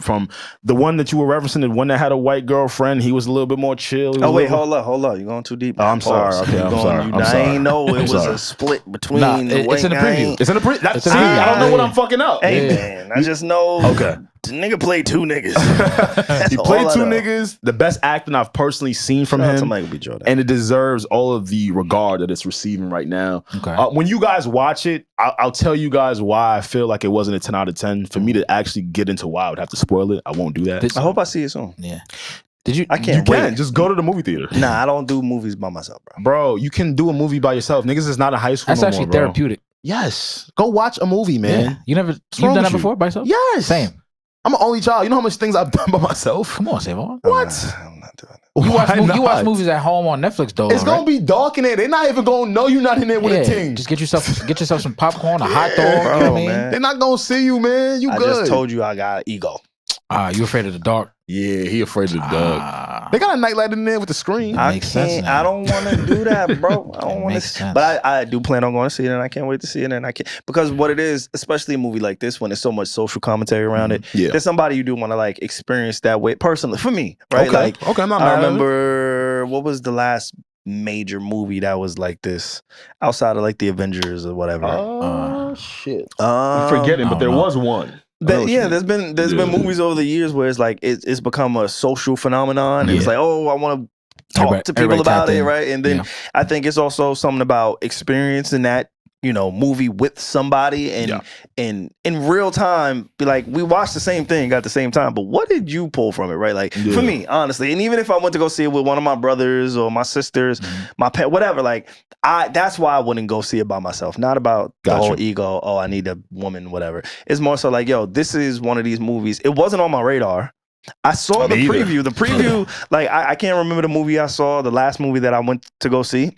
the one that you were referencing, the one that had a white girlfriend. He was a little bit more chill. Oh wait, hold up. You're going too deep. Oh, I'm sorry. Okay, I'm sorry. I ain't know it was a split between the it's in the preview. It's in the It's in the See, preview. I don't know what I'm fucking up. Hey man, I just know Okay. the nigga played two niggas. He played two niggas. The best acting I've personally seen from him. Michael B. Jordan. And it deserves all of the regard that it's receiving right now. Okay. When you guys watch it, I'll tell you guys why I feel like it wasn't a 10 out of 10. For me to actually get into why I would have to spoil it, I won't do that. I hope I see it soon. Yeah. Did you? I You can't can. wait. Just go to the movie theater. Nah, I don't do movies by myself, bro. Bro, you can do a movie by yourself. Niggas is not in high school That's no actually more, bro. therapeutic. Yes. Go watch a movie, man. Yeah. You never. wrong You've done that with you? before by yourself? Yes. Same. I'm an only child. You know how much things I've done by myself? Come on, SaVon. What? I'm not doing it. You watch movies at home on Netflix though. It's gonna be dark in there. They're not even gonna know you're not in there with a team. Just get yourself some popcorn, a hot dog. Bro, you know what I mean? man. They're not gonna see you, man. You I good. just told you I got ego. You afraid of the dark? Yeah, he afraid of the dark. They got a nightlight in there with the screen. I can't. I don't want to do that, bro. I don't want to. But I do plan on going to see it, and I can't wait to see it. And I can't, because what it is, especially a movie like this, when there's so much social commentary around it, there's somebody you do want to like experience that way personally. For me, right? Okay, I'm not. I remember what was the last major movie that was like this outside of like the Avengers or whatever. Oh shit! I'm forgetting, but there was one. There's been movies over the years where it's like it's become a social phenomenon, and it's like, oh, I want to talk to people about it, right? And then I think it's also something about experiencing that, you know, movie with somebody and in real time, be like, we watched the same thing at the same time, but what did you pull from it, right? Like for me, honestly, and even if I went to go see it with one of my brothers or my sisters, my pet, whatever, like that's why I wouldn't go see it by myself. Not about the whole ego, oh, I need a woman, whatever. It's more so like, yo, this is one of these movies. It wasn't on my radar. I saw the preview. The preview, like I can't remember the movie I saw, the last movie that I went to go see.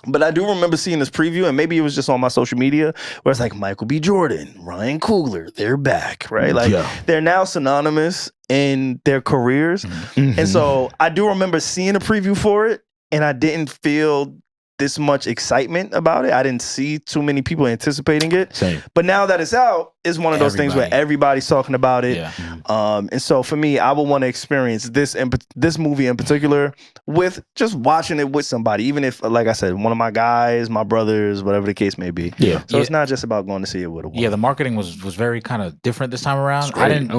But I do remember seeing this preview, and maybe it was just on my social media, where it's like Michael B. Jordan, Ryan Coogler, they're back, right? Like they're now synonymous in their careers. And so I do remember seeing a preview for it, and I didn't feel this much excitement about it. I didn't see too many people anticipating it. Same. But now that it's out, it's one of those things where everybody's talking about it. And so for me, I would want to experience this movie in particular with just watching it with somebody, even if, like I said, one of my guys, my brothers, whatever the case may be. So it's not just about going to see it with a woman. The marketing was very kind of different this time around. I didn't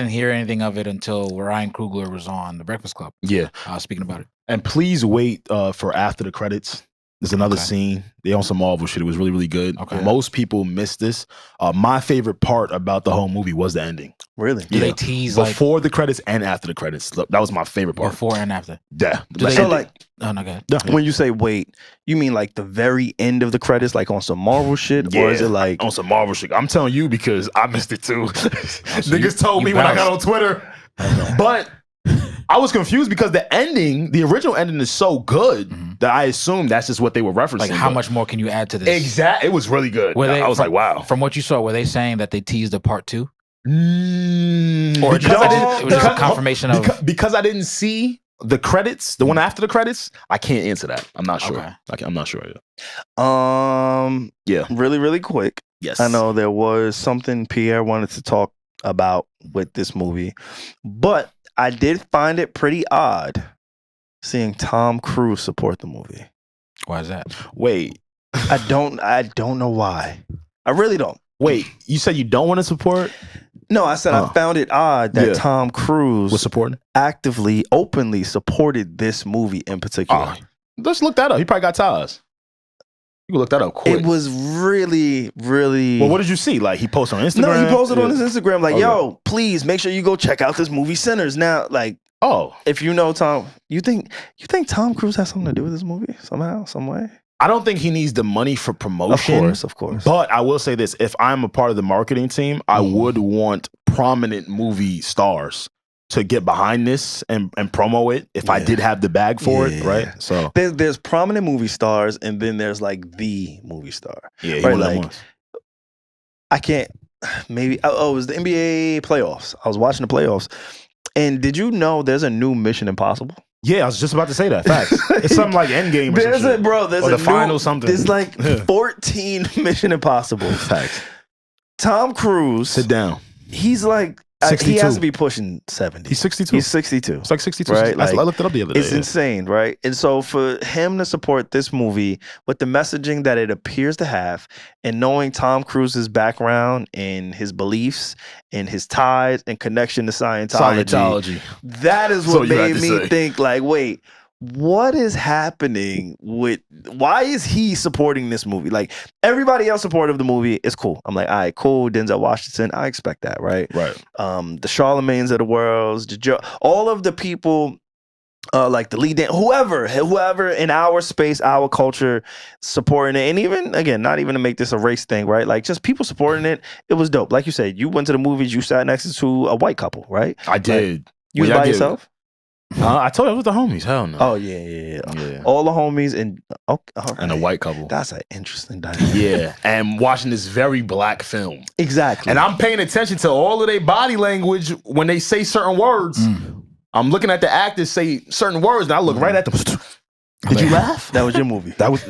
hear anything of it until Ryan Coogler was on The Breakfast Club. Speaking about it. And please wait for after the credits. There's another scene. They on some Marvel shit. It was really, really good. Most people missed this. My favorite part about the whole movie was the ending. Really? Do they tease before the credits and after the credits? Look, that was my favorite part. Before and after. Yeah. So like, oh no, go ahead. When you say wait, you mean like the very end of the credits, like on some Marvel shit, or is it like on some Marvel shit? I'm telling you because I missed it too. Niggas told me when I got on Twitter, but I was confused because the original ending is so good that I assumed that's just what they were referencing. Like, how much more can you add to this? Exactly. It was really good. I was like, wow. From what you saw, were they saying that they teased a part 2? Or it was just a confirmation because I didn't see the credits, the one after the credits. I can't answer that. I'm not sure. I'm not sure. Really, really quick. Yes. I know there was something Pierre wanted to talk about with this movie, but I did find it pretty odd seeing Tom Cruise support the movie. Why is that? Wait. I don't know why. I really don't. Wait, you said you don't want to support? No, I said I found it odd that Tom Cruise was supporting, actively, openly supported this movie in particular. Let's look that up. He probably got ties. You can look that up quick. It was really, really... Well, what did you see? Like, he posted on Instagram? No, he posted on his Instagram like, yo, please make sure you go check out this movie Sinners. Now, like, if you know Tom, you think Tom Cruise has something to do with this movie somehow, some way? I don't think he needs the money for promotion. Of course. But I will say this. If I'm a part of the marketing team, I would want prominent movie stars to get behind this and promo it if I did have the bag for it, right? So there's prominent movie stars, and then there's like the movie star. Yeah, right? Like, I can't. Maybe it was the NBA playoffs. I was watching the playoffs, and did you know there's a new Mission Impossible? Yeah, I was just about to say that. Facts. It's something like Endgame. There's a final something. There's like 14 Mission Impossible. Facts. Tom Cruise. Sit down. He's like 62. He has to be pushing 70. He's 62. He's 62. It's like 62. Right? Like, I looked it up the other day. It's insane, right? And so for him to support this movie with the messaging that it appears to have, and knowing Tom Cruise's background and his beliefs and his ties and connection to Scientology. That is what made me think, like, wait, what is happening with, why is he supporting this movie? Like, everybody else supportive of the movie is cool. I'm like, all right, cool. Denzel Washington, I expect that, right? Right. The Charlemagnes of the world, all of the people, like the lead, whoever in our space, our culture supporting it. And even, again, not even to make this a race thing, right? Like, just people supporting it. It was dope. Like you said, you went to the movies, you sat next to a white couple, right? I did. Like, you was by yourself? I told you it was the homies. Hell no. Oh yeah. All the homies and and a white couple. That's an interesting dynamic. Yeah, and watching this very black film. Exactly. And I'm paying attention to all of their body language when they say certain words. I'm looking at the actors say certain words, and I look right at them. Did you laugh? That was your movie. I was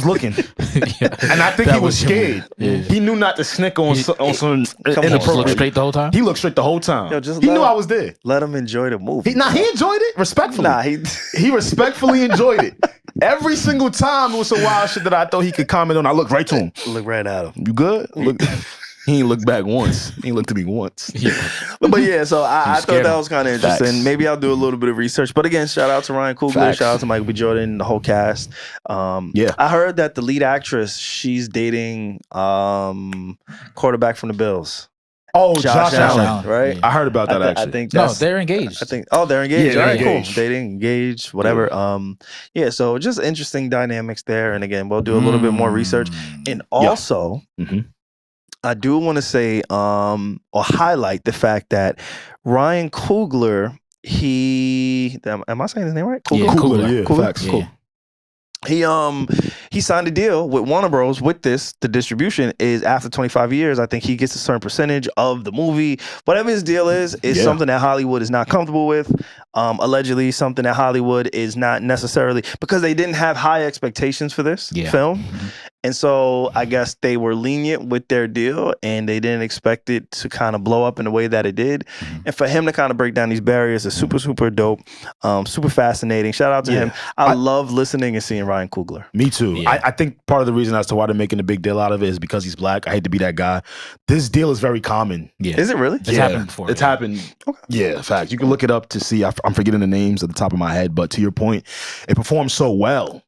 looking, and I think he was scared. He knew not to snick on some inappropriate. Look straight the whole time. He looked straight the whole time. Yo, he knew I was there. Let him enjoy the movie. He enjoyed it respectfully. He respectfully enjoyed it. Every single time it was some wild shit that I thought he could comment on. I looked right to him. Look right at him. You good? Look. He ain't looked back once. He ain't looked at me once. But yeah, so I thought that was kind of interesting. Facts. Maybe I'll do a little bit of research. But again, shout out to Ryan Coogler. Facts. Shout out to Michael B. Jordan, the whole cast. I heard that the lead actress, she's dating quarterback from the Bills. Oh, Josh Allen. Right? Yeah. I heard about that actually. I think they're engaged. They're engaged. Yeah, All right, engaged. cool. Dating, engaged, whatever. So just interesting dynamics there. And again, we'll do a little bit more research. And also, I do want to say or highlight the fact that Ryan Coogler, am I saying his name right? Coogler. Coogler. Facts. Cool. He signed a deal with Warner Bros. With this. The distribution is after 25 years. I think he gets a certain percentage of the movie. Whatever his deal is something that Hollywood is not comfortable with. Allegedly, something that Hollywood is not necessarily, because they didn't have high expectations for this film. And so I guess they were lenient with their deal and they didn't expect it to kind of blow up in the way that it did. And for him to kind of break down these barriers is super, super dope. Super fascinating. Shout out to him. I love listening and seeing Ryan Coogler. Me too. Yeah. I think part of the reason as to why they're making a big deal out of it is because he's black. I hate to be that guy. This deal is very common. Yeah. Is it really? It's happened before. It's happened. Okay. Yeah, fact. You can look it up to see. I'm forgetting the names at the top of my head, but to your point, it performed so well.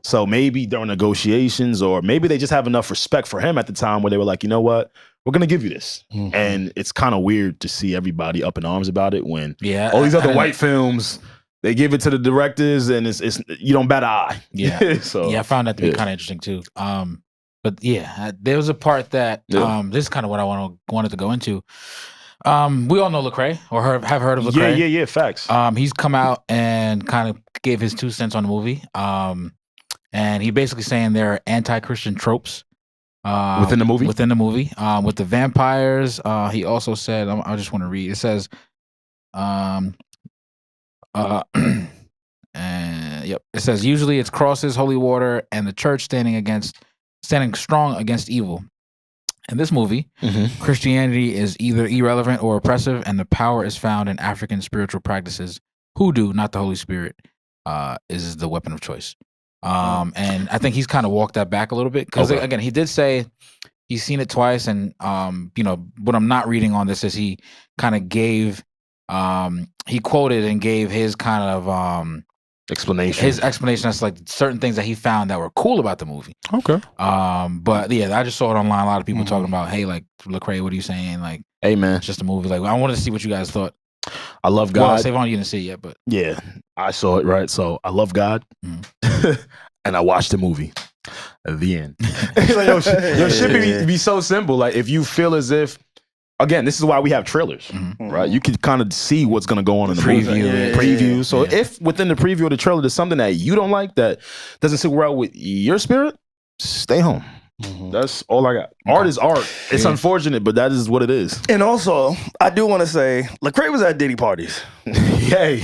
So maybe during negotiations, or maybe they just have enough respect for him at the time where they were like, you know what, we're gonna give you this. And it's kind of weird to see everybody up in arms about it when all these other white films, they give it to the directors and it's you don't bat an eye. Yeah. So I found that to be kind of interesting too. But yeah, there was a part that this is kind of what I wanted to go into. We all know Lecrae or have heard of Lecrae. Yeah, facts. He's come out and kind of gave his 2 cents on the movie. And he basically saying there are anti-Christian tropes within the movie. With the vampires, he also said, I just want to read. It says, it says usually it's crosses, holy water, and the church standing strong against evil. In this movie, Christianity is either irrelevant or oppressive, and the power is found in African spiritual practices. Hoodoo, not the Holy Spirit, is the weapon of choice. And I think he's kind of walked that back a little bit because again, he did say he's seen it twice, and what I'm not reading on this is he kind of gave he quoted and gave his kind of explanation. His explanation as like certain things that he found that were cool about the movie. Okay. But yeah, I just saw it online. A lot of people talking about, hey, like Lecrae, what are you saying? Like, hey man, it's just a movie. Like, I wanted to see what you guys thought. I love God. Well, SaVon, you didn't see it yet, but yeah, I saw it, right? So I love God, and I watched the movie. At the end, like, yo, shit be so simple. Like, if you feel as if, again, this is why we have trailers, right? You can kind of see what's going to go on in the preview. So if within the preview of the trailer there's something that you don't like that doesn't sit well with your spirit, stay home. That's all I got. Art is art. It's unfortunate, but that is what it is. And also, I do want to say, Lecrae was at Diddy parties. Hey,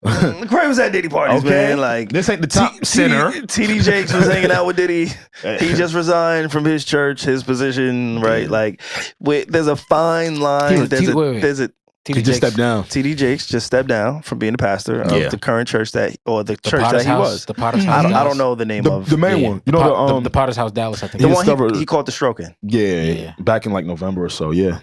Lecrae was at Diddy parties, man. Like, this ain't the top center. TD Jakes was hanging out with Diddy. He just resigned from his church, his position, right? Like, there's a fine line. He just stepped down. TD Jakes just stepped down from being the pastor of the current church the church that he was. The Potter's House. I don't know the name of the main one. You know the Potter's House Dallas. I think the one he caught the stroke in. Yeah, back in like November or so. Yeah,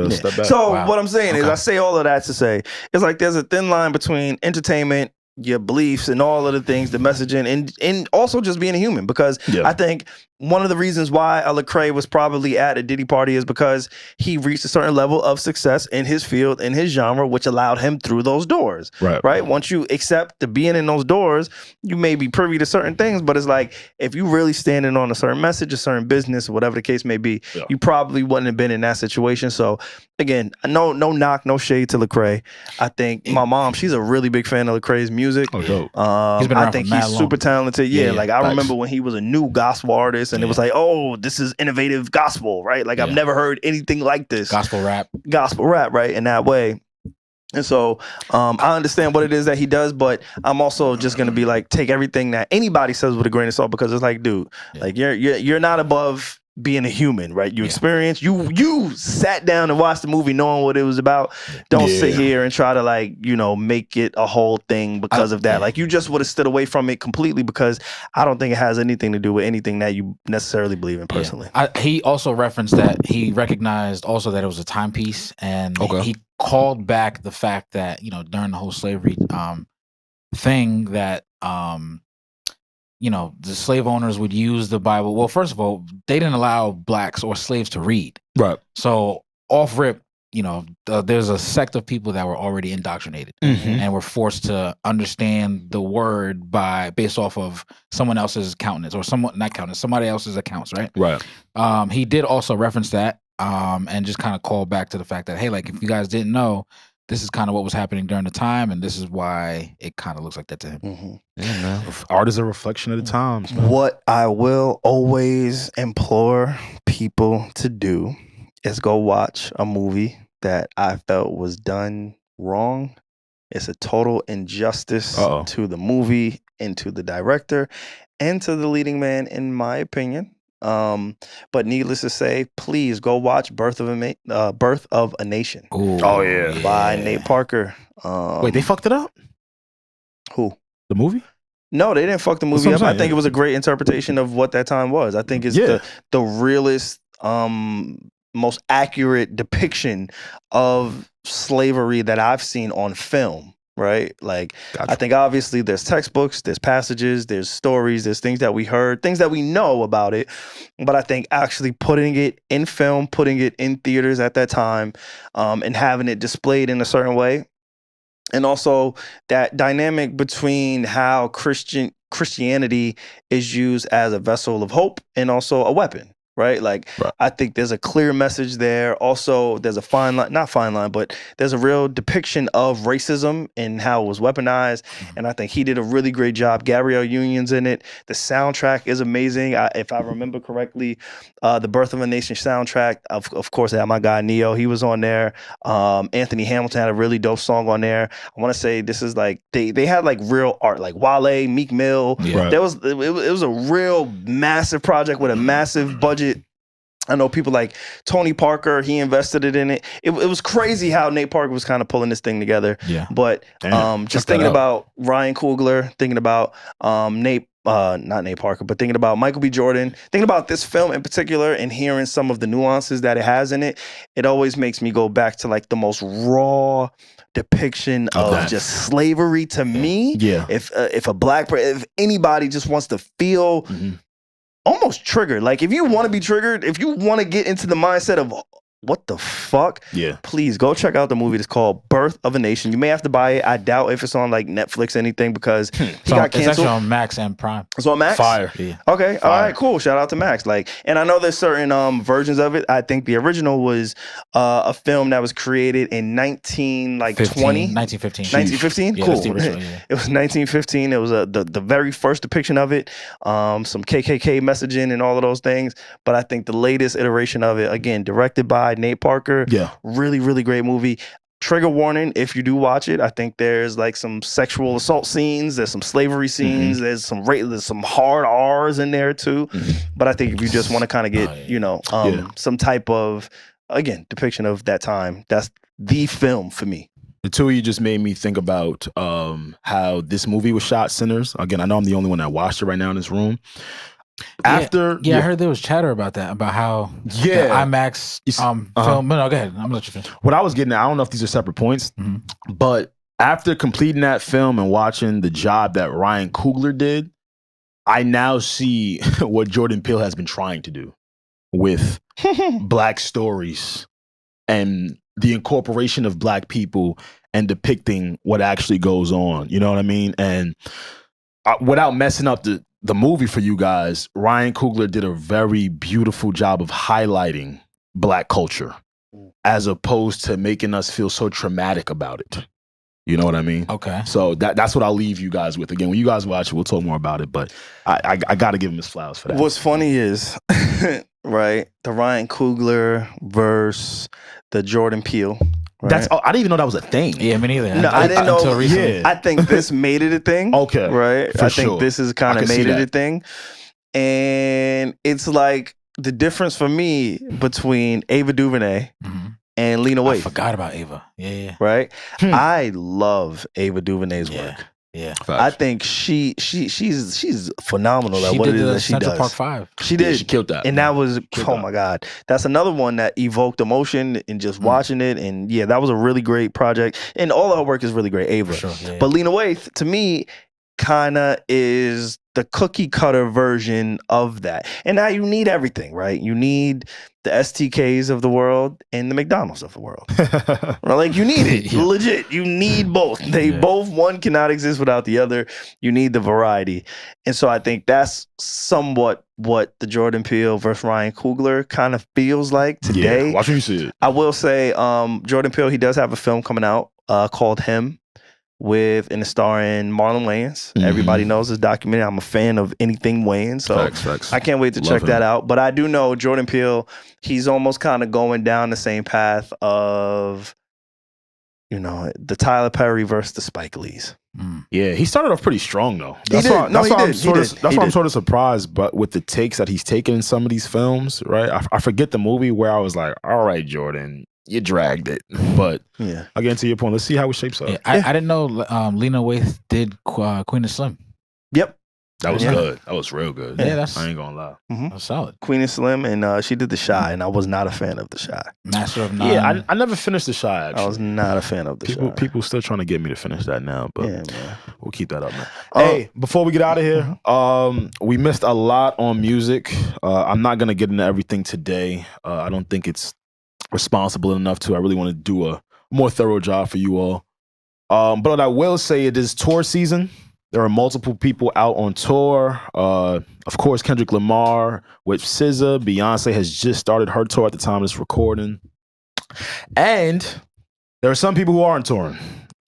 stepped back. So what I'm saying is, I say all of that to say it's like there's a thin line between entertainment, your beliefs, and all of the things, the messaging, and also just being a human. Because I think one of the reasons why Lecrae was probably at a Diddy party is because he reached a certain level of success in his field, in his genre, which allowed him through those doors. Right. Once you accept the being in those doors, you may be privy to certain things, but it's like, if you really standing on a certain message, a certain business, or whatever the case may be, you probably wouldn't have been in that situation. So again, no knock, no shade to Lecrae. I think my mom, she's a really big fan of Lecrae's music. He's been around I think for mad he's long. super talented. Like I remember when he was a new gospel artist, and it was like, oh, this is innovative gospel, right? Like I've never heard anything like this. Gospel rap, right? In that way. And so I understand what it is that he does, but I'm also just gonna be like, take everything that anybody says with a grain of salt, because it's like, dude, like you're not above being a human, right? You experience, you sat down and watched the movie knowing what it was about. Don't sit here and try to like, make it a whole thing because of that. Like you just would have stood away from it completely, because I don't think it has anything to do with anything that you necessarily believe in personally. He also referenced that he recognized also that it was a timepiece, and he called back the fact that, during the whole slavery thing that the slave owners would use the Bible. Well, first of all, they didn't allow blacks or slaves to read. Right. So off rip, there's a sect of people that were already indoctrinated and were forced to understand the word based off of someone else's countenance, or somebody else's accounts, right? Right. He did also reference that and just kind of call back to the fact that, hey, like, if you guys didn't know, this is kind of what was happening during the time, and this is why it kind of looks like that to him. Yeah, man. Art is a reflection of the times, man. What I will always implore people to do is go watch a movie that I felt was done wrong. It's a total injustice to the movie and to the director and to the leading man, in my opinion. But needless to say, please go watch Birth of a Nation. Ooh, by Nate Parker. Wait, they fucked it up? Who? The movie? No, they didn't fuck the movie up. I think it was a great interpretation of what that time was. I think it's the realest, most accurate depiction of slavery that I've seen on film. Right? Like, I think obviously there's textbooks, there's passages, there's stories, there's things that we heard, things that we know about it. But I think actually putting it in film, putting it in theaters at that time, and having it displayed in a certain way. And also that dynamic between how Christianity is used as a vessel of hope and also a weapon. Right? Like, I think there's a clear message there. Also, there's a fine line, not fine line, but there's a real depiction of racism and how it was weaponized. And I think he did a really great job. Gabrielle Union's in it. The soundtrack is amazing. If I remember correctly, the Birth of a Nation soundtrack, of course, I had my guy Neo. He was on there. Anthony Hamilton had a really dope song on there. I want to say this is like, they had like real art, like Wale, Meek Mill. It was a real massive project with a massive budget. I know people like Tony Parker, he invested it in it. It was crazy how Nate Parker was kind of pulling this thing together. But just thinking about Ryan Coogler, thinking about not Nate Parker, but thinking about Michael B. Jordan, thinking about this film in particular and hearing some of the nuances that it has in it, it always makes me go back to like the most raw depiction of just slavery to me. If if anybody just wants to feel almost triggered. Like, if you want to be triggered, if you want to get into the mindset of what the fuck, please go check out the movie. It's called Birth of a Nation. You may have to buy it. I doubt if it's on like Netflix or anything, because he got canceled. It's actually on Max and Prime. It's on Max? Fire. Okay. Fire. All right, cool. Shout out to Max. Like, and I know there's certain versions of it. I think the original was a film that was created in 1915. 1915? Yeah, cool. that's the original, It was 1915. It was the very first depiction of it. Some KKK messaging and all of those things. But I think the latest iteration of it, again, directed by Nate Parker. Really, really great movie. Trigger warning if you do watch it. I think there's like some sexual assault scenes, there's some slavery scenes, there's some hard R's in there too. But I think if you just want to kind of get some type of, again, depiction of that time, that's the film for me. The two of you just made me think about how this movie was shot, Sinners. Again, I know I'm the only one that watched it right now in this room. I heard there was chatter about that, about how the IMAX film. No, go ahead. I'm gonna let you finish. What I was getting at, I don't know if these are separate points, but after completing that film and watching the job that Ryan Coogler did, I now see what Jordan Peele has been trying to do with Black stories and the incorporation of Black people and depicting what actually goes on. You know what I mean? And without messing up the movie for you guys, Ryan Coogler did a very beautiful job of highlighting Black culture as opposed to making us feel so traumatic about it. You know what I mean? Okay. So that's what I'll leave you guys with. Again, when you guys watch it, we'll talk more about it, but I got to give him his flowers for that. What's funny is, right, the Ryan Coogler versus the Jordan Peele. Right? I didn't even know that was a thing. Yeah, me neither. No, I didn't know. Until recently. Yeah. I think this made it a thing. Okay. Right? I think sure. this is kind of made it a thing. And it's like the difference for me between Ava DuVernay and Lena Waithe. I forgot about Ava. Yeah. Right? I love Ava DuVernay's work. Yeah. I think she's phenomenal at what it is that she Central does. Park 5. She did. She killed that. And that was, my God. That's another one that evoked emotion in just watching it. And yeah, that was a really great project. And all of her work is really great, Ava. For sure, yeah. But Lena Waithe, to me, kind of is the cookie cutter version of that. And now you need everything, right? You need the STKs of the world and the McDonald's of the world. Like, you need it. Legit. You need both. They both, one cannot exist without the other. You need the variety. And so I think that's somewhat what the Jordan Peele versus Ryan Coogler kind of feels like today. Yeah, watch when you see it. I will say, Jordan Peele, he does have a film coming out called Him, and starring Marlon Wayans. Everybody knows this documentary. I'm a fan of anything Wayans, so Facts. I can't wait to check that out. But I do know Jordan Peele, he's almost kind of going down the same path of, the Tyler Perry versus the Spike Lees. Yeah, he started off pretty strong though. That's why I'm sort of surprised, but with the takes that he's taken in some of these films, right? I forget the movie where I was like, all right, Jordan, you dragged it. But again, to your point, let's see how it shapes up. I didn't know Lena Waithe did Queen of Slim. Yep. That was good. That was real good. Yeah, I ain't gonna lie. That's solid. Queen of Slim, and she did The Shy, and I was not a fan of The Shy. Master of None. Yeah, I never finished The Shy, actually. I was not a fan of The Shy. People still trying to get me to finish that now, but yeah, man. We'll keep that up, man. Hey, before we get out of here, we missed a lot on music. I'm not gonna get into everything today. I don't think it's responsible enough to. I really want to do a more thorough job for you all. But what I will say, it is tour season. There are multiple people out on tour. Of course, Kendrick Lamar with SZA. Beyonce has just started her tour at the time of this recording. And there are some people who aren't touring.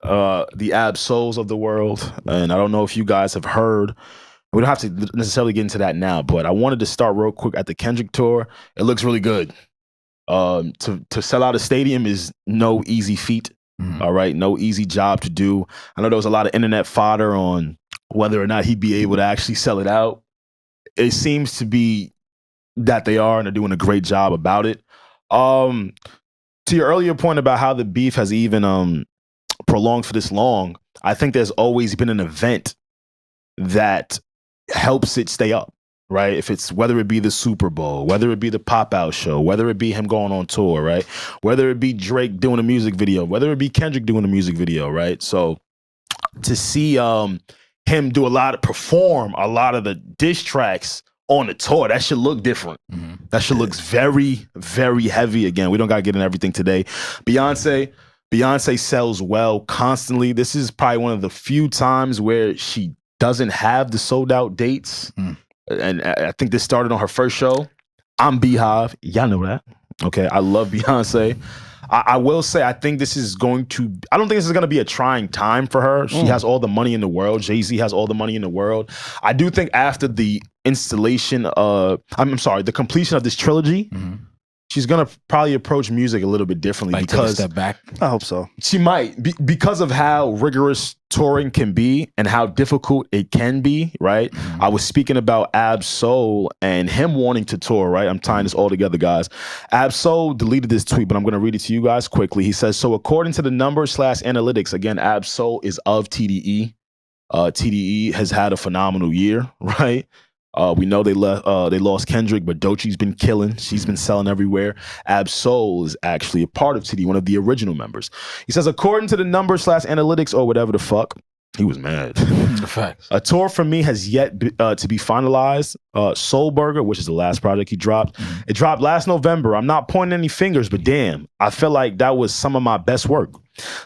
The Ab-Souls of the world. And I don't know if you guys have heard. We don't have to necessarily get into that now, but I wanted to start real quick at the Kendrick tour. It looks really good. To sell out a stadium is no easy feat. All right, no easy job to do. I know there was a lot of internet fodder on whether or not he'd be able to actually sell it out. It seems to be that they are, and they're doing a great job about it. To your earlier point about how the beef has even prolonged for this long, I think there's always been an event that helps it stay up. Right? If it's whether it be the Super Bowl, whether it be the pop-out show, whether it be him going on tour, right? Whether it be Drake doing a music video, whether it be Kendrick doing a music video, right? So to see him perform a lot of the diss tracks on the tour, that should look different. That should look very, very heavy. Again, we don't gotta get into everything today. Beyonce sells well constantly. This is probably one of the few times where she doesn't have the sold out dates. And I think this started on her first show. I'm Beehive. Y'all know that. Okay, I love Beyonce. I will say, I don't think this is going to be a trying time for her. She has all the money in the world. Jay-Z has all the money in the world. I do think after the the completion of this trilogy, she's going to probably approach music a little bit differently. Because take a step back. I hope so. She might, because of how rigorous touring can be and how difficult it can be, right? I was speaking about Ab-Soul and him wanting to tour, right? I'm tying this all together, guys. Ab-Soul deleted this tweet, but I'm going to read it to you guys quickly. He says, so according to the numbers/analytics, again, Ab-Soul is of TDE. TDE has had a phenomenal year, right? We know they lost Kendrick, but Doechie's been killing. She's been selling everywhere. Ab-Soul is actually a part of TD, one of the original members. He says, according to the numbers/analytics or whatever the fuck, He was mad. Facts. A tour for me has yet to be finalized. Soul Burger, which is the last project he dropped. It dropped last November. I'm not pointing any fingers, but damn, I feel like that was some of my best work.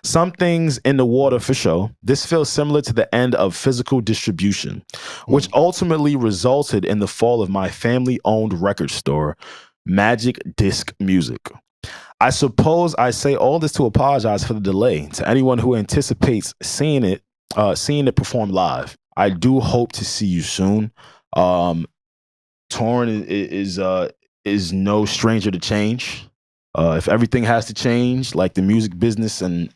Some things in the water for sure. This feels similar to the end of physical distribution, which ultimately resulted in the fall of my family-owned record store, Magic Disc Music. I suppose I say all this to apologize for the delay to anyone who anticipates seeing it perform live. I do hope to see you soon. Touring is no stranger to change. If everything has to change, like the music business and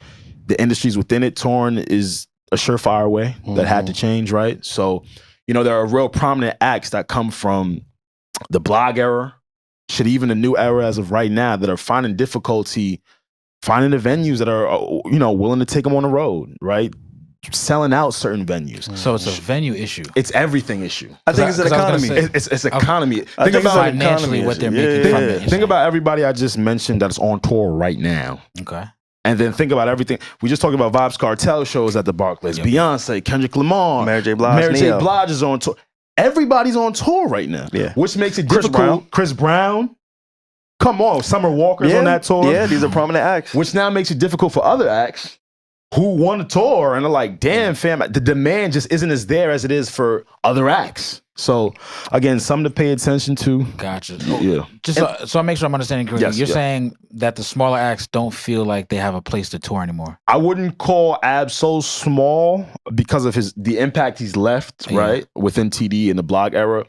the industries within it, touring is a surefire way that had to change, right? So, there are real prominent acts that come from the blog era, even the new era as of right now, that are finding difficulty finding the venues that are, willing to take them on the road, right? Selling out certain venues. So it's a venue issue. It's everything issue. I think it's an economy. It's economy. Think about financially what they're making from it. Think about everybody I just mentioned that's on tour right now. Okay. And then think about everything. We just talked about Vibes Cartel shows at the Barclays. Beyonce, Kendrick Lamar, Mary J. Blige is on tour. Everybody's on tour right now. Yeah. Which makes it difficult. Chris Brown. Come on, Summer Walker's on that tour. Yeah, these are prominent acts. Which now makes it difficult for other acts who won a tour and are like, damn, fam, the demand just isn't as there as it is for other acts. So, again, something to pay attention to. Gotcha. Yeah. Just so I make sure I'm understanding correctly. Yes, You're saying that the smaller acts don't feel like they have a place to tour anymore. I wouldn't call Ab so small because of the impact he's left, right, within TD and the blog era.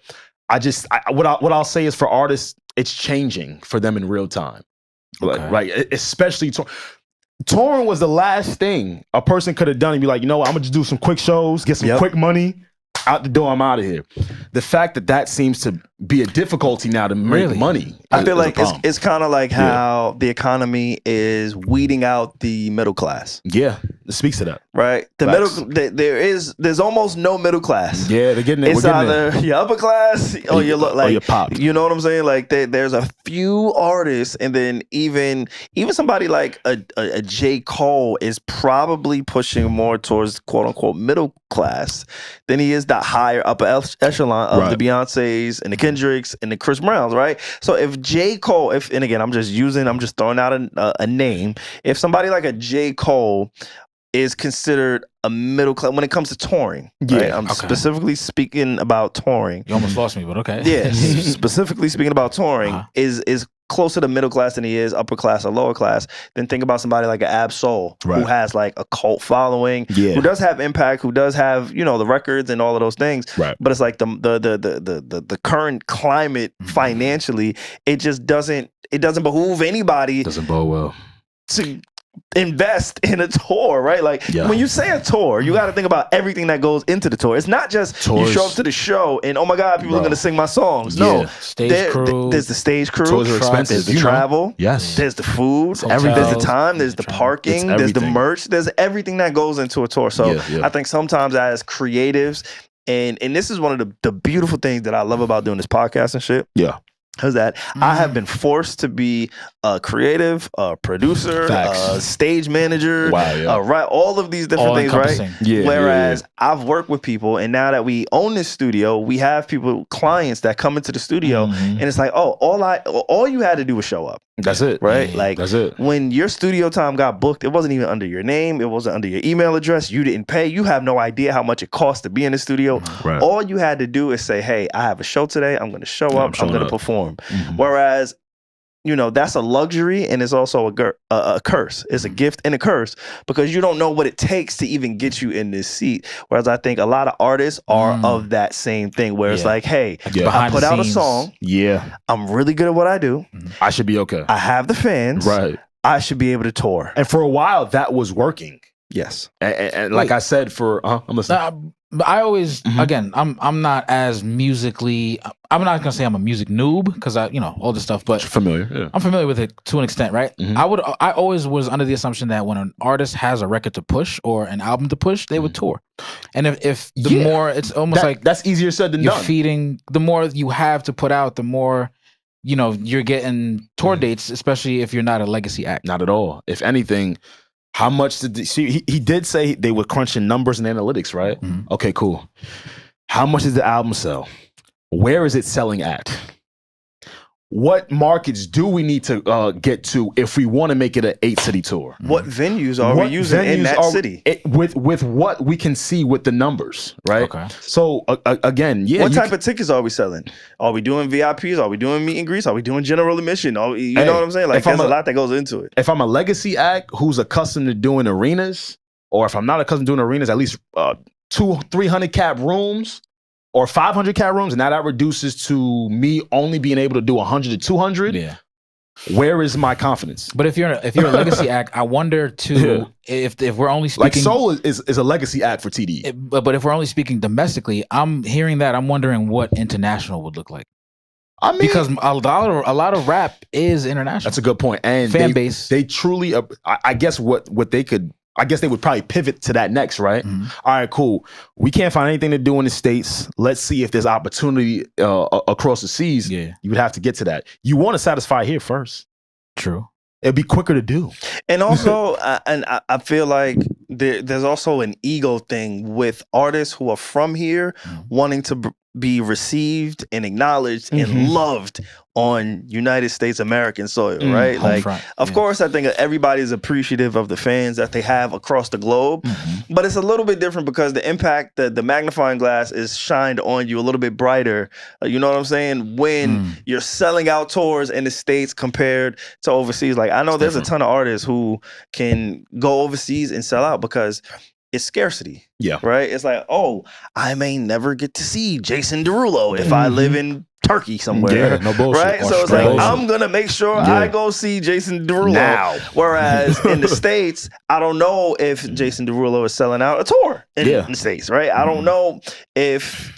What I'll say is for artists, it's changing for them in real time. Okay. Right? Especially touring was the last thing a person could have done and be like, I'm going to just do some quick shows, get some quick money, out the door, I'm out of here. The fact that seems to be a difficulty now to make money. I feel like it's kind of like how the economy is weeding out the middle class. Yeah, it speaks to that. Right? There's almost no middle class. Yeah, they're getting it. It's either your upper class or you look like your pop. You know what I'm saying? Like there's a few artists, and then even somebody like a J. Cole is probably pushing more towards quote unquote middle class than he is the higher upper echelon of the Beyoncés and the Kendricks and the Chris Browns, right? So if J. Cole, and again, I'm just throwing out a name. If somebody like a J. Cole is considered a middle class when it comes to touring, right? I'm specifically speaking about touring. You almost lost me, but okay. Yeah, specifically speaking about touring is closer to middle class than he is upper class or lower class. Then think about somebody like an Ab Soul who has like a cult following, who does have impact, who does have the records and all of those things. Right. But it's like the current climate financially, it just doesn't behoove anybody. Doesn't bode well to invest in a tour, right? Like when you say a tour, you got to think about everything that goes into the tour. It's not just you show up to the show and oh my God, people are going to sing my songs. No, stage crew. There's the stage crew. Tours are expensive. There's the travel. Yes. There's the food. There's the time. There's the parking. There's the merch. There's everything that goes into a tour. So I think sometimes as creatives, and this is one of the beautiful things that I love about doing this podcast and shit. Yeah. Is that I have been forced to be a creative, a producer, a stage manager, right? All of these different things, right? Yeah, Whereas I've worked with people, and now that we own this studio, we have clients that come into the studio, and it's like, oh, all you had to do was show up. That's it, right? Like that's it. When your studio time got booked, it wasn't even under your name, it wasn't under your email address. You didn't pay. You have no idea how much it costs to be in the studio. Right. All you had to do is say, "Hey, I have a show today. I'm going to show up. I'm going to perform." Whereas, that's a luxury and it's also a curse. It's a gift and a curse because you don't know what it takes to even get you in this seat. Whereas I think a lot of artists are of that same thing where it's like, hey, I put out a song. Yeah. I'm really good at what I do. I should be okay. I have the fans. Right. I should be able to tour. And for a while, that was working. Yes. And like I said, I'm listening. But I always, again, I'm not as musically. I'm not gonna say I'm a music noob because all this stuff, but familiar. Yeah. I'm familiar with it to an extent, right? I always was under the assumption that when an artist has a record to push or an album to push, they would tour. And if the more, it's almost like that's easier said than done. Feeding the more you have to put out, the more you're getting tour dates, especially if you're not a legacy act. Not at all. If anything, How much did he did say they were crunching numbers and analytics, right? Mm-hmm. Okay, cool. How much does the album sell? Where is it selling at? What markets do we need to get to if we want to make it an 8-city tour? What venues are we using in that city? With what we can see with the numbers, right? Okay. So again, yeah. What type of tickets are we selling? Are we doing VIPs? Are we doing meet and greets? Are we doing general admission? You know what I'm saying? Like, there's a lot that goes into it. If I'm a legacy act who's accustomed to doing arenas, or if I'm not accustomed to doing arenas, at least 200-300 cap rooms, or 500 cap rooms, and now that reduces to me only being able to do 100 to 200. Yeah. Where is my confidence? But if you're a legacy act, I wonder too if we're only speaking like Soul is a legacy act for TDE. But if we're only speaking domestically, I'm hearing that. I'm wondering what international would look like. I mean, because a lot of rap is international. That's a good point. And fan base. They truly, I guess what they could. I guess they would probably pivot to that next, right? Mm-hmm. All right, cool. We can't find anything to do in the States. Let's see if there's opportunity across the seas. Yeah. You would have to get to that. You want to satisfy here first. True. It'd be quicker to do. And also, I feel like there's also an ego thing with artists who are from here wanting to be received and acknowledged and loved on United States American soil, right? Like, of course, I think everybody's appreciative of the fans that they have across the globe, but it's a little bit different because the impact, the magnifying glass is shined on you a little bit brighter. You know what I'm saying? When you're selling out tours in the States compared to overseas. Like, I know there's a ton of artists who can go overseas and sell out because it's scarcity. Yeah. Right? It's like, oh, I may never get to see Jason Derulo if I live in Turkey somewhere. Yeah, no bullshit. Right? So it's like, I'm going to make sure I go see Jason Derulo. Now. Whereas in the States, I don't know if Jason Derulo is selling out a tour in the States, right? I don't know if,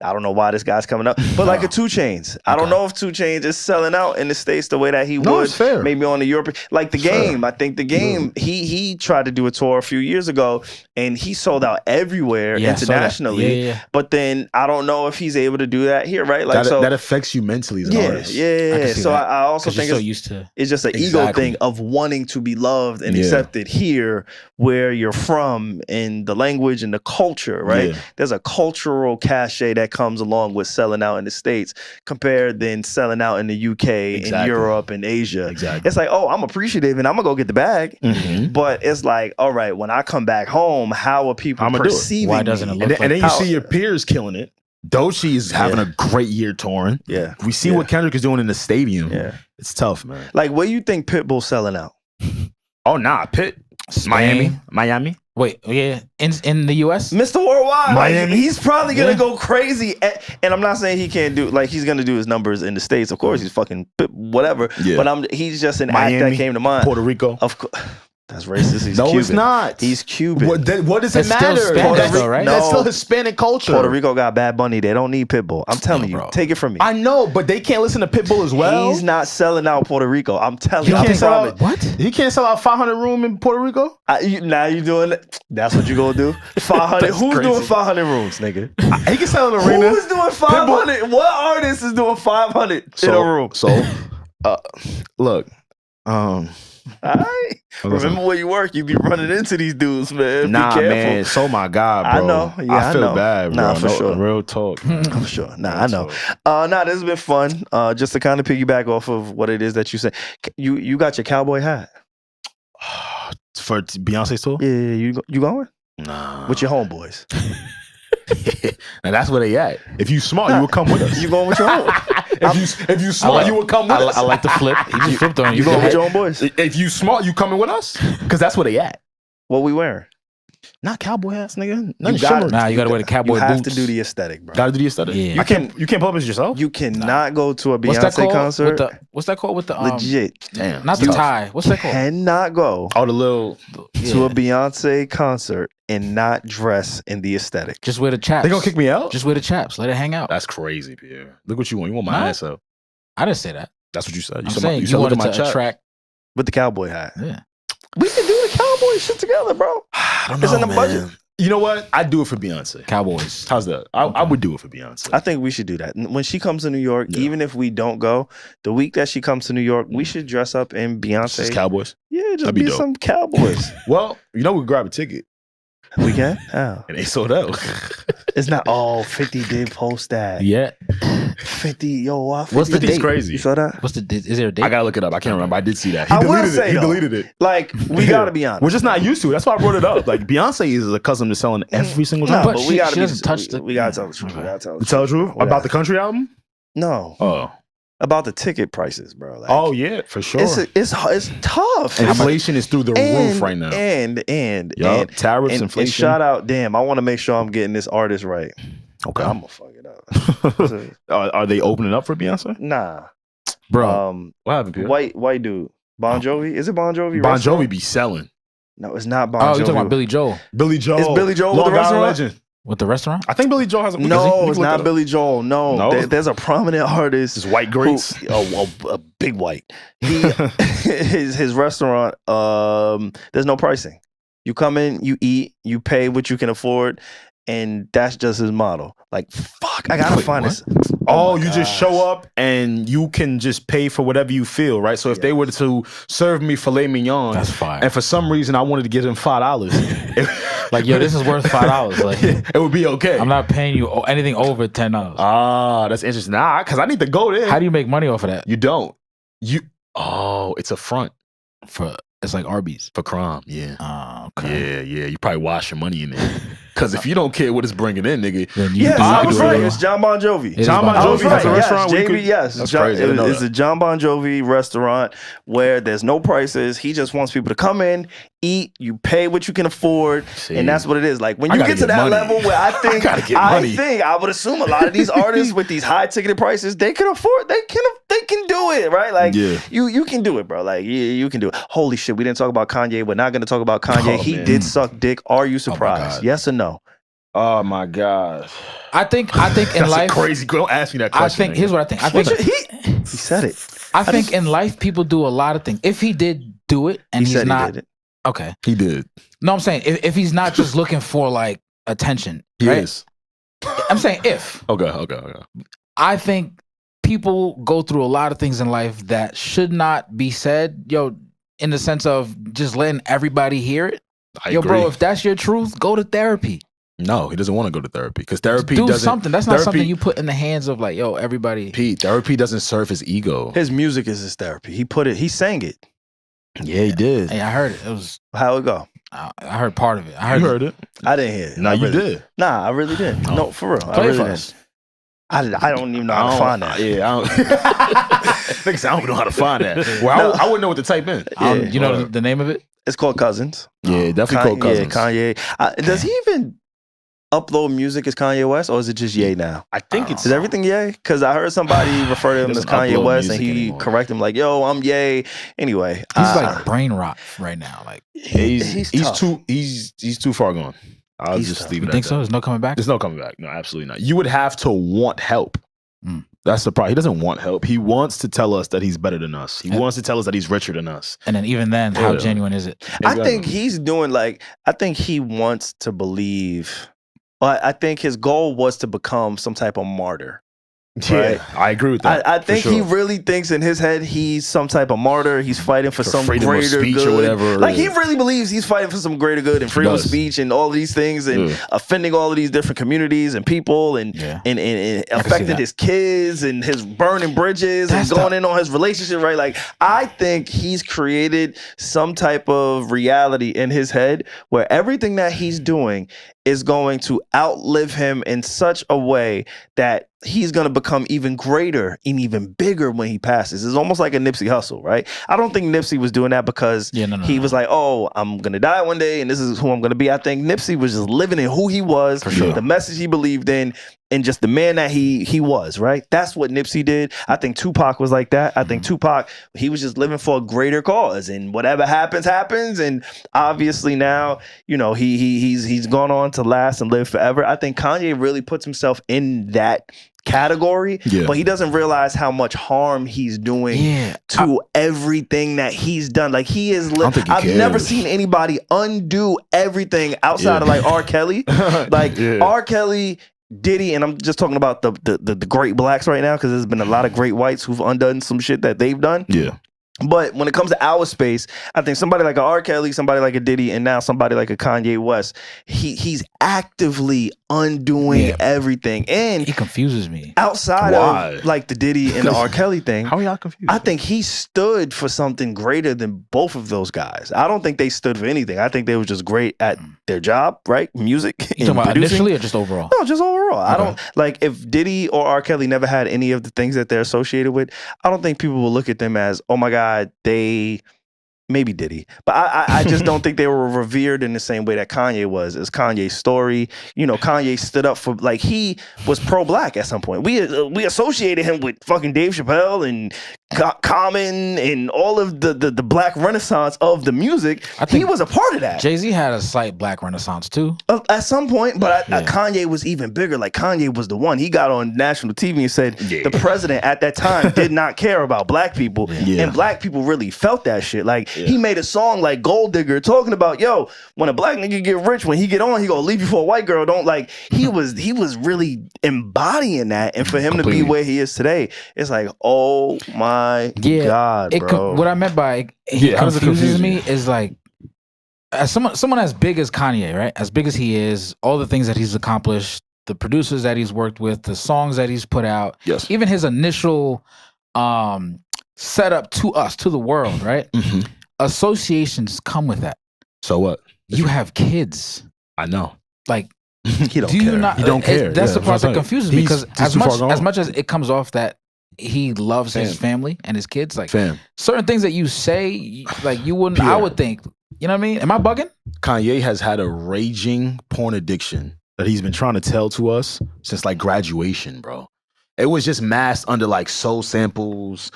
I don't know why this guy's coming up, but like a 2 Chainz. I don't know if 2 Chainz is selling out in the States the way that he would. It's fair. Maybe on the European, like The Game. I think The Game, he tried to do a tour a few years ago and he sold out everywhere internationally. Yeah. But then I don't know if he's able to do that here, right? Like that affects you mentally as an artist. Yeah. So I also think it's just an ego thing of wanting to be loved and accepted here where you're from and the language and the culture, right? Yeah. There's a cultural cachet that comes along with selling out in the States compared than selling out in the UK and Europe and Asia. Exactly. It's like, oh, I'm appreciative and I'm gonna go get the bag. But it's like, all right, when I come back home, how are people perceiving me? Why doesn't it look like and then you see your peers killing it. Doechii is having a great year touring. Yeah. We see what Kendrick is doing in the stadium. Yeah. It's tough, man. Like, where you think Pitbull's selling out? Oh, nah, Miami. Wait, in the US? Mr. Worldwide. Miami. Like, he's probably going to go crazy. And I'm not saying he can't do, like, he's going to do his numbers in the States. Of course, he's fucking whatever. Yeah. But he's just an act that came to mind. Puerto Rico. Of course. That's racist. He's no, Cuban. It's not. He's Cuban. What does it matter? That's still Hispanic culture. Puerto Rico got Bad Bunny. They don't need Pitbull. I'm telling you. Bro. Take it from me. I know, but they can't listen to Pitbull as well. He's not selling out Puerto Rico. I'm telling you. What? He can't sell out 500 room in Puerto Rico? Now you doing it. That's what you gonna do? 500. Who's crazy. Doing 500 rooms, nigga? He can sell an arena. Who's doing 500? Pitbull. What artist is doing 500 in a room? So, look. All right. Remember where you work, you be running into these dudes, man. Nah, be careful. Man. So my God, bro. I know. Yeah, I feel bad, bro. Nah, for sure. Real talk. For sure. Nah, I know. Nah, this has been fun. Just to kind of piggyback off of what it is that you said. You got your cowboy hat. For Beyonce's tour? Yeah, you going? Nah. With your homeboys. Now that's where they at. If you smart, you would come with us. You going with your home? If you smart, you would come with us. I like the flip. He just flipped on you. You going with your own boys? If you smart, you coming with us? Because that's where they at. What we wearing? Not cowboy hats, nigga. You gotta wear the cowboy boots. You have to do the aesthetic, bro. Gotta do the aesthetic. Yeah. You can't publish yourself. You cannot go to a Beyonce concert. What's that called with the legit? Damn, not the tie. What's that called? Cannot go. Oh, the little to a Beyonce concert and not dress in the aesthetic. Just wear the chaps. They gonna kick me out? Just wear the chaps. Let it hang out. That's crazy, Pierre. Look what you want. You want my ass up. I didn't say that. That's what you said. I'm saying you wanted to attract with the cowboy hat. Yeah. We can do the cowboy shit together, bro. I don't know, it's in the budget. You know what? I'd do it for Beyonce. Cowboys. How's that? I would do it for Beyonce. I think we should do that. When she comes to New York, even if we don't go, the week that she comes to New York, we should dress up in Beyonce. Just Cowboys? Yeah, just be some Cowboys. Well, you know we can grab a ticket. We can? How? And they sold out. It's not 50 did post that. Yeah. 50, yo, what? What's the date? Crazy. You saw that? Is there a date? I gotta look it up. I can't remember. I did see that. He deleted it. Like, we gotta be honest. We're just not used to it. That's why I brought it up. Like, Beyonce is accustomed to selling every single time. No, but we gotta doesn't touch the. We gotta tell the truth. We gotta tell the Tell the truth? About the country album? No. Oh. About the ticket prices, bro. Like, oh yeah, for sure. It's tough. Inflation is through the roof right now. And tariffs, inflation. And shout out, damn, I want to make sure I'm getting this artist right. Okay. I'm gonna fuck it up. Are they opening up for Beyonce? Nah. Bro. What happened, Pierre? White dude. Bon Jovi? Is it Bon Jovi? Bon Jovi be selling. No, it's not Bon Jovi. Oh, you're talking about Billy Joel. Billy Joel. Is Billy Joel with the restaurant? Legend. With the restaurant? I think Billy Joel has a... No, it's not Billy Joel. No. There's a prominent artist. It's White Greats. A big white. His restaurant, there's no pricing. You come in, you eat, you pay what you can afford, and that's just his model. Like, fuck, I gotta find this. Oh, you just show up and you can just pay for whatever you feel, right? So if they were to serve me filet mignon, that's fine. And for some reason I wanted to give them $5, like, yo, this is worth $5. Like, it would be okay. I'm not paying you anything over $10. Ah, that's interesting. Nah, because I need to go there. How do you make money off of that? You don't. It's a front for. It's like Arby's. For crime, yeah. Oh, okay. Yeah. You probably wash your money in there. Because if you don't care what it's bringing in, nigga. I was right. It's John Bon Jovi. John Bon Jovi has a restaurant. Yes. That's crazy. It's a John Bon Jovi restaurant where there's no prices. He just wants people to come in, eat, you pay what you can afford, and that's what it is. Like, when you get to that level where I think I would assume a lot of these artists with these high ticketed prices, they can afford, they can do it, right? Like, you can do it, bro. Like, you can do it. Holy shit, we didn't talk about Kanye. We're not going to talk about Kanye. He did suck dick. Are you surprised? Yes or no? Oh my God. I think in life, crazy. Don't ask me that question. Here's what I think. I think he said it. I think in life people do a lot of things. If he did do it and he's not, he did it. Okay, he did. No, I'm saying if he's not just looking for like attention, he right? is. I'm saying if. Okay. I think people go through a lot of things in life that should not be said. Yo, in the sense of just letting everybody hear it. I agree. Bro, if that's your truth, go to therapy. No, he doesn't want to go to therapy because therapy do doesn't. Something. That's not something you put in the hands of like, yo, everybody. Pete, therapy doesn't serve his ego. His music is his therapy. He sang it. Yeah, he did. Hey, I heard it. It was how it go. I heard part of it. I heard it. I didn't hear it. No, you did. Nah, I really did. No, for real. Play I really for did. us. I don't even know how to find that. Yeah, I don't know how to find that. Well, I wouldn't know what to type in. You know the name of it? It's called Cousins. Yeah, definitely called Cousins. Yeah, Kanye. Does he even upload music as Kanye West, or is it just Ye now? I think it's... Is everything Ye? Because I heard somebody refer to him as Kanye West, and he correct him like, yo, I'm Ye. Anyway. He's like brain rot right now. Like he's too far gone. I'll just leave it at that. You think so? There's no coming back? There's no coming back. No, absolutely not. You would have to want help. That's the problem. He doesn't want help. He wants to tell us that he's better than us. He wants to tell us that he's richer than us. And then even then, how genuine is it? I think he's doing I think he wants to believe. But I think his goal was to become some type of martyr. Right? Yeah, I agree with that. I think he really thinks in his head he's some type of martyr. He's fighting for some greater speech good. Or whatever. Like, he really believes he's fighting for some greater good and freedom of speech and all of these things and offending all of these different communities and people and affecting his kids and his burning bridges and going in on his relationship, right? Like, I think he's created some type of reality in his head where everything that he's doing is going to outlive him in such a way that he's going to become even greater and even bigger when he passes. It's almost like a Nipsey Hussle, right? I don't think Nipsey was doing that because he was like, oh, I'm going to die one day and this is who I'm going to be. I think Nipsey was just living in who he was, the message he believed in, and just the man that he was, right? That's what Nipsey did. I think Tupac was like that. I think Tupac, he was just living for a greater cause, and whatever happens, happens. And obviously now, you know, he's gone on to last and live forever. I think Kanye really puts himself in that category, but he doesn't realize how much harm he's doing to everything that he's done. Like, he is I've never seen anybody undo everything outside of like R. Kelly. Like R. Kelly, Diddy, and I'm just talking about the great blacks right now, because there's been a lot of great whites who've undone some shit that they've done. But when it comes to our space, I think somebody like a R. Kelly, somebody like a Diddy, and now somebody like a Kanye West, he's actively undoing everything. And he confuses me. Outside of like the Diddy and the R. Kelly thing, how are y'all confused? I think he stood for something greater than both of those guys. I don't think they stood for anything. I think they were just great at their job, right? Music. You talking about initially or just overall? No, just overall. Okay. I don't like if Diddy or R. Kelly never had any of the things that they're associated with. I don't think people will look at them as, oh my God, they maybe Diddy, but I just don't think they were revered in the same way that Kanye was. It's Kanye's story. You know, Kanye stood up for, like, he was pro-black at some point. We associated him with fucking Dave Chappelle and Common and all of the black renaissance of the music. I think he was a part of that. Jay-Z had a slight black renaissance too. At some point, but Kanye was even bigger. Like, Kanye was the one. He got on national TV and said the president at that time did not care about black people. And black people really felt that shit. Like, he made a song like Gold Digger talking about, yo, when a black nigga get rich, when he get on, he gonna leave you for a white girl. Don't like, he was really embodying that. And for him to be where he is today, it's like, oh my God, bro. What I meant by he confuses me is like, as someone as big as Kanye, right? As big as he is, all the things that he's accomplished, the producers that he's worked with, the songs that he's put out, even his initial setup to us, to the world, right? Associations come with that. So what? You have kids. I know. Like, he don't care. He don't care. That's the part that confuses me, because as much as it comes off that he loves his family and his kids, like certain things that you say, like you wouldn't, I would think, you know what I mean? Am I bugging? Kanye has had a raging porn addiction that he's been trying to tell to us since like graduation, bro. It was just masked under like soul samples.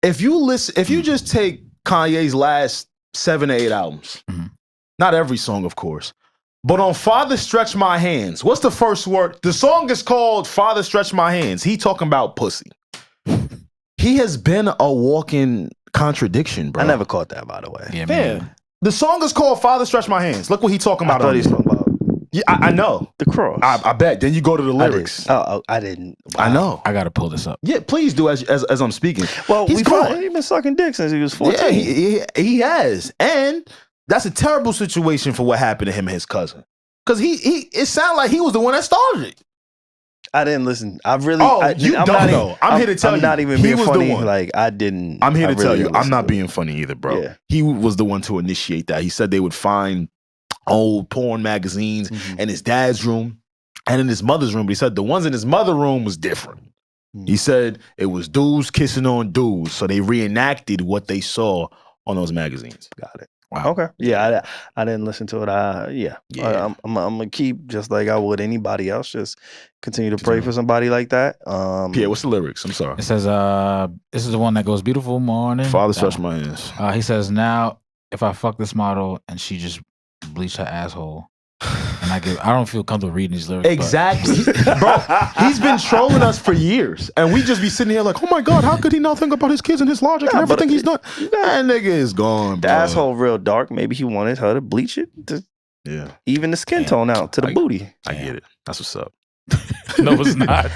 If you just take Kanye's last 7 to 8 albums, not every song, of course, but on Father Stretch My Hands, what's the first word? The song is called Father Stretch My Hands. He talking about pussy. He has been a walking contradiction, bro. I never caught that, by the way. Yeah, man. The song is called Father Stretch My Hands. Look what he talking about. I thought he's talking about. Yeah, I know. The cross. I bet. Then you go to the lyrics. I didn't. Wow. I know. I got to pull this up. Yeah, please do as I'm speaking. Well, he's been sucking dick since he was 14. Yeah, he has. And that's a terrible situation for what happened to him and his cousin. Because it sounded like he was the one that started it. I didn't listen. I really. You don't know. I'm here to tell you. I'm not even being funny. Like, I didn't. I'm here to tell you. I'm not being funny either, bro. Yeah. He was the one to initiate that. He said they would find old porn magazines in his dad's room and in his mother's room. But he said the ones in his mother's room was different. He said it was dudes kissing on dudes. So they reenacted what they saw on those magazines. Got it. Wow. Okay. Yeah, I didn't listen to it. I'm gonna keep, just like I would anybody else, just continue to pray for somebody like that. Yeah, what's the lyrics? I'm sorry. It says, this is the one that goes, beautiful morning. Father Stretch My Hands. He says, now if I fuck this model and she just bleached her asshole, and I don't feel comfortable reading these lyrics. Exactly. Bro, he's been trolling us for years. And we just be sitting here like, oh my God, how could he not think about his kids and his logic and everything he's done? That nigga is gone, bro. The asshole real dark. Maybe he wanted her to bleach it to even the skin tone out to the booty. I get it. That's what's up. No, it's not.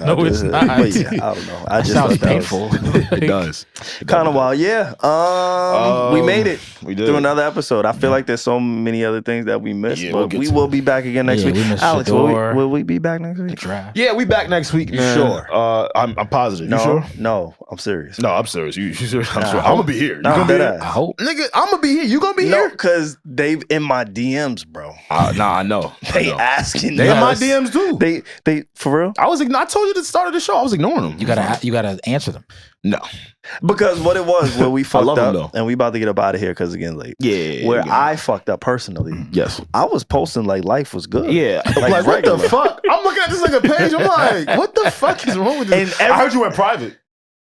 No, it's not. But yeah, I don't know. I just sounds painful. It does. Kind of wild. Yeah. We made it. We did. Through another episode. I feel like there's so many other things that we missed, but we will be back again next week. Alex, will we be back next week? Yeah, we back next week, man. Sure. I'm positive. No, you sure? No, I'm serious. No, I'm serious. You serious? I'm sure. I'm gonna be here. You gonna be here? I hope. Nigga, I'm gonna be here. You gonna be here? No, because they in my DMs, bro. Nah, I know. They asking. They in my DMs too. They for real? I told you at the start of the show, I was ignoring them. You gotta answer them. No. Because what it was, where we fucked up, and we about to get up out of here because it's getting late. Yeah. Where I fucked up personally. Yes. I was posting like life was good. Yeah. Like what the fuck? I'm looking at this like a page. I'm like, what the fuck is wrong with this? And I heard you went private.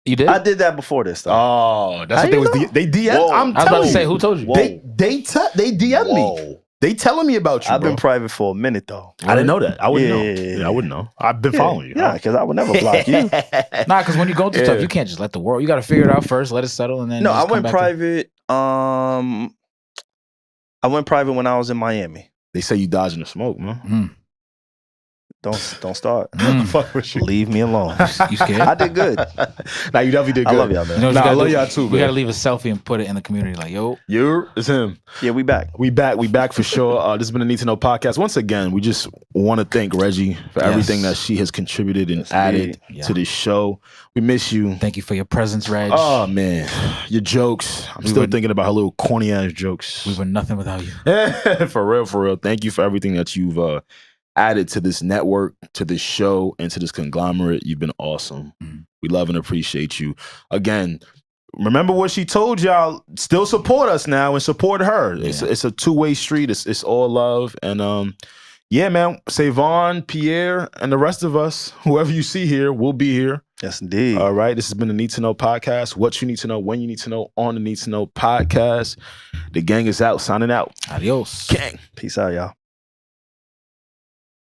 You did? I did that before this though. Oh, that's what they was. They DM'd. I was about to say, who told you? They DM'd me. They telling me about you. I've been private for a minute though. I didn't know that. I wouldn't know. Yeah, I wouldn't know. I've been following you. Yeah, because I would never block you. Nah, because when you go through stuff, you can't just let the world. You got to figure it out first, let it settle, and then. No, I went private. I went private when I was in Miami. They say you dodging the smoke, man. Don't start. Fuck with you. Leave me alone. You scared? I did good. Nah, you definitely did good. I love y'all, man. You know, I love y'all too, We man. gotta leave a selfie and put it in the community. Like, yo, It's him. Yeah, we back. We back for sure. This has been a Need to Know podcast. Once again, we just want to thank Reggie for everything that she has contributed and added to this show. We miss you. Thank you for your presence, Reg. Oh man, your jokes. I'm still thinking about her little corny ass jokes. We were nothing without you. For real. Thank you for everything that you've added to this network, to this show, and to this conglomerate. You've been awesome. We love and appreciate you. Again, remember what she told y'all. Still support us now and support her. It's a two-way street. It's all love. And yeah, man, SaVon, Pierre, and the rest of us, whoever you see here, will be here. Yes, indeed. All right. This has been the Need to Know podcast. What you need to know, when you need to know on the Need to Know podcast. The gang is out. Signing out. Adios. Gang. Peace out, y'all.